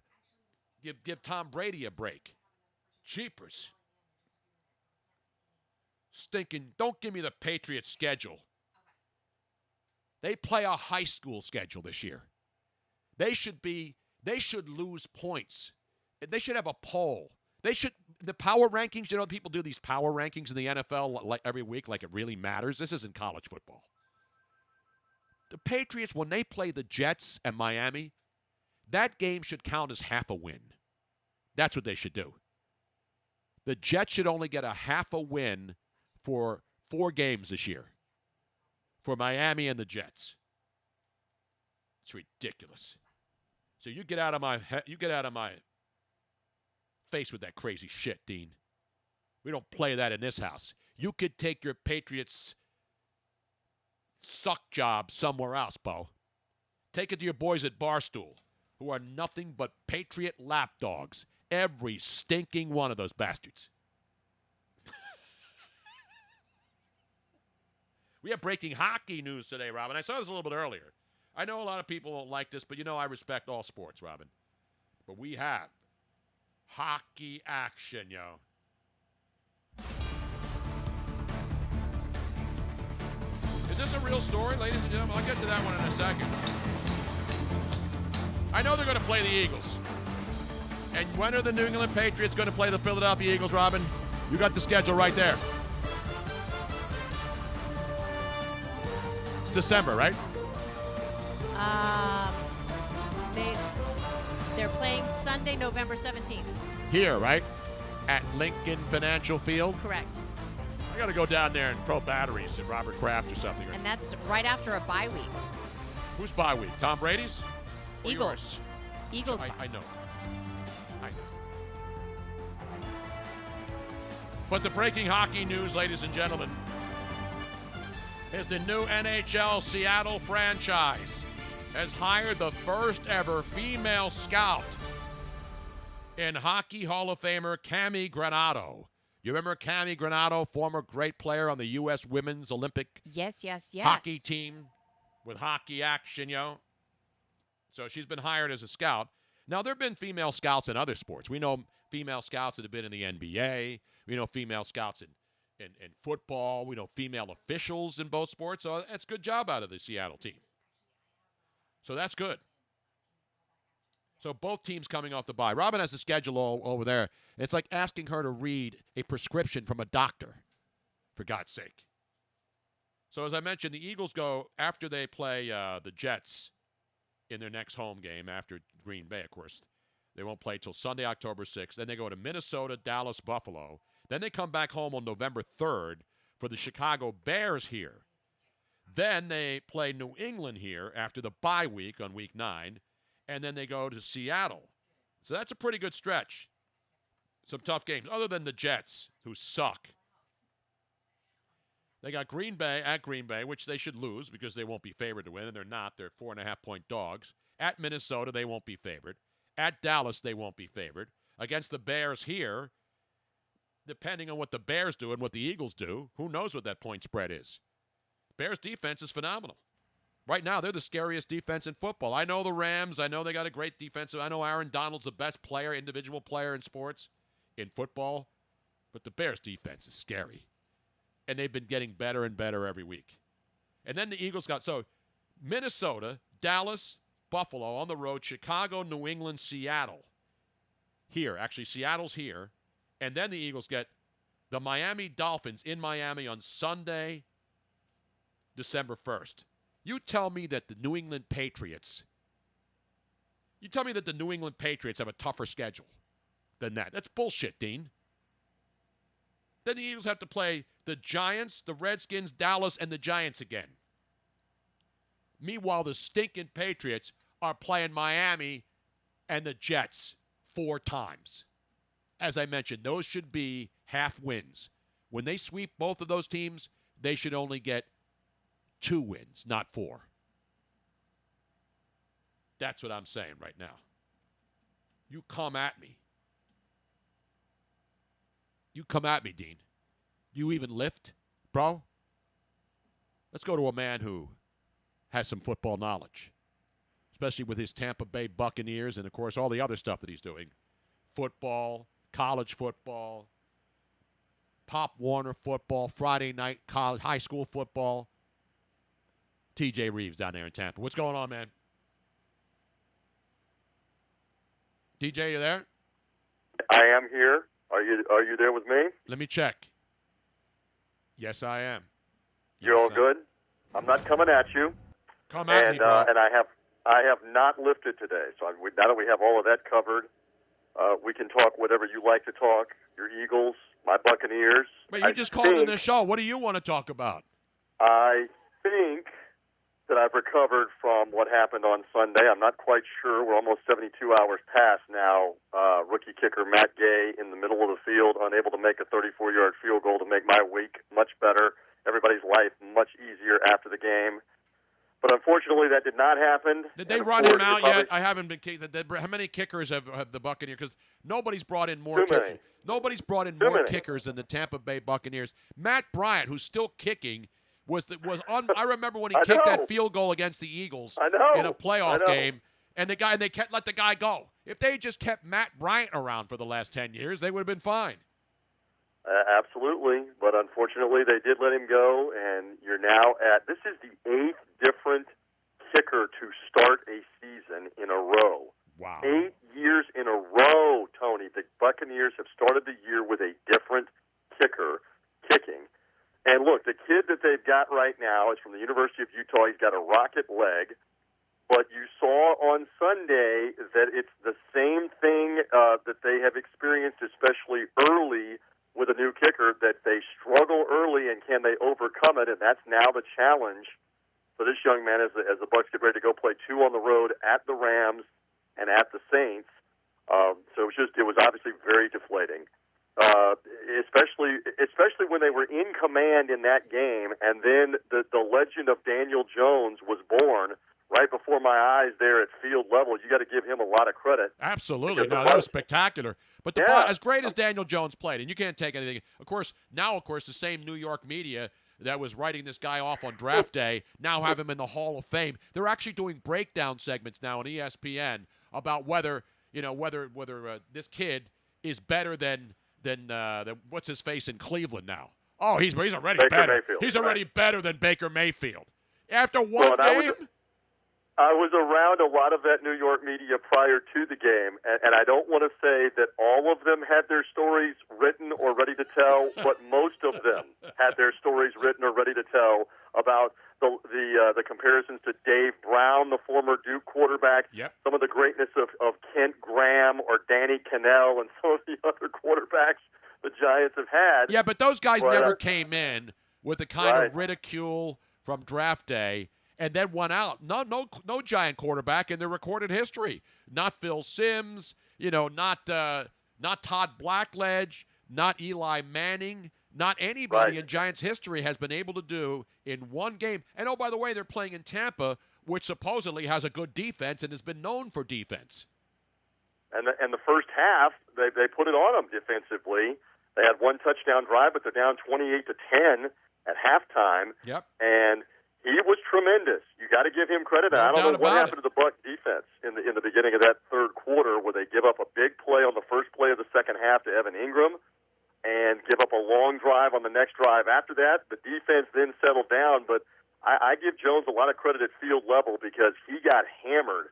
Tom Brady a break. Jeepers. Stinking, don't give me the Patriots schedule. They play a high school schedule this year. They should lose points. They should have a poll. The power rankings, you know, people do these power rankings in the NFL like every week like it really matters. This isn't college football. The Patriots, when they play the Jets and Miami, that game should count as half a win. That's what they should do. The Jets should only get a half a win for 4 games this year for Miami and the Jets. It's ridiculous. So you get out of my face with that crazy shit, Dean. We don't play that in this house. You could take your Patriots suck job somewhere else, Bo. Take it to your boys at Barstool, who are nothing but Patriot lapdogs. Every stinking one of those bastards. We have breaking hockey news today, Robin. I saw this a little bit earlier. I know a lot of people don't like this, but you know I respect all sports, Robin. But we have hockey action, yo. Is this a real story, ladies and gentlemen? I'll get to that one in a second. I know they're going to play the Eagles. And when are the New England Patriots going to play the Philadelphia Eagles, Robin? You got the schedule right there. It's December, right? They're playing Sunday, November 17th. Here, right? At Lincoln Financial Field? Correct. I got to go down there and throw batteries at Robert Kraft or something. And that's right after a bye week. Whose bye week? Tom Brady's? Or Eagles. yours? Eagles. I know. But the breaking hockey news, ladies and gentlemen, is the new NHL Seattle franchise has hired the first ever female scout in Hockey Hall of Famer Cammi Granato. You remember Cammi Granato, former great player on the U.S. Women's Olympic Yes. hockey team with hockey action, yo? So she's been hired as a scout. Now, there have been female scouts in other sports. We know female scouts that have been in the NBA. We know female scouts in football. We know female officials in both sports. So that's a good job out of the Seattle team. So that's good. So both teams coming off the bye. Robin has the schedule all over there. It's like asking her to read a prescription from a doctor, for God's sake. So as I mentioned, the Eagles go after they play the Jets in their next home game after Green Bay, of course. They won't play till Sunday, October 6th. Then they go to Minnesota, Dallas, Buffalo. Then they come back home on November 3rd for the Chicago Bears here. Then they play New England here after the bye week on week 9. And then they go to Seattle. So that's a pretty good stretch. Some tough games, other than the Jets, who suck. They got Green Bay at Green Bay, which they should lose because they won't be favored to win, and they're not. They're 4.5-point dogs. At Minnesota, they won't be favored. At Dallas, they won't be favored. Against the Bears here, depending on what the Bears do and what the Eagles do, who knows what that point spread is. Bears defense is phenomenal. Right now, they're the scariest defense in football. I know the Rams. I know they got a great defensive. I know Aaron Donald's the best player, individual player in sports, in football. But the Bears' defense is scary. And they've been getting better and better every week. And then the Eagles got, so Minnesota, Dallas, Buffalo on the road, Chicago, New England, Seattle. Here. Actually, Seattle's here. And then the Eagles get the Miami Dolphins in Miami on Sunday, December 1st. You tell me that the New England Patriots have a tougher schedule than that. That's bullshit, Dean. Then the Eagles have to play the Giants, the Redskins, Dallas, and the Giants again. Meanwhile, the stinking Patriots are playing Miami and the Jets 4 times. As I mentioned, those should be half wins. When they sweep both of those teams, they should only get 2 wins, not 4. That's what I'm saying right now. You come at me. You come at me, Dean. You even lift, bro? Let's go to a man who has some football knowledge, especially with his Tampa Bay Buccaneers and, of course, all the other stuff that he's doing. Football, college football, Pop Warner football, Friday night college, high school football. TJ Reeves down there in Tampa. What's going on, man? TJ, you there? I am here. Are you there with me? Let me check. Yes, I am. You're all good? I'm not coming at you. Come at me, bro. And I have not lifted today. So now that we have all of that covered, we can talk whatever you like to talk. Your Eagles, my Buccaneers. But you just called in the show. What do you want to talk about? I think that I've recovered from what happened on Sunday. I'm not quite sure. We're almost 72 hours past now. Rookie kicker Matt Gay in the middle of the field, unable to make a 34-yard field goal to make my week much better, everybody's life much easier after the game. But unfortunately, that did not happen. Did they run him out yet? I haven't been kicked. How many kickers have the Buccaneers? Because nobody's brought in more kickers. Nobody's brought in more kickers than the Tampa Bay Buccaneers. Matt Bryant, who's still kicking, was on. I remember when he kicked that field goal against the Eagles in a playoff game, and they let the guy go. If they just kept Matt Bryant around for the last 10 years, they would have been fine. Absolutely, but unfortunately they did let him go, and you're now this is the 8th different kicker to start a season in a row. Wow. 8 years in a row, Tony. The Buccaneers have started the year with a different kicker kicking. And look, the kid that they've got right now is from the University of Utah. He's got a rocket leg. But you saw on Sunday that it's the same thing that they have experienced, especially early with a new kicker, that they struggle early, and can they overcome it? And that's now the challenge for this young man as the Bucs get ready to go play 2 on the road at the Rams and at the Saints. So it was obviously very deflating, especially when they were in command in that game, and then the legend of Daniel Jones was born right before my eyes there at field level. You got to give him a lot of credit. Absolutely. No, that was spectacular. But as great as Daniel Jones played, and you can't take anything. Of course, the same New York media that was writing this guy off on draft day now have him in the Hall of Fame. They're actually doing breakdown segments now on ESPN about whether this kid is better than what's his face in Cleveland now. Oh, he's already Baker better. Mayfield, He's already better than Baker Mayfield. After one Well, and game. I was around a lot of that New York media prior to the game, and I don't want to say that all of them had their stories written or ready to tell, but most of them had their stories written or ready to tell about the comparisons to Dave Brown, the former Duke quarterback, some of the greatness of Kent Graham or Danny Cannell and some of the other quarterbacks the Giants have had. Yeah, but those guys never came in with the kind of ridicule from draft day and then won out. No Giant quarterback in their recorded history. Not Phil Simms, not Todd Blackledge, not Eli Manning, not anybody in Giants history has been able to do in one game. And oh, by the way, they're playing in Tampa, which supposedly has a good defense and has been known for defense. And the first half, they put it on them defensively. They had one touchdown drive, but they're down 28-10 at halftime. Yep. And he was tremendous. You got to give him credit. I don't know what happened to the Buck defense in the beginning of that third quarter, where they give up a big play on the first play of the second half to Evan Ingram, and give up a long drive on the next drive after that. The defense then settled down, but I give Jones a lot of credit at field level because he got hammered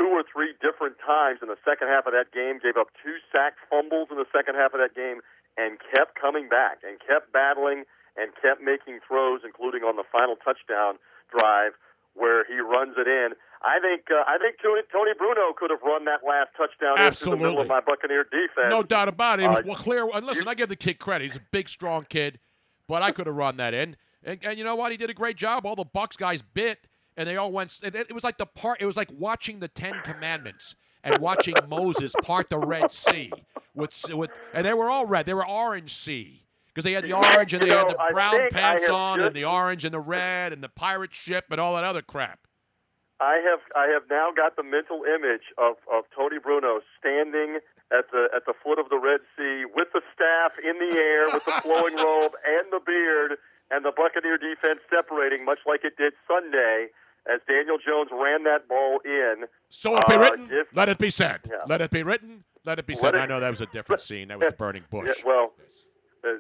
2 or 3 different times in the second half of that game, gave up 2 sacked fumbles in the second half of that game, and kept coming back and kept battling and kept making throws, including on the final touchdown drive where he runs it in. I think Tony Bruno could have run that last touchdown into the middle of my Buccaneer defense. No doubt about it. It was clear. And listen, I give the kid credit. He's a big, strong kid, but I could have run that in. And you know what? He did a great job. All the Bucs guys bit, and they all went. It was like It was like watching the Ten Commandments and watching Moses part the Red Sea and they were all red. They were orange sea. Because they had the orange and they had the brown pants on and the orange and the red and the pirate ship and all that other crap. I have now got the mental image of Tony Bruno standing at the foot of the Red Sea with the staff in the air, with the flowing robe and the beard, and the Buccaneer defense separating, much like it did Sunday, as Daniel Jones ran that ball in. So it be written, let it be said. Yeah. Let it be written, let it be said. I know that was a different scene. That was the burning bush. Yeah, well, they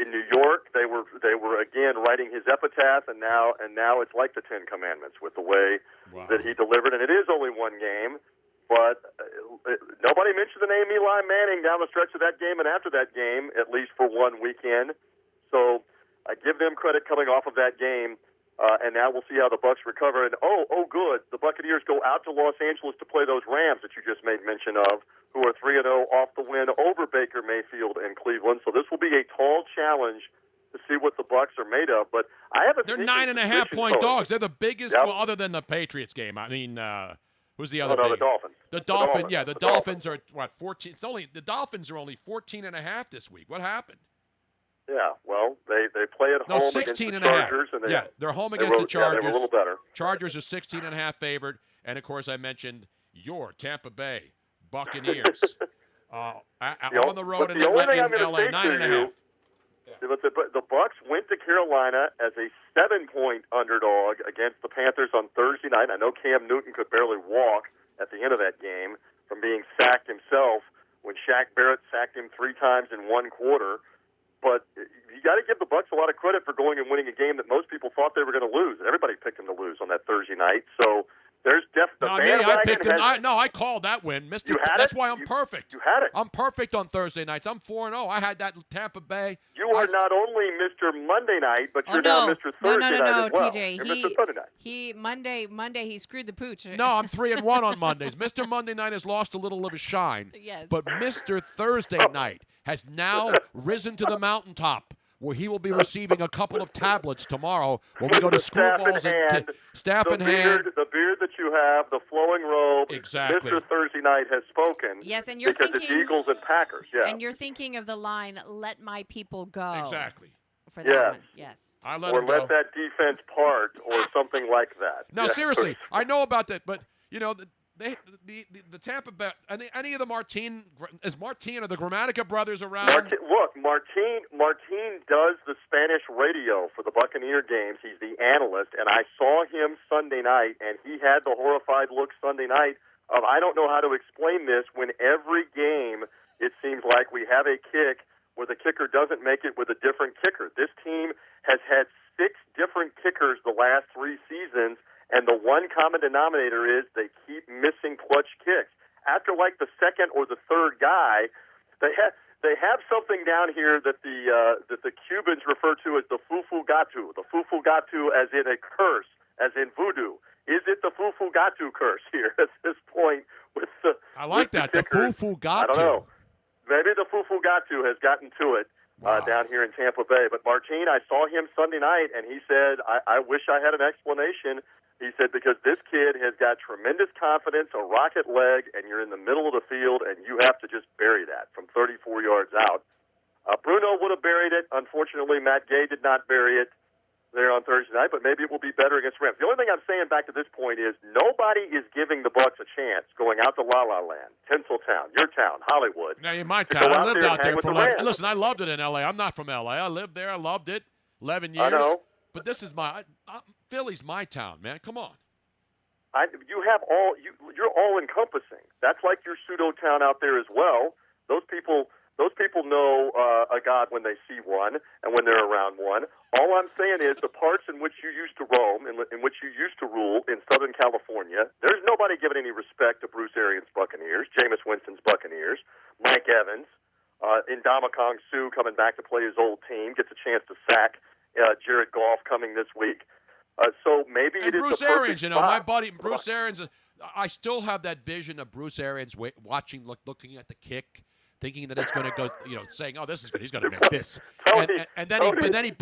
in New York they were again writing his epitaph, and now it's like the Ten Commandments with the way that he delivered. And it is only one game, but nobody mentioned the name Eli Manning down the stretch of that game and after that game, at least for one weekend. So I give them credit coming off of that game. And now we'll see how the Bucs recover. And good, the Buccaneers go out to Los Angeles to play those Rams that you just made mention of, who are 3-0 off the win over Baker Mayfield and Cleveland. So this will be a tall challenge to see what the Bucs are made of. But I have they're 9.5-point dogs. They're the biggest, well, other than the Patriots game. I mean, who's the other? The Dolphins. The Dolphins. Yeah, the Dolphins are what 14. The Dolphins are only 14.5 this week. What happened? Yeah, well, they play at home 16 against the Chargers. And they're home against the Chargers. They were a little better. Chargers are 16.5 favored. And, of course, I mentioned your Tampa Bay Buccaneers on the road in LA, 9.5. But the Bucs went to Carolina as a 7-point underdog against the Panthers on Thursday night. I know Cam Newton could barely walk at the end of that game from being sacked himself when Shaq Barrett sacked him 3 times in one quarter. But you got to give the Bucs a lot of credit for going and winning a game that most people thought they were going to lose. Everybody picked them to lose on that Thursday night. So there's definitely I picked them. I called that win, Mister. That's why I'm perfect. You had it. I'm perfect on Thursday nights. I'm 4-0. I had that Tampa Bay. You are not only Mr. Monday night, but you're now Mr. Thursday night as well. TJ. You're Mr. Sunday night. He Monday he screwed the pooch. No, I'm 3-1 on Mondays. Mr. Monday night has lost a little of his shine. Yes. But Mr. Thursday night has now risen to the mountaintop, where he will be receiving a couple of tablets tomorrow when we go to Screwballs and Staff in Hand. The beard that you have, the flowing robe. Exactly. Mr. Thursday night has spoken. Yes, and you're because thinking it's Eagles and Packers. Yeah. And you're thinking of the line, "Let my people go." Exactly. For that one, yes. Or let that defense part, or something like that. No, seriously, I know about that, but you know, the Tampa Bay, any of the Martin, is Martin or the Grammatica brothers around? Martin does the Spanish radio for the Buccaneer games. He's the analyst, and I saw him Sunday night, and he had the horrified look Sunday night of, I don't know how to explain this, when every game it seems like we have a kick where the kicker doesn't make it with a different kicker. This team has had 6 different kickers the last 3 seasons, and the one common denominator is they keep missing clutch kicks. After like the second or the third guy, they have something down here that the Cubans refer to as the fufugatu. The fufugatu as in a curse, as in voodoo. Is it the fufugatu curse here at this point with the I like that, the fufugatu. I don't know. Maybe the fufugatu has gotten to it down here in Tampa Bay. But Martin, I saw him Sunday night, and he said, I wish I had an explanation. He said, because this kid has got tremendous confidence, a rocket leg, and you're in the middle of the field, and you have to just bury that from 34 yards out. Bruno would have buried it. Unfortunately, Matt Gay did not bury it there on Thursday night, but maybe it will be better against Rams. The only thing I'm saying back to this point is nobody is giving the Bucs a chance going out to La La Land, Tinseltown, your town, Hollywood. Now, in my town, I lived out there for 11. Rams. Listen, I loved it in L.A. I'm not from L.A. I lived there. I loved it. 11 years. I know. But this is Philly's my town, man. Come on. You're all encompassing. That's like your pseudo town out there as well. Those people know a God when they see one and when they're around one. All I'm saying is the parts in which you used to roam, in which you used to rule in Southern California, there's nobody giving any respect to Bruce Arians' Buccaneers, Jameis Winston's Buccaneers, Mike Evans, Ndamukong Suh coming back to play his old team, gets a chance to sack Jared Goff coming this week. So maybe it is Bruce the perfect Arians, spot. my buddy Bruce Arians. I still have that vision of Bruce Arians looking at the kick, thinking that it's going to go, saying, "Oh, this is good. He's going to make this." And then he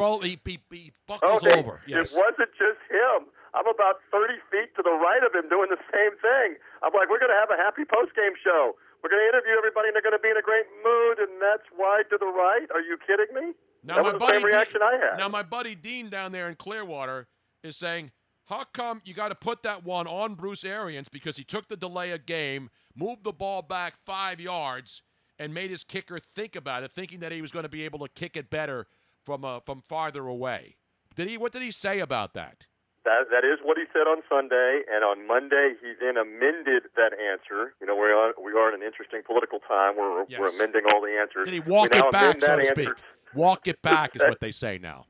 buckles over. Yes. It wasn't just him. I'm about 30 feet to the right of him doing the same thing. I'm like, we're going to have a happy post-game show. We're going to interview everybody, and they're going to be in a great mood, and that's wide to the right. Are you kidding me? Now, that was the same reaction I had. Now, my buddy Dean down there in Clearwater is saying, how come you got to put that one on Bruce Arians because he took the delay of game, moved the ball back 5 yards, and made his kicker think about it, thinking that he was going to be able to kick it better from farther away. What did he say about that? That is what he said on Sunday, and on Monday he then amended that answer. We are in an interesting political time where we're amending all the answers. Did he walk it back, so to speak? Walk it back is what they say now.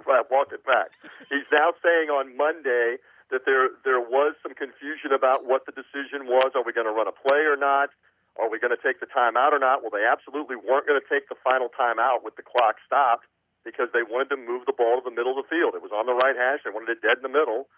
Right, walk it back. He's now saying on Monday that there was some confusion about what the decision was. Are we going to run a play or not? Are we going to take the timeout or not? Well, they absolutely weren't going to take the final timeout with the clock stopped because they wanted to move the ball to the middle of the field. It was on the right hash. They wanted it dead in the middle.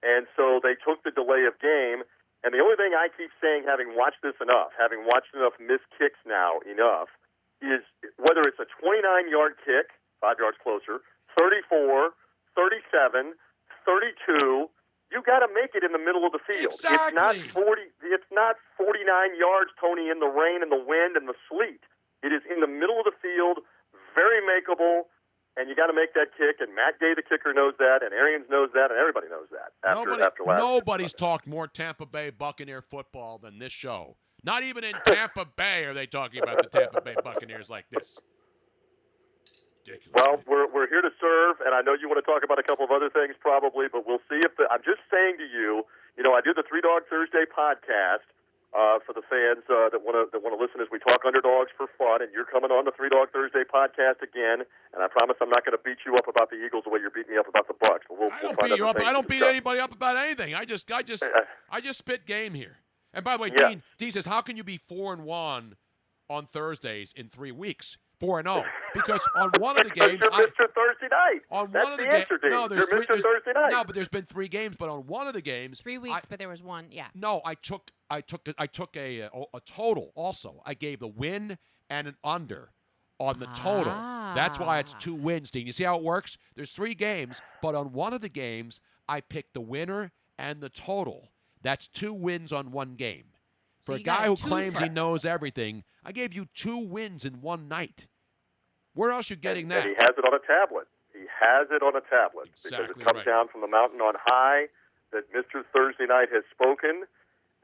And so they took the delay of game. And the only thing I keep saying, having watched this enough, having watched enough missed kicks now enough, is whether it's a 29-yard kick, 5 yards closer, 34, 37, 32, you got to make it in the middle of the field. Exactly. It's not 49 yards, Tony, in the rain and the wind and the sleet. It is in the middle of the field, very makeable, and you got to make that kick. And Matt Gay, the kicker, knows that, and Arians knows that, and everybody knows that. Nobody's talked more Tampa Bay Buccaneer football than this show. Not even in Tampa Bay are they talking about the Tampa Bay Buccaneers like this. Ridiculous. Well, we're here to serve, and I know you want to talk about a couple of other things probably, but we'll see if I'm just saying to you, I do the Three Dog Thursday podcast for the fans that want to listen as we talk underdogs for fun, and you're coming on the Three Dog Thursday podcast again, and I promise I'm not going to beat you up about the Eagles the way you're beating me up about the Bucs. But I don't beat you up. I don't beat anybody up about anything. I just spit game here. And by the way, Dean says, how can you be 4-1 on Thursdays in 3 weeks? 4-0 because on one of the games, you're Mr. Thursday night. On That's one of the games, no, you're Mr. Thursday night. No, but there's been 3 games. But on one of the games, 3 weeks, but there was one. Yeah. No, I took a total. Also, I gave the win and an under on the total. That's why it's 2 wins, Dean. You see how it works? There's 3 games, but on one of the games, I picked the winner and the total. That's 2 wins on one game. So for a guy who claims he knows everything, I gave you 2 wins in one night. Where else are you getting that? And he has it on a tablet. Exactly because it comes down from the mountain on high that Mr. Thursday Night has spoken,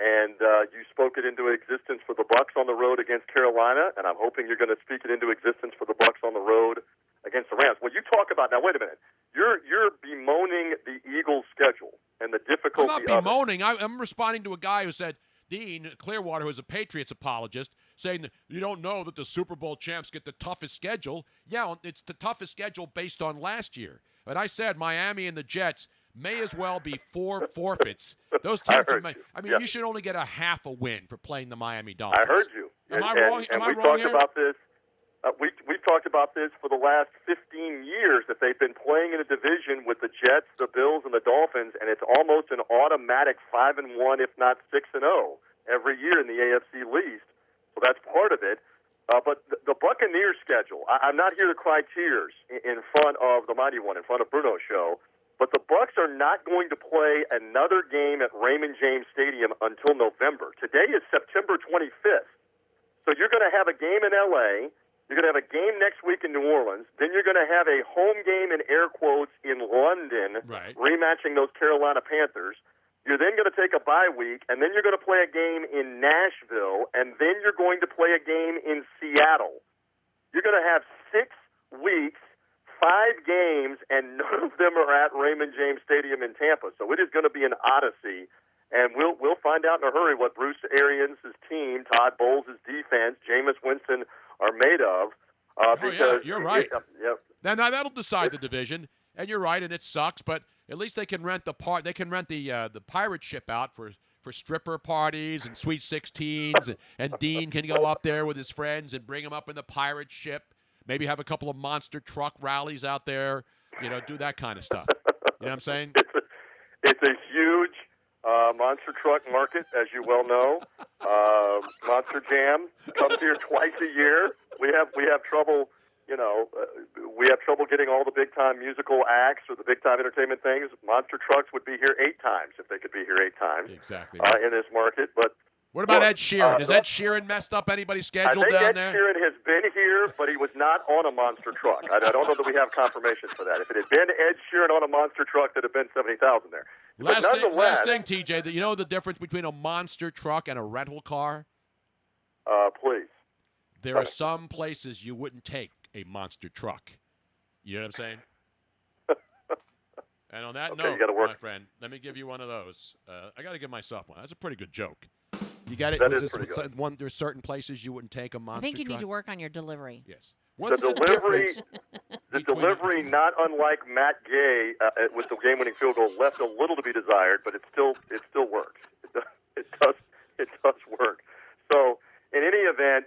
And you spoke it into existence for the Bucs on the road against Carolina, and I'm hoping you're going to speak it into existence for the Bucs on the road against the Rams. Well, you talk about now. Wait a minute. You're bemoaning the Eagles' schedule and the difficulty. I'm not bemoaning. I'm responding to a guy who said, Dean Clearwater, who's a Patriots apologist, saying that you don't know that the Super Bowl champs get the toughest schedule. Yeah, it's the toughest schedule based on last year. But I said Miami and the Jets may as well be 4 forfights. Those teams. You should only get a half a win for playing the Miami Dolphins. I heard you. Am I wrong? And Am I we wrong talked here? about this. We've talked about this for the last 15 years, that they've been playing in a division with the Jets, the Bills, and the Dolphins, and it's almost an automatic 5-1, if not 6-0, every year in the AFC least. So that's part of it. But the Buccaneers schedule, I'm not here to cry tears in front of the Mighty One, in front of Bruno Show, but the Bucs are not going to play another game at Raymond James Stadium until November. Today is September 25th. So you're going to have a game in L.A., you're going to have a game next week in New Orleans. Then you're going to have a home game, in air quotes, in London, rematching those Carolina Panthers. You're then going to take a bye week, and then you're going to play a game in Nashville, and then you're going to play a game in Seattle. You're going to have 6 weeks, 5 games, and none of them are at Raymond James Stadium in Tampa. So it is going to be an odyssey. And we'll find out in a hurry what Bruce Arians' team, Todd Bowles' defense, Jameis Winston are made of. Because you're right. Yep. Now that'll decide the division, and you're right, and it sucks, but at least they can rent the pirate ship out for stripper parties and Sweet 16s, and Dean can go up there with his friends and bring them up in the pirate ship. Maybe have a couple of monster truck rallies out there. Do that kind of stuff. You know what I'm saying? It's a huge monster truck market, as you well know. Monster Jam comes here twice a year. We have trouble, we have trouble getting all the big time musical acts or the big time entertainment things. Monster trucks would be here 8 times if they could be here 8 times. Exactly. In this market, but. What about Ed Sheeran? Has Ed Sheeran messed up anybody's schedule down there? I think Ed Sheeran has been here, but he was not on a monster truck. I don't know that we have confirmation for that. If it had been Ed Sheeran on a monster truck, there'd have been 70,000 there. Last thing, TJ, you know the difference between a monster truck and a rental car? Please. There are some places you wouldn't take a monster truck. You know what I'm saying? And on that note, my friend, let me give you one of those. I got to give myself one. That's a pretty good joke. You got it. That is pretty good. There's certain places you wouldn't take a monster truck. I think you need to work on your delivery. Yes. The delivery, not unlike Matt Gay with the game-winning field goal, left a little to be desired, but it still works. It does work. So, in any event,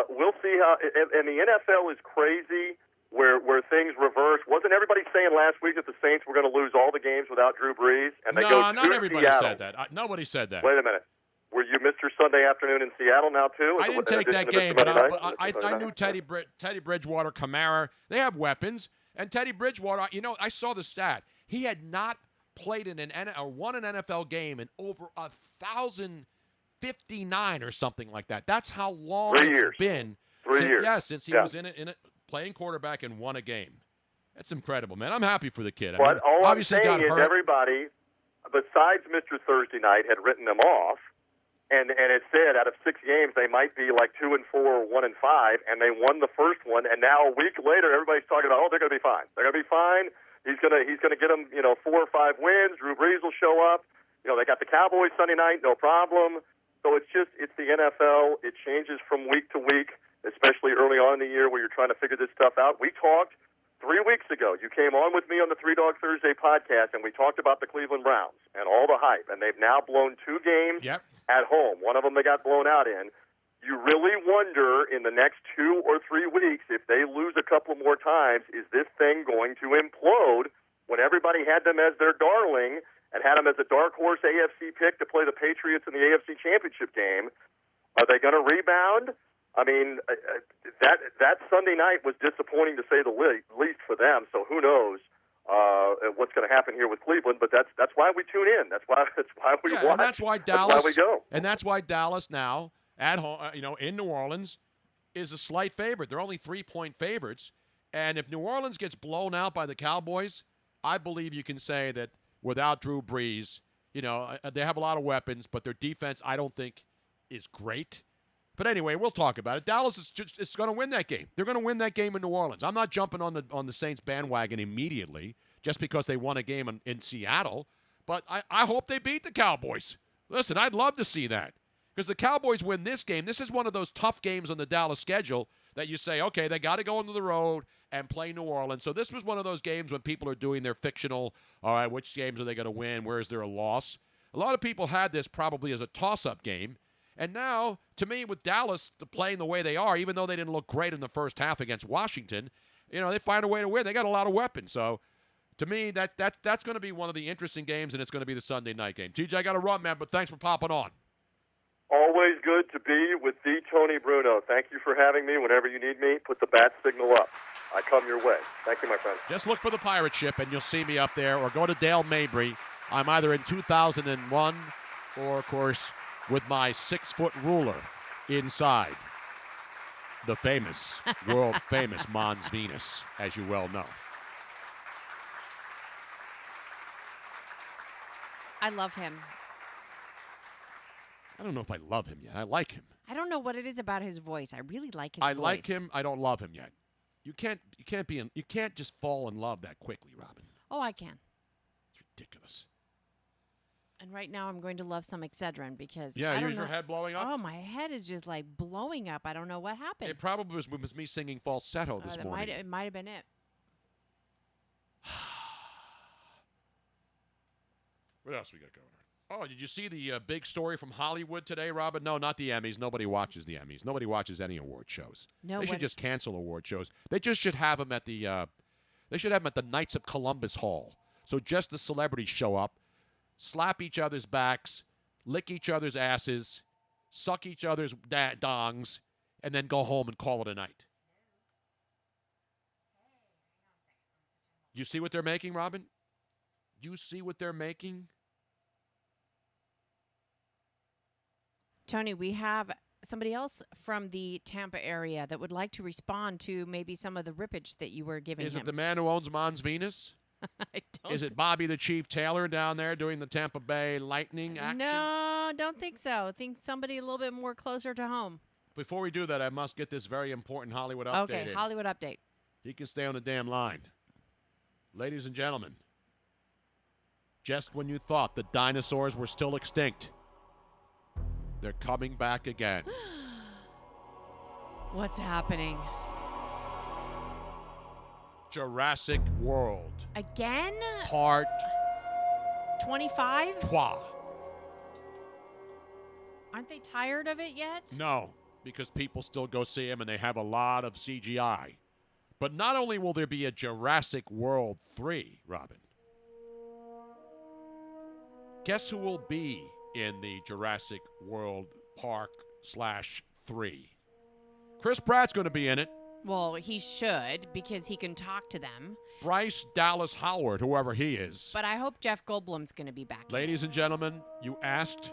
we'll see how. And the NFL is crazy, where things reverse. Wasn't everybody saying last week that the Saints were going to lose all the games without Drew Brees? And they go to not everybody Seattle. said that. Nobody said that. Wait a minute. Were you Mr. Sunday Afternoon in Seattle now, too? I didn't take that game, but I knew Teddy Bridgewater, Kamara, they have weapons. And Teddy Bridgewater, I saw the stat. He had not played in won an NFL game in over 1,059 or something like that. That's how long it's been. 3 years. Yeah, since he was in it, playing quarterback and won a game. That's incredible, man. I'm happy for the kid. But all I'm obviously saying is everybody, besides Mr. Thursday Night, had written them off. And it said out of 6 games they might be like 2-4 or 1-5, and they won the first one. And now a week later, everybody's talking about, they're going to be fine. They're going to be fine. He's going to get them 4 or 5 wins. Drew Brees will show up. They got the Cowboys Sunday night, no problem. So it's the NFL. It changes from week to week, especially early on in the year where you're trying to figure this stuff out. We talked 3 weeks ago. You came on with me on the 3 Dog Thursday podcast, and we talked about the Cleveland Browns and all the hype. And they've now blown 2 games at home. One of them they got blown out in. You really wonder in the next 2 or 3 weeks, if they lose a couple more times, is this thing going to implode when everybody had them as their darling and had them as a dark horse AFC pick to play the Patriots in the AFC Championship game? Are they going to rebound? I mean, that Sunday night was disappointing to say the least for them. So who knows what's going to happen here with Cleveland? But that's why we tune in. That's why we watch. And that's why Dallas. That's why we go. And that's why Dallas now at home, in New Orleans, is a slight favorite. They're only 3-point favorites. And if New Orleans gets blown out by the Cowboys, I believe you can say that without Drew Brees, You know, they have a lot of weapons, but their defense, I don't think, is great. But anyway, we'll talk about it. Dallas is going to win that game. They're going to win that game in New Orleans. I'm not jumping on the Saints bandwagon immediately just because they won a game in Seattle. But I hope they beat the Cowboys. Listen, I'd love to see that. Because the Cowboys win this game. This is one of those tough games on the Dallas schedule that you say, okay, they got to go into the road and play New Orleans. So this was one of those games when people are doing their fictional, all right, which games are they going to win? Where is there a loss? A lot of people had this probably as a toss-up game. And now, to me, with Dallas playing the way they are, even though they didn't look great in the first half against Washington, you know, they find a way to win. They got a lot of weapons. So, to me, that's going to be one of the interesting games, and it's going to be the Sunday night game. TJ, I got to run, man, but thanks for popping on. Always good to be with the Tony Bruno. Thank you for having me. Whenever you need me, put the bat signal up. I come your way. Thank you, my friend. Just look for the pirate ship, and you'll see me up there, or go to Dale Mabry. I'm either in 2001 or, of course, with my 6-foot ruler inside the famous, world-famous Mons Venus, as you well know. I love him. I don't know if I love him yet. I like him. I don't know what it is about his voice. I really like his voice. I like him. I don't love him yet. You can't just fall in love that quickly, Robin. Oh, I can. It's ridiculous. And right now I'm going to love some Excedrin because Yeah, I don't is your know- head blowing up? Oh, my head is just like blowing up. I don't know what happened. It probably was me singing falsetto this morning. It might have been it. What else we got going on? Oh, did you see the big story from Hollywood today, Robin? No, not the Emmys. Nobody watches the Emmys. Nobody watches any award shows. No, they should what- just cancel award shows. They just should have them at the. They should have them at the Knights of Columbus Hall. So just the celebrities show up, slap each other's backs, lick each other's asses, suck each other's dongs, and then go home and call it a night. You see what they're making, Robin? You see what they're making? Tony, we have somebody else from the Tampa area that would like to respond to maybe some of the rippage that you were giving Is him. it the man who owns Mons Venus? I don't Is it Bobby the Chief Taylor down there doing the Tampa Bay Lightning action? No, don't think so. I think somebody a little bit more closer to home. Before we do that, I must get this very important Hollywood update Okay, in. Hollywood update. He can stay on the damn line. Ladies and gentlemen, just when you thought the dinosaurs were still extinct, they're coming back again. What's happening? Jurassic World. Again? Part 25? 3. Aren't they tired of it yet? No, because people still go see them and they have a lot of CGI. But not only will there be a Jurassic World 3, Robin. Guess who will be in the Jurassic World Park /3? Chris Pratt's going to be in it. Well, he should because he can talk to them. Bryce Dallas Howard, whoever he is. But I hope Jeff Goldblum's going to be back. Ladies and gentlemen, you asked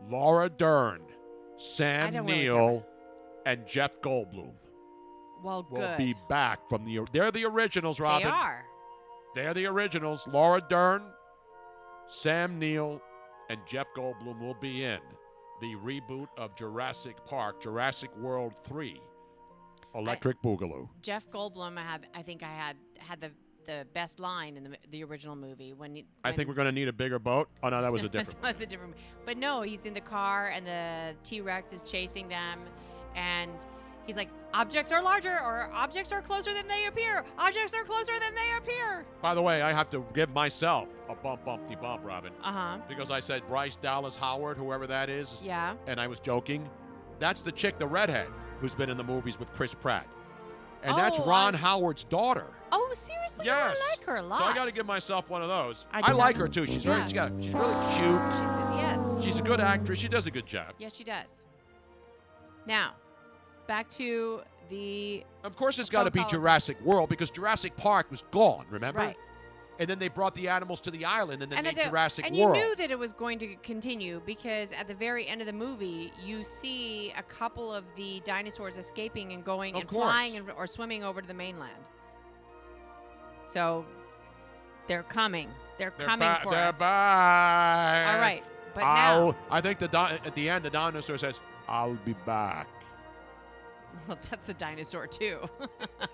Laura Dern, I Sam don't really Neill, and Jeff Goldblum Well, will good. be back from the. They're the originals, Robin. They are. They're the originals. Laura Dern, Sam Neill, and Jeff Goldblum will be in the reboot of Jurassic Park, Jurassic World 3, Electric Boogaloo. Jeff Goldblum had the best line in the original movie when I think we're going to need a bigger boat. Oh, no, that was a different that was a different. But no, he's in the car and the T-Rex is chasing them, and he's like, "Objects are larger, or objects are closer than they appear. Objects are closer than they appear." By the way, I have to give myself a bump, Robin. Uh-huh. Because I said Bryce Dallas Howard, whoever that is. Yeah. And I was joking. That's the chick, the redhead, who's been in the movies with Chris Pratt. And that's Oh, Ron Howard's daughter. Oh, seriously? Yes. I like her a lot. So I got to give myself one of those. I I do like not- her too. She's Yeah. she's really cute. Yes. She's a good actress. She does a good job. Yes, she does. Now, back to the. Of course, it's got to be so-called- Jurassic World because Jurassic Park was gone. Remember? Right. And then they brought the animals to the island and then made Jurassic and World. you knew that it was going to continue because at the very end of the movie, you see a couple of the dinosaurs escaping and going Of and course. flying or swimming over to the mainland. So They're coming. They're coming for They're us. back. All right, but now. I think at the end, the dinosaur says, "I'll be back." Well, that's a dinosaur too.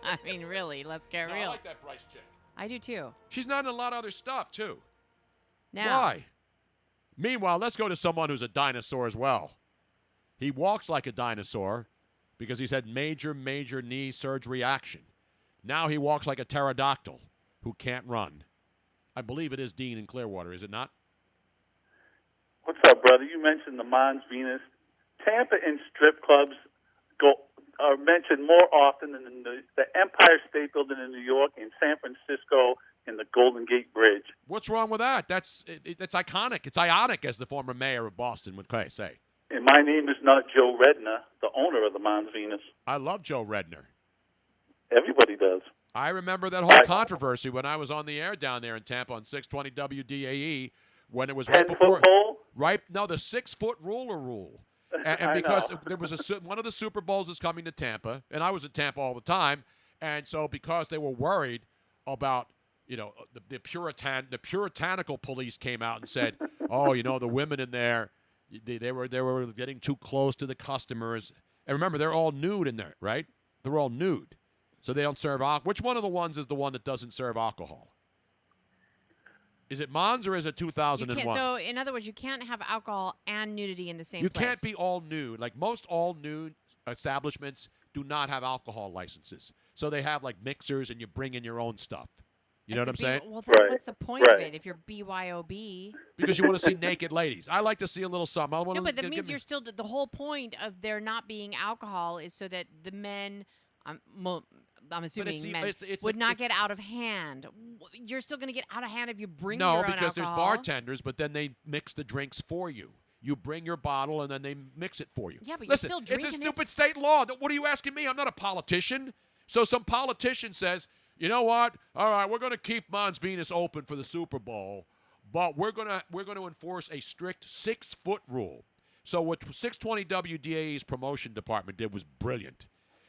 I mean, really, let's get real. I like that Bryce chick. I do too. She's not in a lot of other stuff too. Now. Why? Meanwhile, let's go to someone who's a dinosaur as well. He walks like a dinosaur because he's had major knee surgery action. Now he walks like a pterodactyl who can't run. I believe it is Dean in Clearwater, is it not? What's up, brother? You mentioned the Mons Venus. Tampa and strip clubs are mentioned more often than the Empire State Building in New York and San Francisco and the Golden Gate Bridge. What's wrong with that? That's iconic. It's ionic, as the former mayor of Boston would say. And my name is not Joe Redner, the owner of the Mons Venus. I love Joe Redner. Everybody does. I remember that whole controversy when I was on the air down there in Tampa on 620 WDAE when it was right before. The 6-foot ruler rule. And because there was one of the Super Bowls is coming to Tampa, and I was at Tampa all the time, and so because they were worried about, the puritanical police came out and said, the women in there, they were getting too close to the customers. And remember, they're all nude in there, right? They're all nude, so they don't serve alcohol. Which one of the ones is the one that doesn't serve alcohol? Is it Mons or is it 2001? So, in other words, you can't have alcohol and nudity in the same place. You can't be all nude. Like most all nude establishments do not have alcohol licenses. So they have like mixers and you bring in your own stuff. You know what I'm saying? Well, then what's the point of it if you're BYOB? Because you want to see naked ladies. I like to see a little something. No, but that means you're still – the whole point of there not being alcohol is so that the men I'm assuming men would not get out of hand. You're still going to get out of hand if you bring your own alcohol. No, because there's bartenders, but then they mix the drinks for you. You bring your bottle, and then they mix it for you. Yeah, but listen, you're still drinking it's a stupid state law. What are you asking me? I'm not a politician. So some politician says, you know what? All right, we're going to keep Mons Venus open for the Super Bowl, but we're going to enforce a strict 6-foot rule. So what 620 WDAE's promotion department did was brilliant.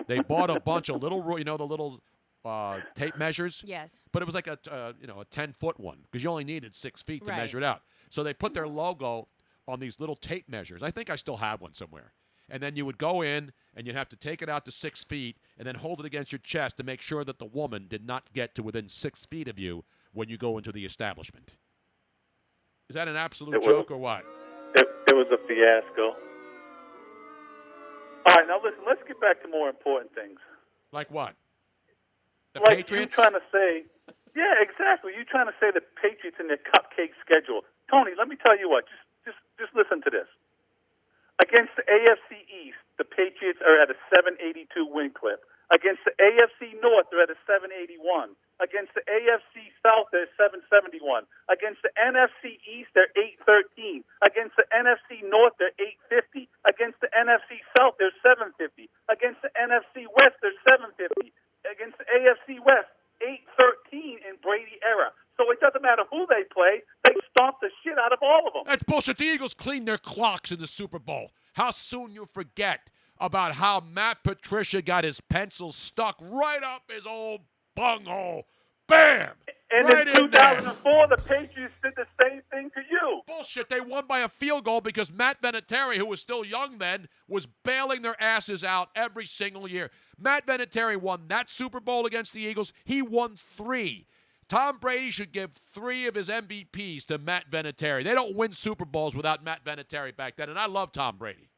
They bought a bunch of little, the little tape measures. Yes. But it was like a 10-foot one because you only needed 6 feet to measure it out. So they put their logo on these little tape measures. I think I still have one somewhere. And then you would go in and you'd have to take it out to 6 feet and then hold it against your chest to make sure that the woman did not get to within 6 feet of you when you go into the establishment. Is that an absolute joke or what? It was a fiasco. All right, now listen, let's get back to more important things. Like what? The like Patriots? You trying to say, yeah, exactly. You trying to say the Patriots in their cupcake schedule. Tony, let me tell you what. Just listen to this. Against the AFC East, the Patriots are at a 782 win clip. Against the AFC North, they're at a 781. Against the AFC South, they're 771. Against the NFC East, they're 813. Against the NFC North, they're 850. Against the NFC South, they're 750. Against the NFC West, they're 750. Against the AFC West, 813 in Brady era. So it doesn't matter who they play. They stomp the shit out of all of them. That's bullshit. The Eagles cleaned their clocks in the Super Bowl. How soon you forget about how Matt Patricia got his pencil stuck right up his old bunghole. Bam! And right in 2004, the Patriots did the same thing to you. Bullshit. They won by a field goal because Matt Vinatieri, who was still young then, was bailing their asses out every single year. Matt Vinatieri won that Super Bowl against the Eagles. He won 3. Tom Brady should give 3 of his MVPs to Matt Vinatieri. They don't win Super Bowls without Matt Vinatieri back then, and I love Tom Brady.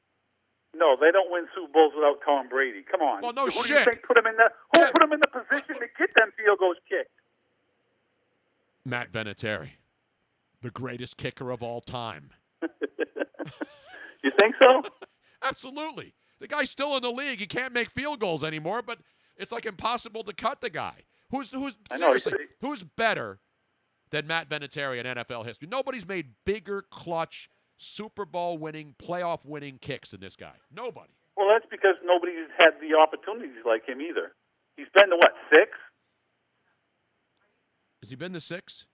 No, they don't win Super Bowls without Tom Brady. Come on. Well, no who shit. Do you think put him in the position to get them field goals kicked? Matt Vinatieri, the greatest kicker of all time. You think so? Absolutely. The guy's still in the league. He can't make field goals anymore, but it's like impossible to cut the guy. Who's better than Matt Vinatieri in NFL history? Nobody's made bigger, clutch, Super Bowl winning, playoff winning kicks than this guy. Nobody. Well, that's because nobody's had the opportunities like him either. He's been to 6? Has he been to 6?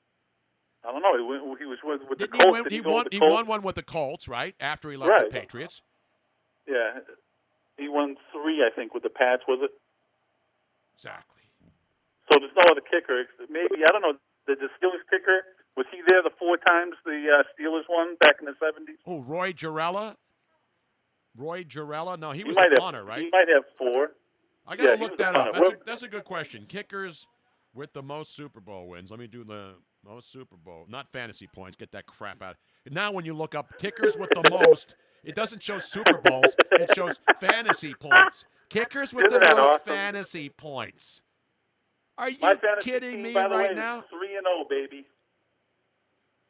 I don't know. He was with the Colts. He won one with the Colts, right? After he left the Patriots. Yeah. He won 3, I think, with the Pats, was it? Exactly. So there's no other kicker. Maybe, I don't know, the Steelers kicker. Was he there the 4 times the Steelers won back in the 70s? Oh, Roy Jarella? Roy Jarella? No, he was might a have- punter, right? He might have 4. I got to Yeah, he look was a that up. punter. That's a good question. Kickers with the most Super Bowl wins. Let me do the most Super Bowl. Not fantasy points. Get that crap out. Now when you look up kickers with the most, it doesn't show Super Bowls. It shows fantasy points. Kickers with Isn't the that most awesome? fantasy points. Are you My fantasy kidding team, me by the right way, now? 3-0, baby.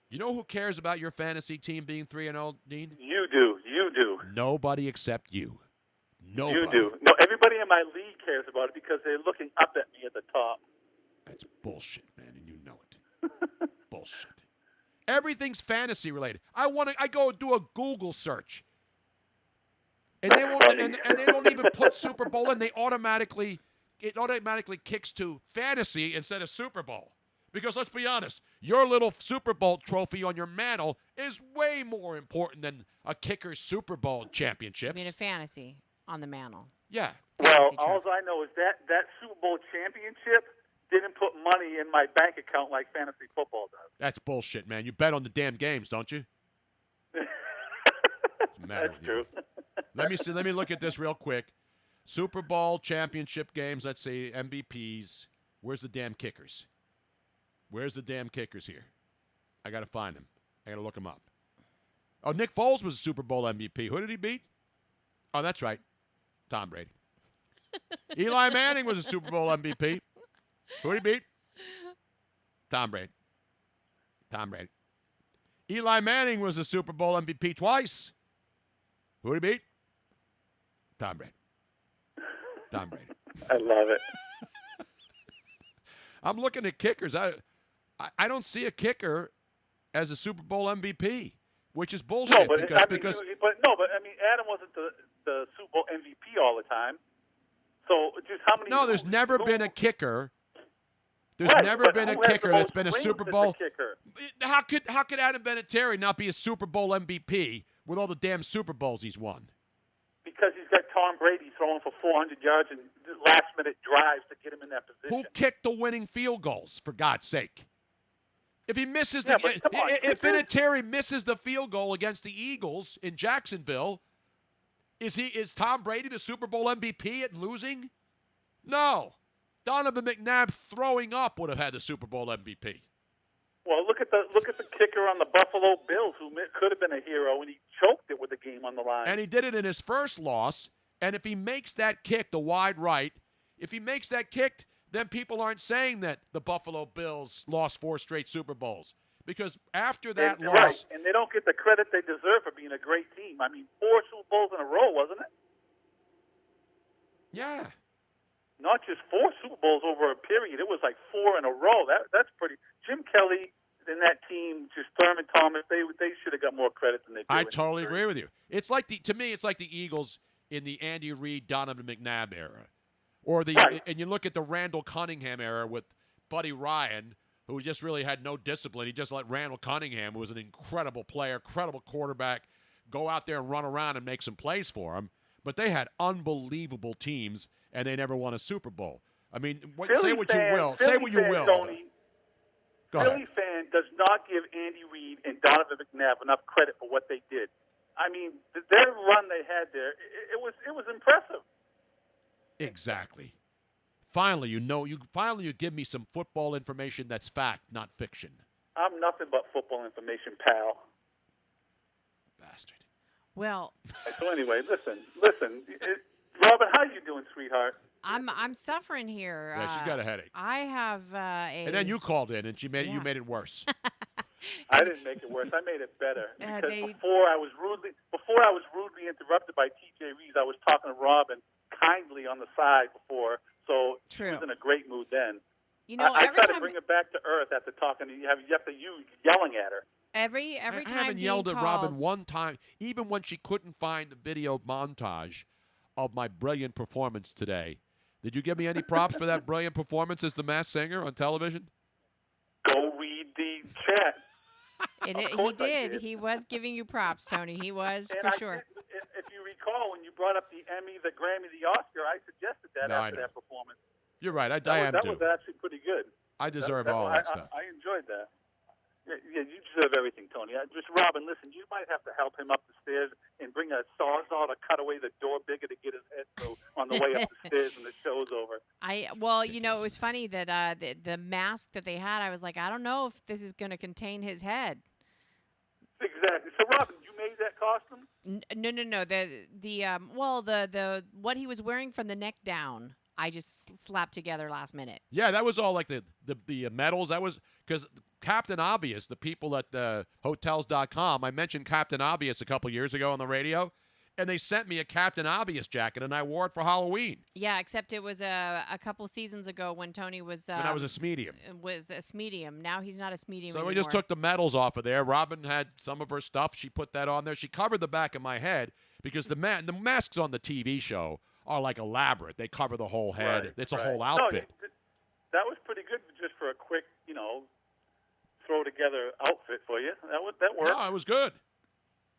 You know who cares about your fantasy team being 3-0, Dean? You do. You do. Nobody except you. Nobody. You do. No, everybody in my league cares about it because they're looking up at me at the top. That's bullshit, man, and you know it. Bullshit. Everything's fantasy related. I go do a Google search. And they won't and they don't even put Super Bowl in. It automatically kicks to fantasy instead of Super Bowl. Because let's be honest, your little Super Bowl trophy on your mantle is way more important than a kicker's Super Bowl championships. I mean, a fantasy on the mantle. Yeah. Well, Fantasy all trophy. I know is that Super Bowl championship didn't put money in my bank account like fantasy football does. That's bullshit, man. You bet on the damn games, don't you? What's the matter That's with true. you? Let me see. Let me look at this real quick. Super Bowl championship games. Let's see MVPs. Where's the damn kickers? Where's the damn kickers here? I got to find them. I got to look them up. Oh, Nick Foles was a Super Bowl MVP. Who did he beat? Oh, that's right. Tom Brady. Eli Manning was a Super Bowl MVP. Who did he beat? Tom Brady. Tom Brady. Eli Manning was a Super Bowl MVP twice. Who did he beat? Tom Brady. Tom Brady. I love it. I'm looking at kickers. I don't see a kicker as a Super Bowl MVP, which is bullshit. No, but because I mean, Adam wasn't the Super Bowl MVP all the time. So just how many? no, there's never been a kicker. There's Right, never but been a who has kicker the that's most been a rings Super as a Bowl. kicker? How could Adam Vinatieri not be a Super Bowl MVP with all the damn Super Bowls he's won? Because he's got Tom Brady throwing for 400 yards and last-minute drives to get him in that position. Who kicked the winning field goals, for God's sake? If he misses Yeah, but come on, if kickers- Vinatieri misses the field goal against the Eagles in Jacksonville, is Tom Brady the Super Bowl MVP at losing? No. Donovan McNabb throwing up would have had the Super Bowl MVP. Well, look at the kicker on the Buffalo Bills, who could have been a hero, and he choked it with the game on the line. And he did it in his first loss. And if he makes that kick, the wide right, if he makes that kick, then people aren't saying that the Buffalo Bills lost 4 straight Super Bowls. Because after that and, loss, right, and they don't get the credit they deserve for being a great team. I mean, 4 Super Bowls in a row, wasn't it? yeah. Not just 4 Super Bowls over a period. It was like 4 in a row. That's pretty. Jim Kelly and that team, just Thurman Thomas, they should have got more credit than they do. I totally agree with you. It's like to me, it's like the Eagles in the Andy Reid, Donovan McNabb era, or and you look at the Randall Cunningham era with Buddy Ryan, who just really had no discipline. He just let Randall Cunningham, who was an incredible player, credible quarterback, go out there and run around and make some plays for him. But they had unbelievable teams, and they never won a Super Bowl. I mean, say what you will. Say what you will. Tony, Go ahead. Philly fan does not give Andy Reid and Donovan McNabb enough credit for what they did. I mean, their run they had there, it was impressive. Exactly. Finally, you give me some football information that's fact, not fiction. I'm nothing but football information, pal. Bastard. Well, So anyway, listen. Robin, how you doing, sweetheart? I'm suffering here. Yeah, she's got a headache. I have a. And then you called in, and you made it worse. I didn't make it worse. I made it better. Because they- before I was rudely interrupted by T.J. Reeves, I was talking to Robin kindly on the side before, so she was in a great mood then. You know, I every try to time bring her back to earth after talking. You have you yelling at her. every I time haven't Dean yelled at calls, Robin one time, even when she couldn't find the video montage of my brilliant performance today. Did you give me any props for that brilliant performance as the Masked Singer on television? Go read the chat. He course I did. did. He was giving you props, Tony. He was And for I sure. did- if you recall, when you brought up the Emmy, the Grammy, the Oscar, I suggested that No, I after know. that performance. You're right. I That am was too. actually pretty good. I deserve all that stuff. I enjoyed that. Yeah, you deserve everything, Tony. Just Robin, listen, you might have to help him up the stairs and bring a sawzall to cut away the door bigger to get his head through on the way up the stairs when the show's over. Well, you know, it was funny that the mask that they had, I was like, I don't know if this is going to contain his head. Exactly. So, Robin, you made that costume? No. The what he was wearing from the neck down, I just slapped together last minute. Yeah, that was all like the medals. That was because Captain Obvious, the people at Hotels.com, I mentioned Captain Obvious a couple years ago on the radio, and they sent me a Captain Obvious jacket, and I wore it for Halloween. Yeah, except it was a couple seasons ago when Tony was. When I was a SMedium. Was a SMedium. Now he's not a SMedium So anymore. we just took the medals off of there. Robin had some of her stuff. She put that on there. She covered the back of my head because the masks on the TV show are like elaborate. They cover the whole head. It's a whole outfit. No, that was pretty good just for a quick, throw together outfit for you. That worked. No, it was good.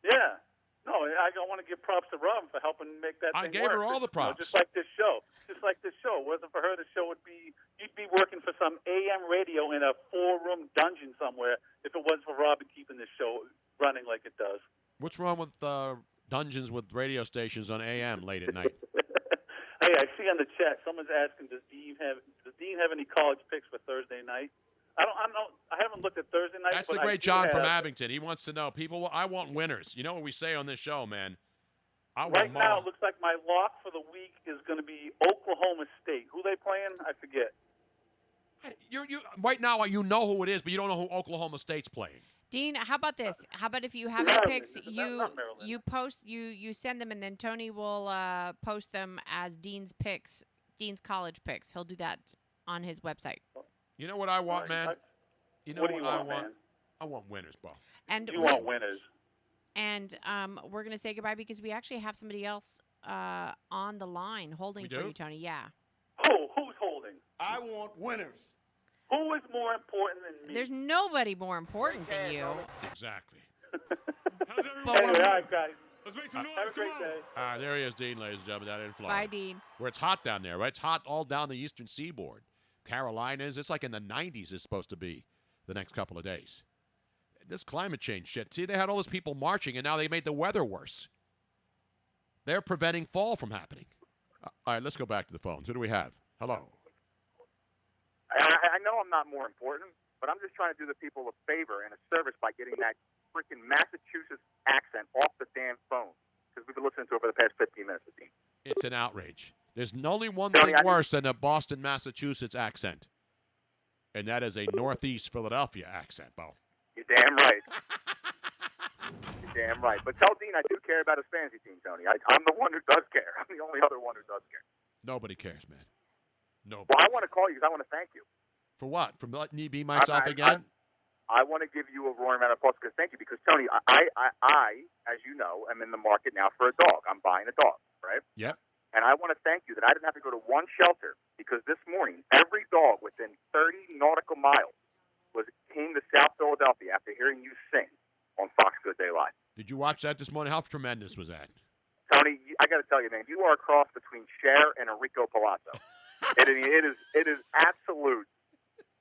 Yeah. No, I don't want to give props to Robin for helping make that I thing gave work. her all the props. Just like this show. Just like this show. Wasn't for her, the show would be, you'd be working for some AM radio in a 4-room dungeon somewhere if it wasn't for Robin keeping this show running like it does. What's wrong with dungeons with radio stations on AM late at night? Hey, I see on the chat someone's asking, does Dean have any college picks for Thursday night? I haven't looked at Thursday night. That's the great John from Abington. He wants to know. I want winners. You know what we say on this show, man. Right now, it looks like my lock for the week is going to be Oklahoma State. Who they playing? I forget. Right now, you know who it is, but you don't know who Oklahoma State's playing. Dean, how about this? How about if you have any picks, you send them, and then Tony will post them as Dean's picks, Dean's college picks. He'll do that on his website. You know what I want, man? You know what do you I want, want? man? I want winners, bro. And you want winners. And we're going to say goodbye because we actually have somebody else on the line holding for you, Tony. Yeah. Who's holding? I want winners. Who is more important than me? There's nobody more important than you. Exactly. Anyway, all right, guys. Let's make some noise. Have a great day. There he is, Dean, ladies and gentlemen, down in Florida. Bye, Dean. Where it's hot down there, right? It's hot all down the eastern seaboard. Carolinas, it's like in the 90s it's supposed to be the next couple of days. This climate change shit. See, they had all those people marching, and now they made the weather worse. They're preventing fall from happening. All right, let's go back to the phones. Who do we have? Hello. I know I'm not more important, but I'm just trying to do the people a favor and a service by getting that freaking Massachusetts accent off the damn phone, because we've been listening to it for the past 15 minutes. It's an outrage. There's only one thing worse than a Boston, Massachusetts accent, and that is a Northeast Philadelphia accent, Bo. You're damn right. You're damn right. But tell Dean I do care about his fantasy team, Tony. I'm the one who does care. I'm the only other one who does care. Nobody cares, man. Nobody. Well, I want to call you because I want to thank you. For what? For letting me be myself again? I want to give you a roaring round of applause because thank you. Because, Tony, I, as you know, am in the market now for a dog. I'm buying a dog, right? Yep. And I want to thank you that I didn't have to go to one shelter because this morning, every dog within 30 nautical miles came to South Philadelphia after hearing you sing on Fox Good Day Live. Did you watch that this morning? How tremendous was that? Tony, I got to tell you, man, you are a cross between Cher and Enrico Palazzo. it is absolute.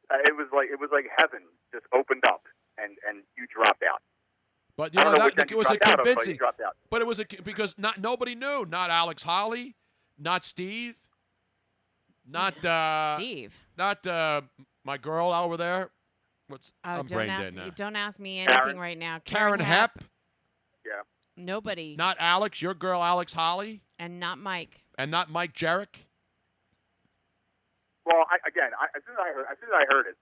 It was like heaven just opened up and you dropped out. But you know that it was a convincing. But it was because nobody knew. Not Alex Holly, not Steve, not Steve, not my girl over there. I'm don't brain ask, dead now. Don't ask me anything right now. Karen Hepp. Yeah. Nobody. Not Alex, your girl Alex Holly. And not Mike. And not Mike Jarek. Well, as soon as I heard it,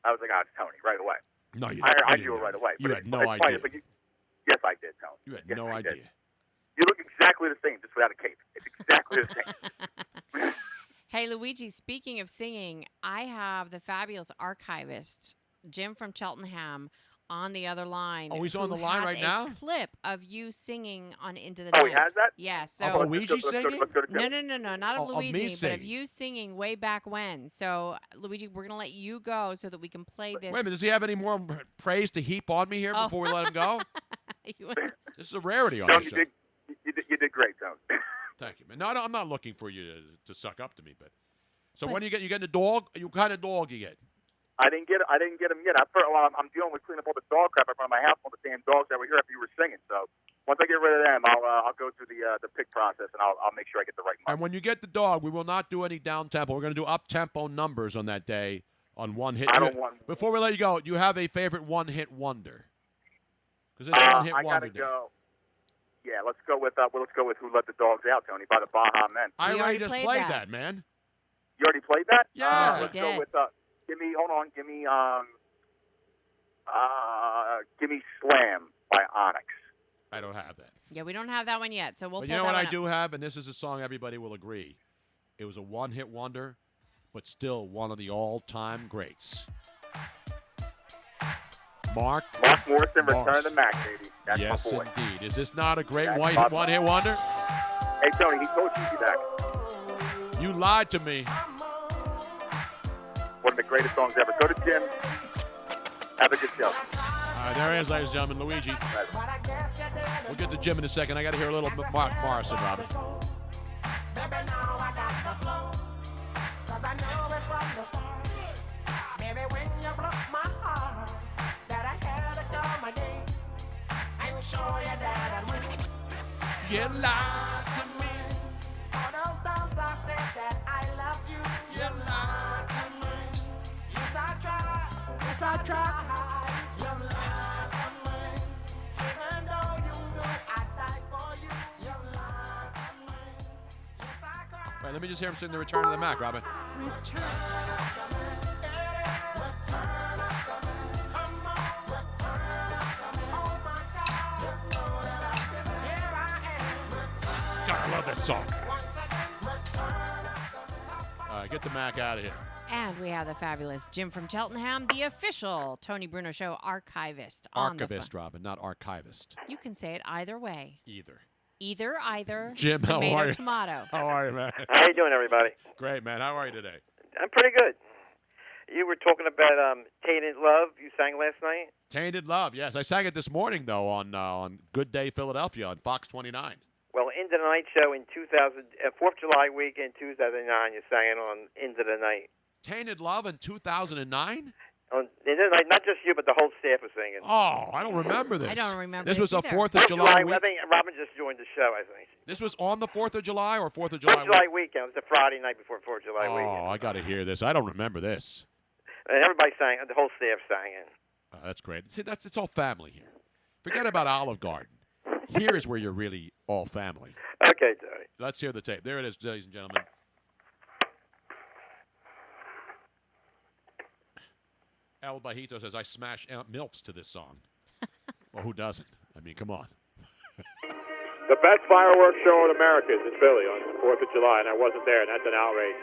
I was like, it's Tony right away. No, you didn't. I knew knew it right away. You had no idea. idea. Yes, I did, Tony. You had no idea. You look exactly the same, just without a cape. It's exactly the same. Hey, Luigi, speaking of singing, I have the fabulous archivist, Jim from Cheltenham, on the other line. Oh, he's on the line right now? Clip of you singing on Into the Night. Oh, he has that? Yeah. So Of Luigi singing? No, not of Of me Luigi, but of singing. you singing way back when. So, Luigi, we're gonna let you go so that we can play this. Wait a minute, does he have any more praise to heap on me here before we let him go? This is a rarity on the show. You did great, Tony. Thank you, man. No, I'm not looking for you to suck up to me, but so when you getting a dog? What kind of dog you get? I didn't get them yet. I'm dealing with cleaning up all the dog crap in front of my house, all the damn dogs that were here after you were singing. So once I get rid of them, I'll go through the pick process and I'll make sure I get the right one. And when you get the dog, we will not do any down tempo. We're going to do up tempo numbers on that day on one hit. I don't want. Before we let you go, you have a favorite one hit wonder? Because it's one hit I wonder gotta day. go. Yeah, let's go with Who Let the Dogs Out, Tony, by the Baja Men. I already just played that, man. You already played that? Yes, we let's did. go with give me Slam by Onyx. I don't have that. Yeah, we don't have that one yet, so we'll But pull you know that what I one do have, and this is a song everybody will agree. It was a one-hit wonder, but still one of the all-time greats. Mark Morrison, Return to Mac, baby. That's yes, my boy. indeed. Is this not a great That's my boy. one-hit wonder? Hey, Tony, he told you he'd be back. You lied to me. One of the greatest songs ever. Go to Jim. Have a good show. There he is, ladies and gentlemen, Luigi. We'll get to Jim in a second. I got to hear a little Mark Morrison, Robin. You lied to me. All those times I said that I loved you. You lied to me. Yes, I tried. Yes, I tried. You lied to me. Even though you know I died for you. You lied to me. Yes, I cried. All right, let me just hear him sing the Return to the Mac, Robin. God, I love that song. All right, get the Mac out of here. And we have the fabulous Jim from Cheltenham, the official Tony Bruno Show archivist. on the Archivist, Robin, not archivist. You can say it either way. Either. Either. Jim, how tomato, are you? tomato. How are you, man? How you doing, everybody? Great, man. How are you today? I'm pretty good. You were talking about Tainted Love. You sang last night. Tainted Love, yes. I sang it this morning, though, on Good Day Philadelphia on Fox 29. Well, Into the Night show in 4th of July week in 2009, you sang it on Into the Night. Tainted Love in 2009? On Into the Night, not just you, but the whole staff was singing. Oh, I don't remember this. I don't remember this. this Was a either. 4th of July week? I think Robin just joined the show, I think. This was on the 4th of July or 4th of 4th July of July week? weekend. It was the Friday night before 4th of July weekend. Oh, I got to hear this. I don't remember this. And everybody sang, the whole staff sang it. Oh, that's great. See, it's all family here. Forget about Olive Garden. Here is where you're really all family. Okay, Tony. Let's hear the tape. There it is, ladies and gentlemen. El Bajito says, I smash MILFs to this song. Well, who doesn't? I mean, come on. The best fireworks show in America is in Philly on the 4th of July, and I wasn't there, and that's an outrage.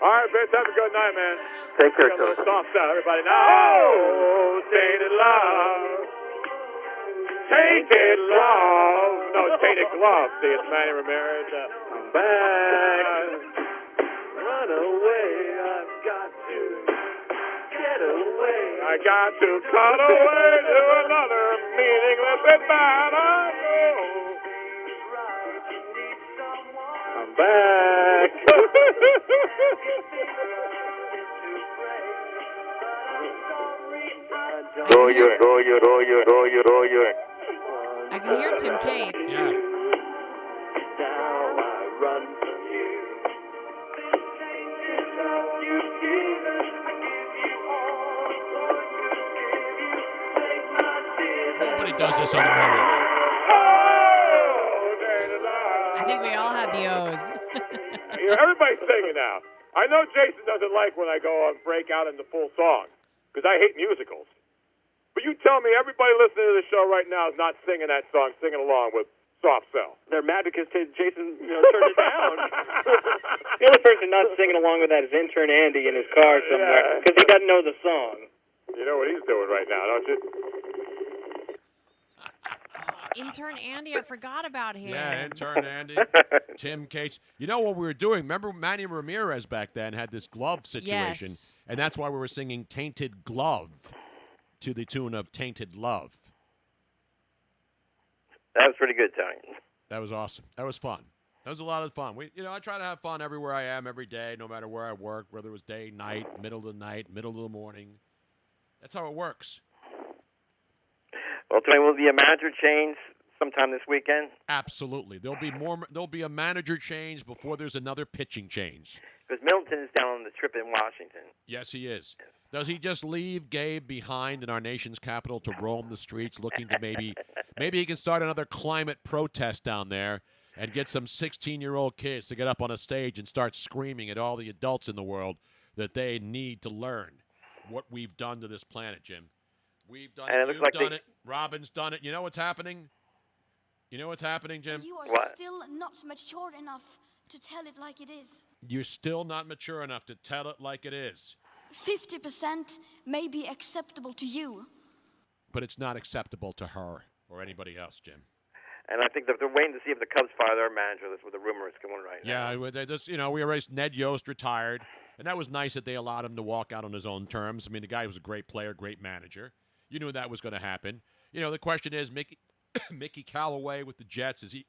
All right, Vince, have a good night, man. Take care, Tony. Tony. Soft out, everybody. Now, oh, tainted love. Tainted love. No, tainted glove. See, it's Manny Ramirez. I'm back. Run away. I've got to get away. I got to cut away to another meaningless adventure. I'm back. I can hear Tim Cates. Yeah. Now I run from you. Nobody does this on the radio. I think we all have the O's. Everybody's singing now. I know Jason doesn't like when I go on break out into full song because I hate musicals. But you tell me everybody listening to the show right now is not singing that song, singing along with Soft Cell. They're mad because Jason turned it down. The only person not singing along with that is intern Andy in his car somewhere because he doesn't know the song. You know what he's doing right now, don't you? Intern Andy, I forgot about him. Yeah, intern Andy, Tim Cates. You know what we were doing? Remember Manny Ramirez back then had this glove situation, Yes. and that's why we were singing Tainted Glove to the tune of Tainted Love. That was pretty good, Tony. That was awesome. That was fun. That was a lot of fun. I try to have fun everywhere I am, every day, no matter where I work, whether it was day, night, middle of the night, middle of the morning. That's how it works. Well, Tony, will the manager change sometime this weekend? Absolutely. There'll be a manager change before there's another pitching change. Because Middleton is down on the trip in Washington. Yes, he is. Does he just leave Gabe behind in our nation's capital to roam the streets, looking to maybe he can start another climate protest down there and get some 16-year-old kids to get up on a stage and start screaming at all the adults in the world that they need to learn what we've done to this planet, Jim. We've done it. You've done it. Robin's done it. You know what's happening? You know what's happening, Jim? You are still not mature enough to tell it like it is. You're still not mature enough to tell it like it is. 50% may be acceptable to you. But it's not acceptable to her or anybody else, Jim. And I think that they're waiting to see if the Cubs fire their manager. That's what the rumor is going right now. Yeah, they just, we erased Ned Yost retired, and that was nice that they allowed him to walk out on his own terms. I mean, the guy was a great player, great manager. You knew that was going to happen. The question is, Mickey Callaway with the Jets, is he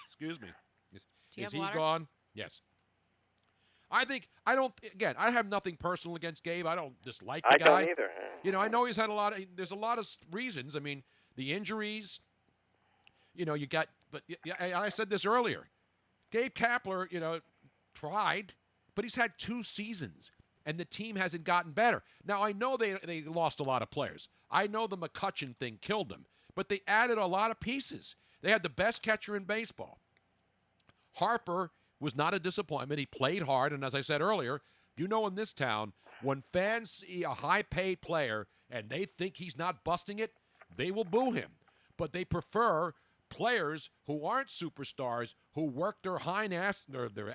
excuse me. Is he gone? Yes. I have nothing personal against Gabe. I don't dislike the guy. I don't either. I know he's had there's a lot of reasons. I mean, the injuries, but I said this earlier. Gabe Kapler, tried, but he's had 2 seasons, and the team hasn't gotten better. Now, I know they lost a lot of players. I know the McCutchen thing killed them, but they added a lot of pieces. They had the best catcher in baseball. Harper was not a disappointment. He played hard, and as I said earlier, in this town, when fans see a high-paid player and they think he's not busting it, they will boo him. But they prefer players who aren't superstars, who work their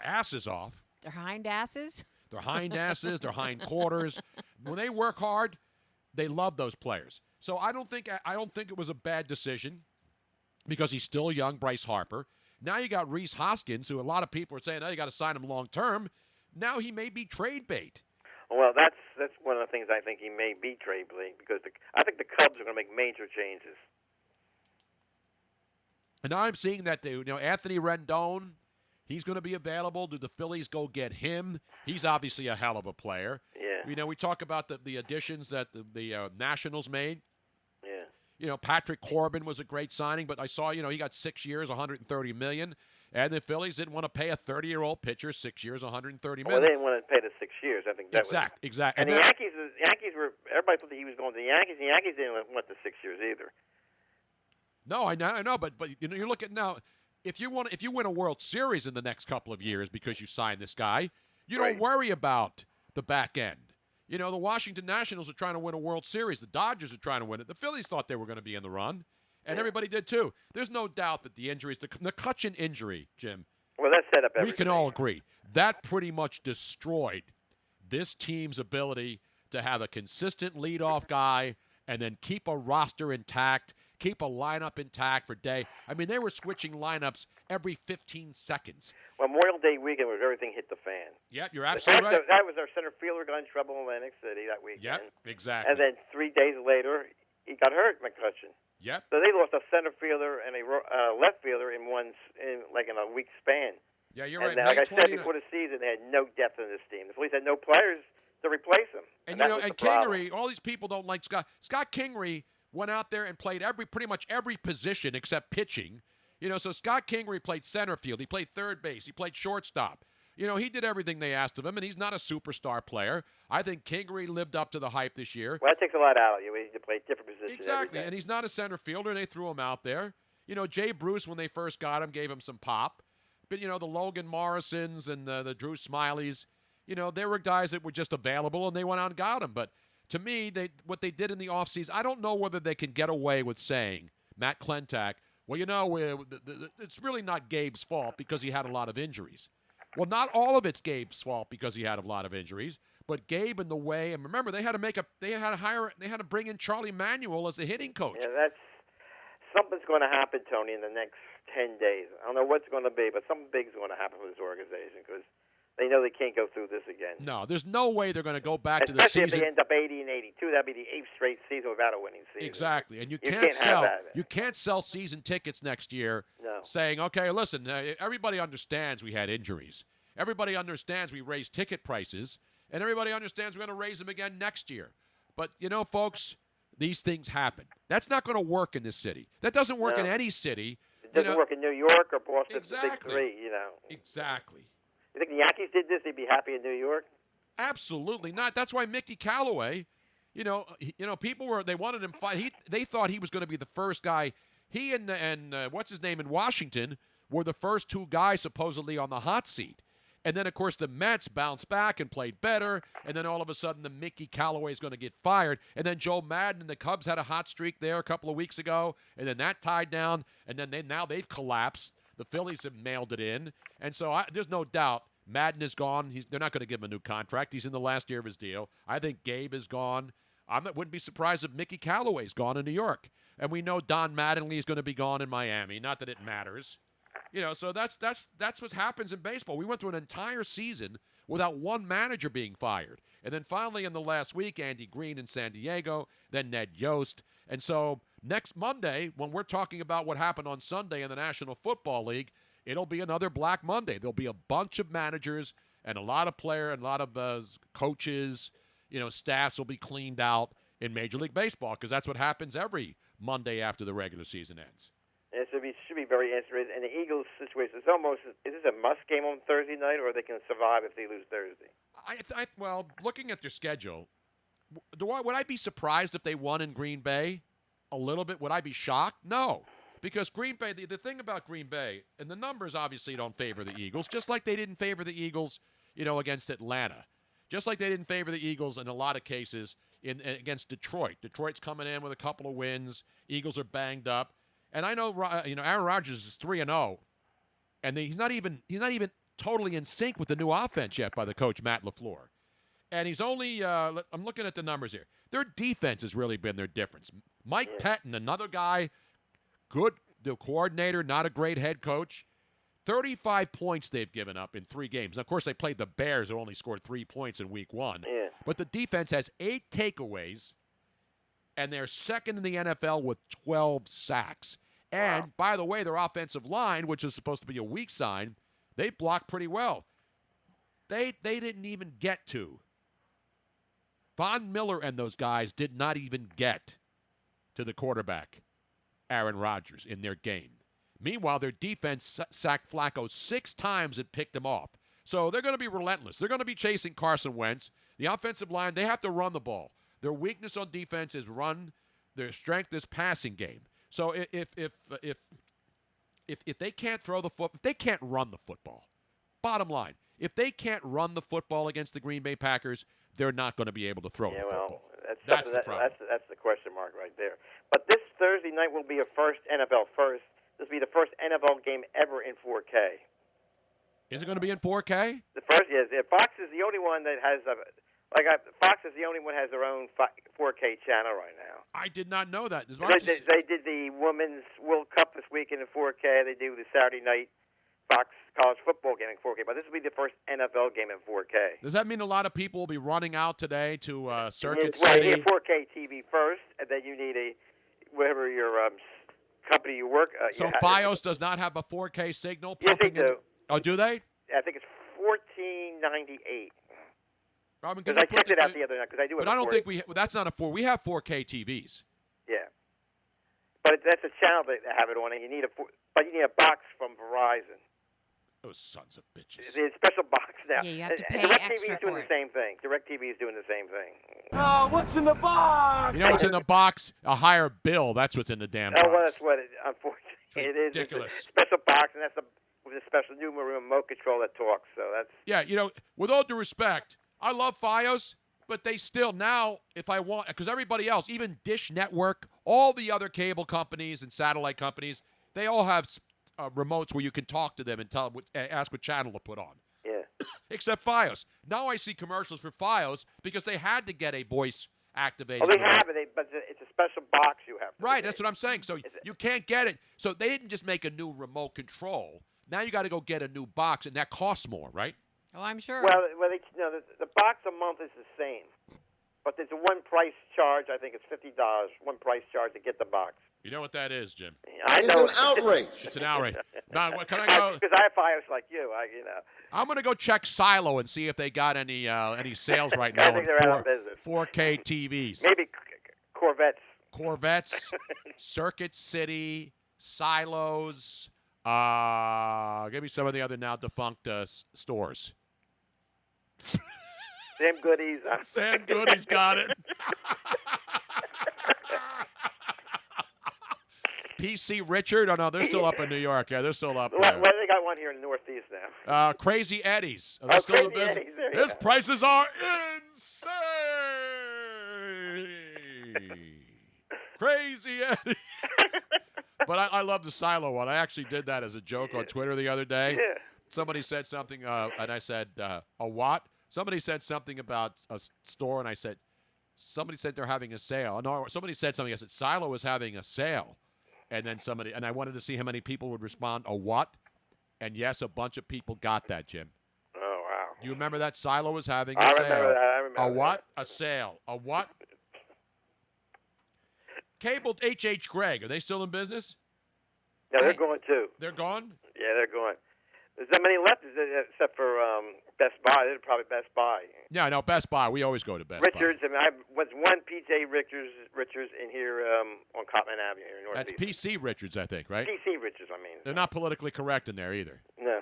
asses off. Their hind asses? Their hind asses, their hind quarters. When they work hard, they love those players. So I don't think it was a bad decision because he's still young, Bryce Harper. Now you got Rhys Hoskins, who a lot of people are saying, you got to sign him long term. Now he may be trade bait. Well, that's one of the things I think he may be trade bait because I think the Cubs are going to make major changes. And now I'm seeing that Anthony Rendon, he's going to be available. Do the Phillies go get him? He's obviously a hell of a player. Yeah. We talk about the additions that the Nationals made. Yeah. Patrick Corbin was a great signing, but I saw, he got 6 years, $130 million, and the Phillies didn't want to pay a 30-year-old pitcher 6 years, $130 million. Well, they didn't want to pay the 6 years. I think that exactly. And the Yankees were. Everybody thought that he was going to the Yankees. The Yankees didn't want the 6 years either. No, I know, but you look at now. If you win a World Series in the next couple of years because you sign this guy, you don't worry about the back end. The Washington Nationals are trying to win a World Series. The Dodgers are trying to win it. The Phillies thought they were going to be in the run, and everybody did too. There's no doubt that the injuries, the McCutchen injury, Jim. Well, that set up everything. We can all agree that pretty much destroyed this team's ability to have a consistent leadoff guy and then keep a roster intact, keep a lineup intact for day. I mean, they were switching lineups every 15 seconds. Memorial Day weekend was everything hit the fan. Yep, you're absolutely right. That was our center fielder got in trouble in Atlantic City that weekend. Yep, exactly. And then 3 days later, he got hurt, McCutchen. Yep. So they lost a center fielder and a left fielder in a week span. Yeah, you're right. right. Like I said before the season, they had no depth in this team. The Phillies had no players to replace him. And and Kingery, all these people don't like Scott. Scott Kingery went out there and played pretty much every position except pitching. So Scott Kingery played center field. He played third base. He played shortstop. He did everything they asked of him, and he's not a superstar player. I think Kingery lived up to the hype this year. Well, that takes a lot out of you. You need to play different positions. Exactly, and he's not a center fielder. They threw him out there. Jay Bruce, when they first got him, gave him some pop. But, the Logan Morrisons and the Drew Smileys, they were guys that were just available, and they went out and got him. But to me, what they did in the offseason, I don't know whether they can get away with saying, Matt Klentak, well, it's really not Gabe's fault because he had a lot of injuries. Well, not all of it's Gabe's fault because he had a lot of injuries, but Gabe in the way, and remember, they had to bring in Charlie Manuel as the hitting coach. Yeah, something's going to happen, Tony, in the next 10 days. I don't know what's going to be, but something big's going to happen with this organization because they know they can't go through this again. No, there's no way they're going to go back to the season. Especially if they end up 80 and 82, that'd be the 8th straight season without a winning season. Exactly, and you can't can't sell season tickets next year saying, okay, listen, everybody understands we had injuries. Everybody understands we raised ticket prices, and everybody understands we're going to raise them again next year. But, folks, these things happen. That's not going to work in this city. That doesn't work in any city. It doesn't work in New York or Boston. Exactly. The big three, Exactly. You think the Yankees did this? They'd be happy in New York? Absolutely not. That's why Mickey Callaway, people they wanted him fight. They thought he was going to be the first guy. He and what's his name in Washington were the first two guys supposedly on the hot seat. And then, of course, the Mets bounced back and played better. And then all of a sudden, the Mickey Callaway is going to get fired. And then Joe Madden and the Cubs had a hot streak there a couple of weeks ago. And then that tied down. And then now they've collapsed. The Phillies have mailed it in. And so there's no doubt Madden is gone. They're not going to give him a new contract. He's in the last year of his deal. I think Gabe is gone. Wouldn't be surprised if Mickey Callaway's gone in New York. And we know Don Mattingly is going to be gone in Miami. Not that it matters. So that's what happens in baseball. We went through an entire season without one manager being fired. And then finally in the last week, Andy Green in San Diego, then Ned Yost. And so next Monday, when we're talking about what happened on Sunday in the National Football League, it'll be another Black Monday. There'll be a bunch of managers and a lot of and a lot of coaches, staffs will be cleaned out in Major League Baseball because that's what happens every Monday after the regular season ends. It should be very interesting. And the Eagles' situation is this a must game on Thursday night, or they can survive if they lose Thursday? Well, looking at their schedule, would I be surprised if they won in Green Bay? A little bit. Would I be shocked? No. Because Green Bay, the thing about Green Bay, and the numbers obviously don't favor the Eagles, just like they didn't favor the Eagles, against Atlanta. Just like they didn't favor the Eagles in a lot of cases against Detroit. Detroit's coming in with a couple of wins. Eagles are banged up. And I know, Aaron Rodgers is 3-0, and he's not even totally in sync with the new offense yet by the coach Matt LaFleur. And he's only I'm looking at the numbers here. Their defense has really been their difference. Mike Pettin, another guy, good the coordinator, not a great head coach. 35 points they've given up in 3 games. Now, of course, they played the Bears, who only scored 3 points in week 1. Yeah. But the defense has 8 takeaways, and they're second in the NFL with 12 sacks. And, by the way, their offensive line, which is supposed to be a weak sign, they blocked pretty well. They didn't even get to. Von Miller and those guys did not even get to the quarterback, Aaron Rodgers, in their game. Meanwhile, their defense sacked Flacco 6 times and picked him off. So they're going to be relentless. They're going to be chasing Carson Wentz. The offensive line, they have to run the ball. Their weakness on defense is run. Their strength is passing game. So if they can't throw the foot, if they can't run the football, bottom line, if they can't run the football against the Green Bay Packers, they're not going to be able to throw the football. That's the problem. That's the question mark right there. But this Thursday night will be a first NFL first. This will be the first NFL game ever in 4K. Is it going to be in 4K? The first, yes. Fox is the only one that has Fox is the only one that has their own 4K channel right now. I did not know that. They did the Women's World Cup this weekend in 4K. They do the Saturday night Fox college football game in 4K. But this will be the first NFL game in 4K. Does that mean a lot of people will be running out today to Circuit Well, City? you need 4K TV first, and then you need whatever your company you work. So Fios does not have a 4K signal? Yes, they do. Oh, do they? I think it's $14.98. Because I checked it out the other night because I do. But I don't think that's not a 4. We have 4K TVs. Yeah, but that's a channel that have it on, and you need a box from Verizon. Those sons of bitches. It's a special box now. Yeah, you have to pay DirecTV extra is doing for the it. same thing. DirecTV is doing the same thing. Oh, what's in the box? You know what's in the box? A higher bill. That's what's in the damn box. Oh, well, that's what unfortunately it is. Ridiculous. It's a special box, and that's with a special new remote control that talks. So that's. Yeah, with all due respect, I love Fios, but they still now, if I want, because everybody else, even Dish Network, all the other cable companies and satellite companies, they all have remotes where you can talk to them and ask what channel to put on. Yeah. Except Fios. Now I see commercials for Fios because they had to get a voice activated. Well, they have it, but it's a special box you have. Right, that's what I'm saying. So you can't get it. So they didn't just make a new remote control. Now you got to go get a new box, and that costs more, right? Oh, I'm sure. Well, the box a month is the same, but there's a one price charge. I think it's $50. One price charge to get the box. You know what that is, Jim? I know. It's an outrage. Now, can I go? Because I have Fios like you. I'm going to go check Silo and see if they got any sales right now think on they're out of business. 4K TVs. Maybe Corvettes. Corvettes, Circuit City, Silos. Give me some of the other now defunct stores. Sam Goody's. Sam Goody's got it. PC Richard? Oh, no, they're still up in New York. Yeah, they're still up there. Well, they got one here in the Northeast now. Crazy Eddie's. Are they still in Crazy business? Eddie's, there you His go. prices are insane. Crazy Eddie. But I love the Silo one. I actually did that as a joke on Twitter the other day. Yeah. Somebody said something, and I said, a what? Somebody said something about a store, and I said, somebody said they're having a sale. No, somebody said something. I said, Silo is having a sale. And then I wanted to see how many people would respond, a what? And yes, a bunch of people got that, Jim. Oh, wow. Do you remember that? Silo was having a I sale. remember that. I remember A what? that. A sale. A what? Cable H.H. Gregg, are they still in business? Yeah, they're going too. They're gone? Yeah, they're going. There's not many left except for Best Buy. They're probably Best Buy. Yeah, I know. Best Buy. We always go to Best Richards. I mean, I was one PJ Richards in here on Cotman Avenue here in Buy. That's Northeast. PC Richards, I think, right? PC Richards, I mean. They're not politically correct in there either. No.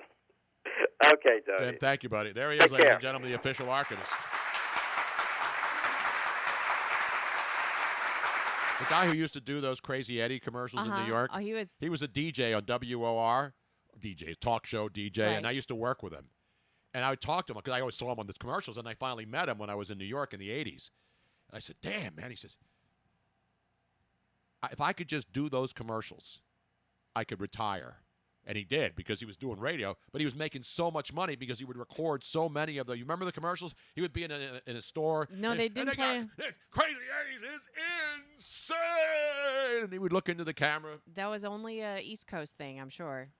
Okay, Tony. Then, thank you, buddy. There he Take is, ladies care. and gentlemen, the official archivist. The guy who used to do those Crazy Eddie commercials in New York. Oh, he was a DJ on WOR, talk show DJ, Right. and I used to work with him. And I would talk to him because I always saw him on the commercials, and I finally met him when I was in New York in the 80s. And I said, damn, man. He says, if I could just do those commercials, I could retire. And he did because he was doing radio, but he was making so much money because he would record so many of the. You remember the commercials? He would be in a store. No, and, they didn't and play. Crazy Eddie's is insane. And he would look into the camera. That was only a East Coast thing, I'm sure.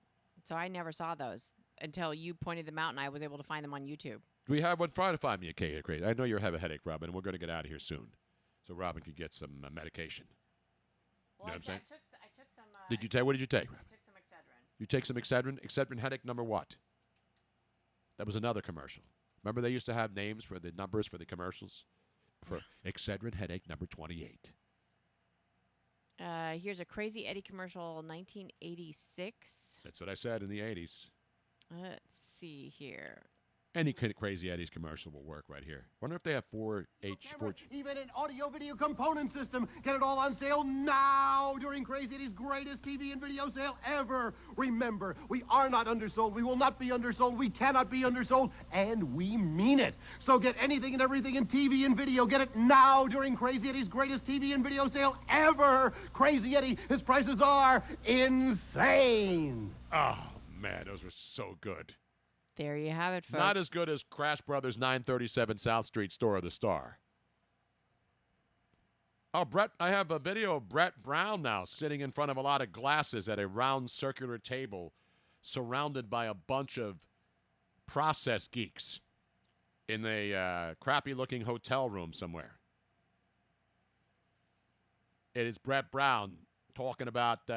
So I never saw those until you pointed them out, and I was able to find them on YouTube. We have one. Try to find me a cake. Great. I know you have a headache, Robin, and we're going to get out of here soon, so Robin can get some medication. Well, You know what I'm saying? I took some. Did you take? What did you take? I took some Excedrin. You take some Excedrin? Excedrin headache number what? That was another commercial. Remember they used to have names for the numbers for the commercials? For Excedrin headache number 28. Here's a Crazy Eddie commercial, 1986. That's what I said in the 80s. Let's see here. Any Crazy Eddie's commercial will work right here. Wonder if they have 4H. Even an audio-video component system. Get it all on sale now during Crazy Eddie's greatest TV and video sale ever. Remember, we are not undersold. We will not be undersold. We cannot be undersold. And we mean it. So get anything and everything in TV and video. Get it now during Crazy Eddie's greatest TV and video sale ever. Crazy Eddie, his prices are insane. Oh, man, those were so good. There you have it, folks. Not as good as Crash Brothers 937 South Street Store of the Star. Oh, Brett, I have a video of Brett Brown now sitting in front of a lot of glasses at a round circular table surrounded by a bunch of process geeks in a crappy-looking hotel room somewhere. It is Brett Brown talking about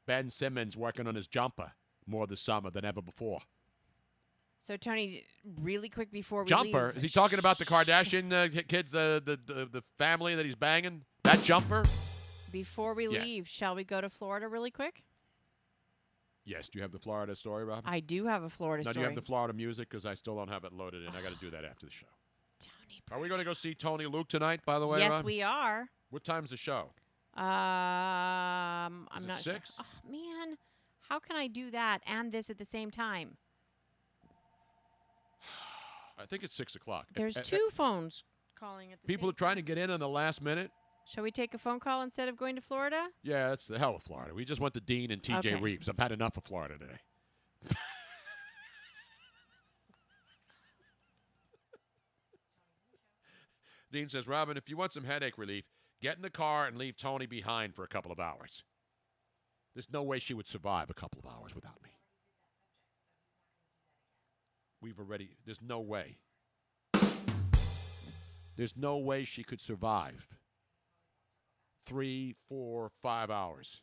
Ben Simmons working on his jumper more this summer than ever before. So, Tony, really quick before we Jumper? leave. Is he talking about the Kardashian kids, the family that he's banging? That jumper? Before we leave, shall we go to Florida really quick? Yes. Do you have the Florida story, Rob? I do have a Florida Now, story. do you have the Florida music? Because I still don't have it loaded in. I got to do that after the show. Tony. Are we going to go see Tony Luke tonight, by the way, Yes, Rob? we are. What time's the show? I'm Is it not 6? sure. Oh, man, how can I do that and this at the same time? I think it's 6 o'clock. There's two phones calling at the People same are trying to get in the last minute. Shall we take a phone call instead of going to Florida? Yeah, that's the hell of Florida. We just went to Dean and TJ Okay. Reeves. I've had enough of Florida today. Dean says, Robin, if you want some headache relief, get in the car and leave Tony behind for a couple of hours. There's no way she would survive a couple of hours without me. There's no way. There's no way she could survive 3, 4, 5 hours.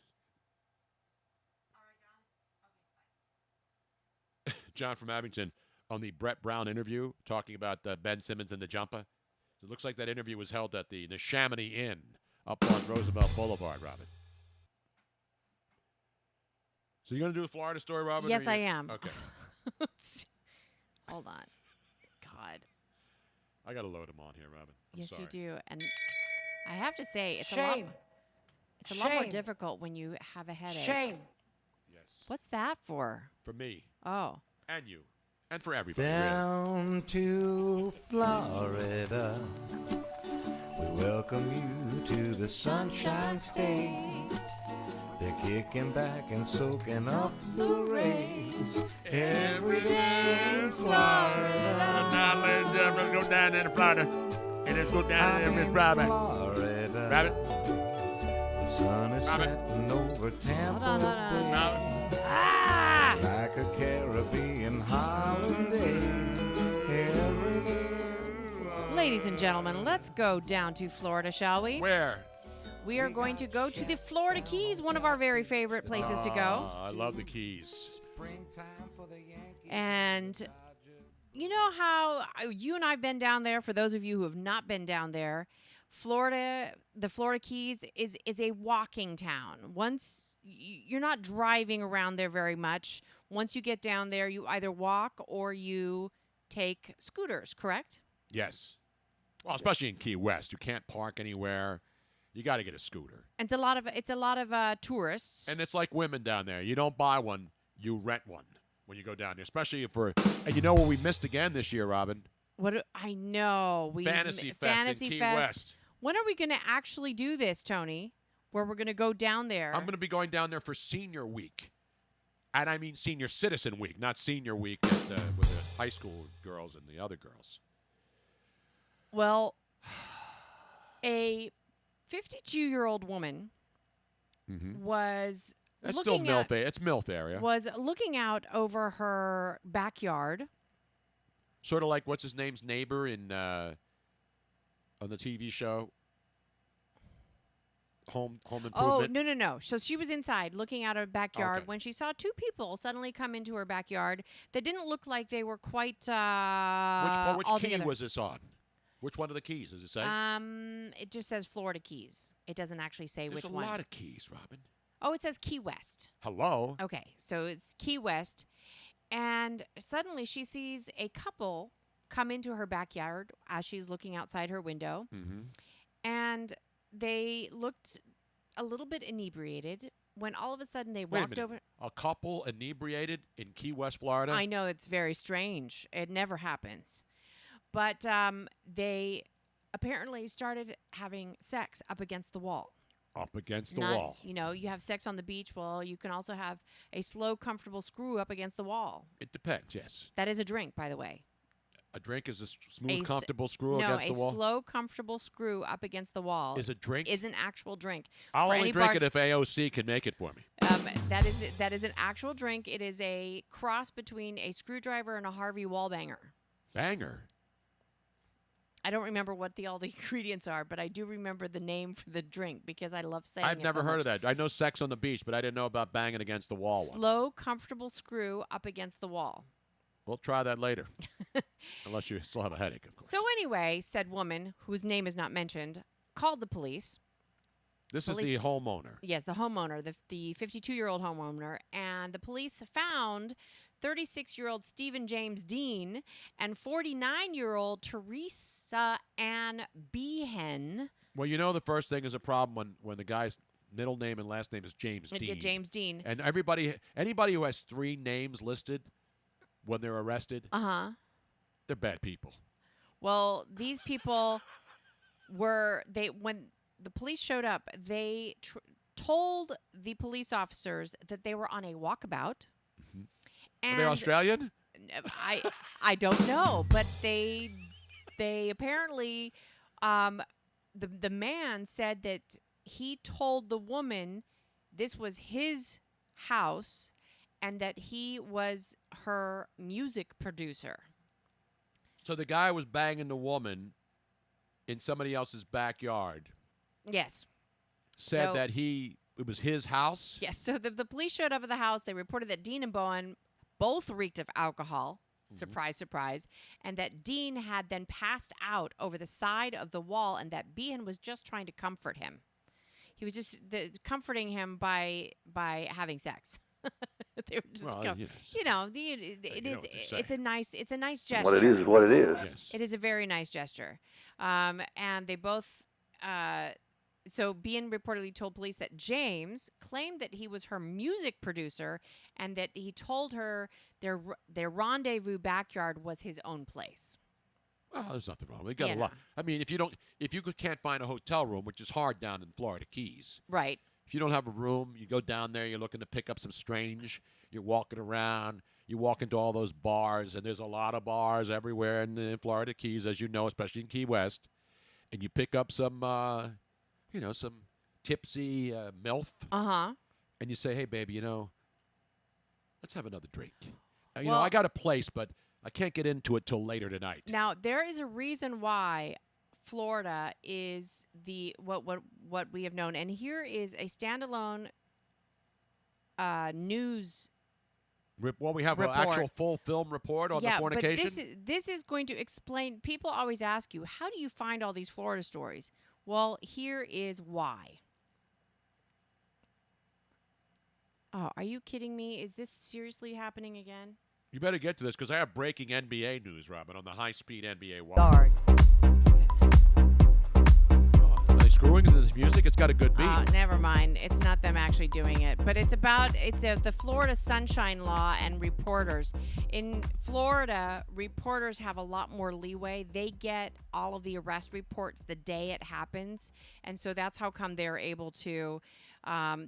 John from Abington, on the Brett Brown interview talking about Ben Simmons and the jumper. So it looks like that interview was held at the Chamonix Inn up on Roosevelt Boulevard, Robin. So you're going to do a Florida story, Robin? Yes, I am. Okay. Hold on. God. I got to load them on here, Robin. I'm sorry. You do. And I have to say, it's Shame. a lot more Shame. difficult when you have a headache. Shame. Yes. What's that for? For me. Oh. And you. And for everybody. Down to Florida, we welcome you to the Sunshine State. They're kicking back and soaking up the rays every day in Florida. Now, ladies and gentlemen, go down there to Florida. And let's go down there, Miss Robin. Florida. Robin. The sun is setting over Tampa Bay. Ah! It's like a Caribbean holiday every day. Ladies and gentlemen, let's go down to Florida, shall we? Where? We are going to go to the Florida Keys, one of our very favorite places to go. I love the Keys. And you know how you and I have been down there. For those of you who have not been down there, the Florida Keys is a walking town. Once you're not driving around there very much. Once you get down there, you either walk or you take scooters, correct? Yes. Well, especially in Key West. You can't park anywhere. You got to get a scooter. And it's a lot of tourists. And it's like women down there. You don't buy one, you rent one when you go down there. Especially and you know what we missed again this year, Robin? I know. Fantasy Fest in Key West. When are we going to actually do this, Tony? Where we're going to go down there? I'm going to be going down there for Senior Week. And I mean Senior Citizen Week, not Senior Week with the high school girls and the other girls. Well, a 52-year-old woman was That's looking still MILF. It's MILF area. Was looking out over her backyard. Sort of like what's his name's neighbor in on the TV show Home Improvement. Oh, no. So she was inside looking out her backyard Okay. when she saw two people suddenly come into her backyard that didn't look like they were quite Which all key together. was this on? Which one of the keys does it say? It just says Florida Keys. It doesn't actually say There's which a one. lot of keys, Robin. Oh, it says Key West. Hello? Okay, so it's Key West. And suddenly she sees a couple come into her backyard as she's looking outside her window. Mm-hmm. And they looked a little bit inebriated when all of a sudden they Wait a walked minute. over. A couple inebriated in Key West, Florida? I know, it's very strange. It never happens. But they apparently started having sex up against the wall. Up against the Not- wall. You know, you have sex on the beach. Well, you can also have a slow, comfortable screw up against the wall. It depends, yes. That is a drink, by the way. A drink is a A smooth, s- comfortable screw no, against the wall? a slow, comfortable screw up against the wall Is a drink? is an actual drink. I'll For only any drink bar- it if AOC can make it for me. That is an actual drink. It is a cross between a screwdriver and a Harvey Wallbanger. Banger. I don't remember what all the ingredients are, but I do remember the name for the drink because I love saying I've it never so heard much. of that. I know sex on the beach, but I didn't know about banging against the wall one. Slow, comfortable screw up against the wall. We'll try that later. Unless you still have a headache, of course. So anyway, said woman, whose name is not mentioned, called the police. This is the homeowner. Yes, the homeowner, the 52-year-old homeowner. And the police found 36-year-old Stephen James Dean and 49-year-old Teresa Ann Behan. Well, you know the first thing is a problem when the guy's middle name and last name is James Dean. James Dean. And anybody who has three names listed when they're arrested, they're bad people. Well, these people when the police showed up, they told the police officers that they were on a walkabout. Are they Australian? I don't know, but they apparently the man said that he told the woman this was his house and that he was her music producer. So the guy was banging the woman in somebody else's backyard. Yes. Said that it was his house. Yes. So the police showed up at the house. They reported that Dean and Bowen both reeked of alcohol. Surprise, surprise. And that Dean had then passed out over the side of the wall, and that Behan was just trying to comfort him. He was just comforting him by having sex. They were just, it's a nice gesture. What it is what it is. Yes. It is a very nice gesture. And they both. So Behan reportedly told police that James claimed that he was her music producer and that he told her their rendezvous backyard was his own place. Well, there's nothing wrong. They got a lot. I mean, if you can't find a hotel room, which is hard down in Florida Keys, right? If you don't have a room, you go down there. You're looking to pick up some strange. You're walking around. You walk into all those bars, and there's a lot of bars everywhere in the Florida Keys, as you know, especially in Key West. And you pick up some, some tipsy MILF. And you say, hey, baby, let's have another drink. I got a place, but I can't get into it till later tonight. Now, there is a reason why Florida is what we have known. And here is a standalone news Well, we have report. An actual full film report on the fornication? But this is going to explain. People always ask you, how do you find all these Florida stories? Well, here is why. Oh, are you kidding me? Is this seriously happening again? You better get to this because I have breaking NBA news, Robin, on the high-speed NBA wire. Are they screwing into this music? It's got a good beat. Never mind. It's not them actually doing it. But it's the Florida Sunshine Law and reporters. In Florida, reporters have a lot more leeway. They get all of the arrest reports the day it happens. And so that's how come they're able to...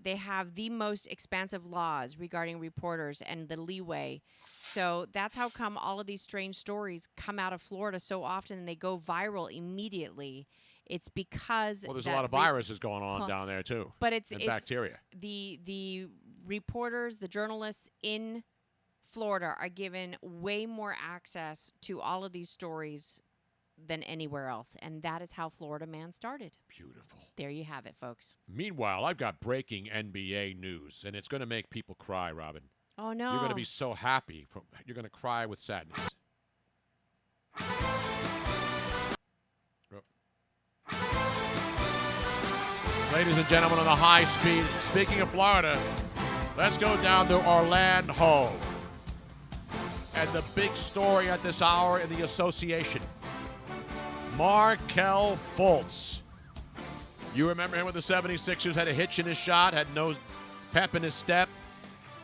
they have the most expansive laws regarding reporters and the leeway. So that's how come all of these strange stories come out of Florida so often and they go viral immediately. It's because there's a lot of viruses going on down there too. But it's bacteria. The reporters, the journalists in Florida are given way more access to all of these stories than anywhere else. And that is how Florida Man started. Beautiful. There you have it, folks. Meanwhile, I've got breaking NBA news, and it's going to make people cry, Robin. Oh, no. You're going to be so happy. You're going to cry with sadness. Ladies and gentlemen on the high speed, speaking of Florida, let's go down to Orlando. And the big story at this hour in the association. Markelle Fultz. You remember him with the 76ers, had a hitch in his shot, had no pep in his step.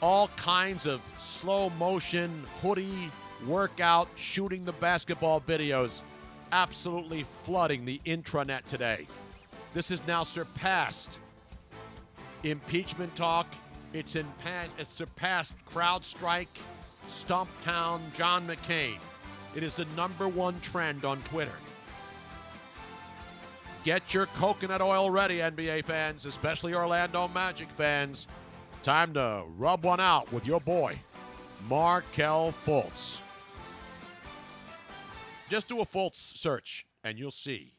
All kinds of slow motion, hoodie, workout, shooting the basketball videos. Absolutely flooding the intranet today. This is now surpassed impeachment talk. It's surpassed CrowdStrike, Stumptown, John McCain. It is the #1 trend on Twitter. Get your coconut oil ready, NBA fans, especially Orlando Magic fans. Time to rub one out with your boy, Markelle Fultz. Just do a Fultz search, and you'll see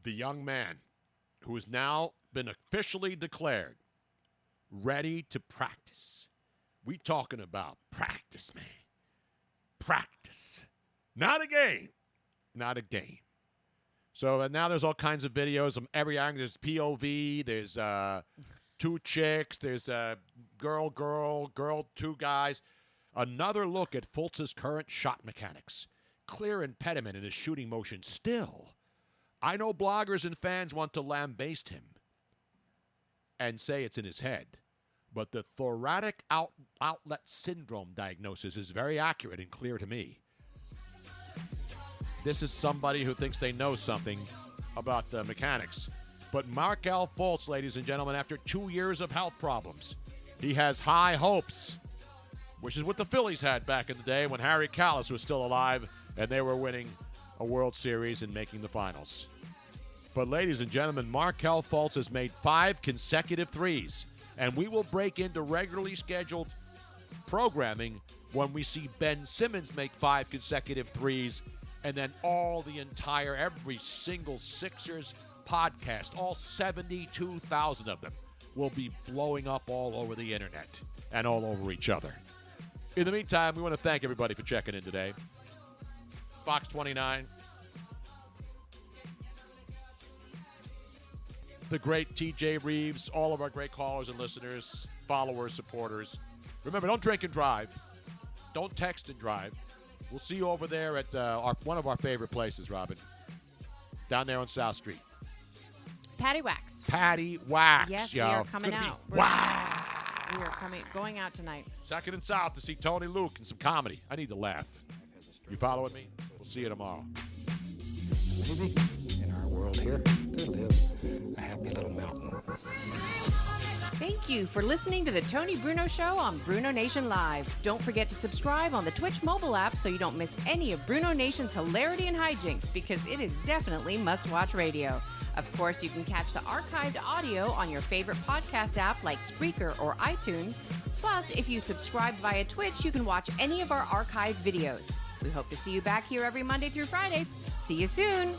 the young man who has now been officially declared ready to practice. We talking about practice, man. Practice. Not a game. Not a game. So now there's all kinds of videos of every angle. There's POV. There's two chicks. There's girl, two guys. Another look at Fultz's current shot mechanics. Clear impediment in his shooting motion still. I know bloggers and fans want to lambaste him and say it's in his head. But the thoracic outlet syndrome diagnosis is very accurate and clear to me. This is somebody who thinks they know something about the mechanics. But Markelle Fultz, ladies and gentlemen, after 2 years of health problems, he has high hopes, which is what the Phillies had back in the day when Harry Kalas was still alive and they were winning a World Series and making the finals. But ladies and gentlemen, Markelle Fultz has made 5 consecutive threes, and we will break into regularly scheduled programming when we see Ben Simmons make 5 consecutive threes, and then every single Sixers podcast, all 72,000 of them, will be blowing up all over the internet and all over each other. In the meantime, we want to thank everybody for checking in today. Fox 29. The great TJ Reeves, all of our great callers and listeners, followers, supporters. Remember, don't drink and drive. Don't text and drive. We'll see you over there at one of our favorite places, Robin. Down there on South Street. Patty Wax. Patty Wax. Yes, yo. we are coming out. We are going out tonight. Second and South to see Tony Luke and some comedy. I need to laugh. You following me? We'll see you tomorrow. Maybe in our world here, there lives a happy little mountain. Thank you for listening to the Tony Bruno Show on BrunoNation Live. Don't forget to subscribe on the Twitch mobile app so you don't miss any of BrunoNation's hilarity and hijinks, because it is definitely must-watch radio. Of course, you can catch the archived audio on your favorite podcast app like Spreaker or iTunes. Plus, if you subscribe via Twitch, you can watch any of our archived videos. We hope to see you back here every Monday through Friday. See you soon.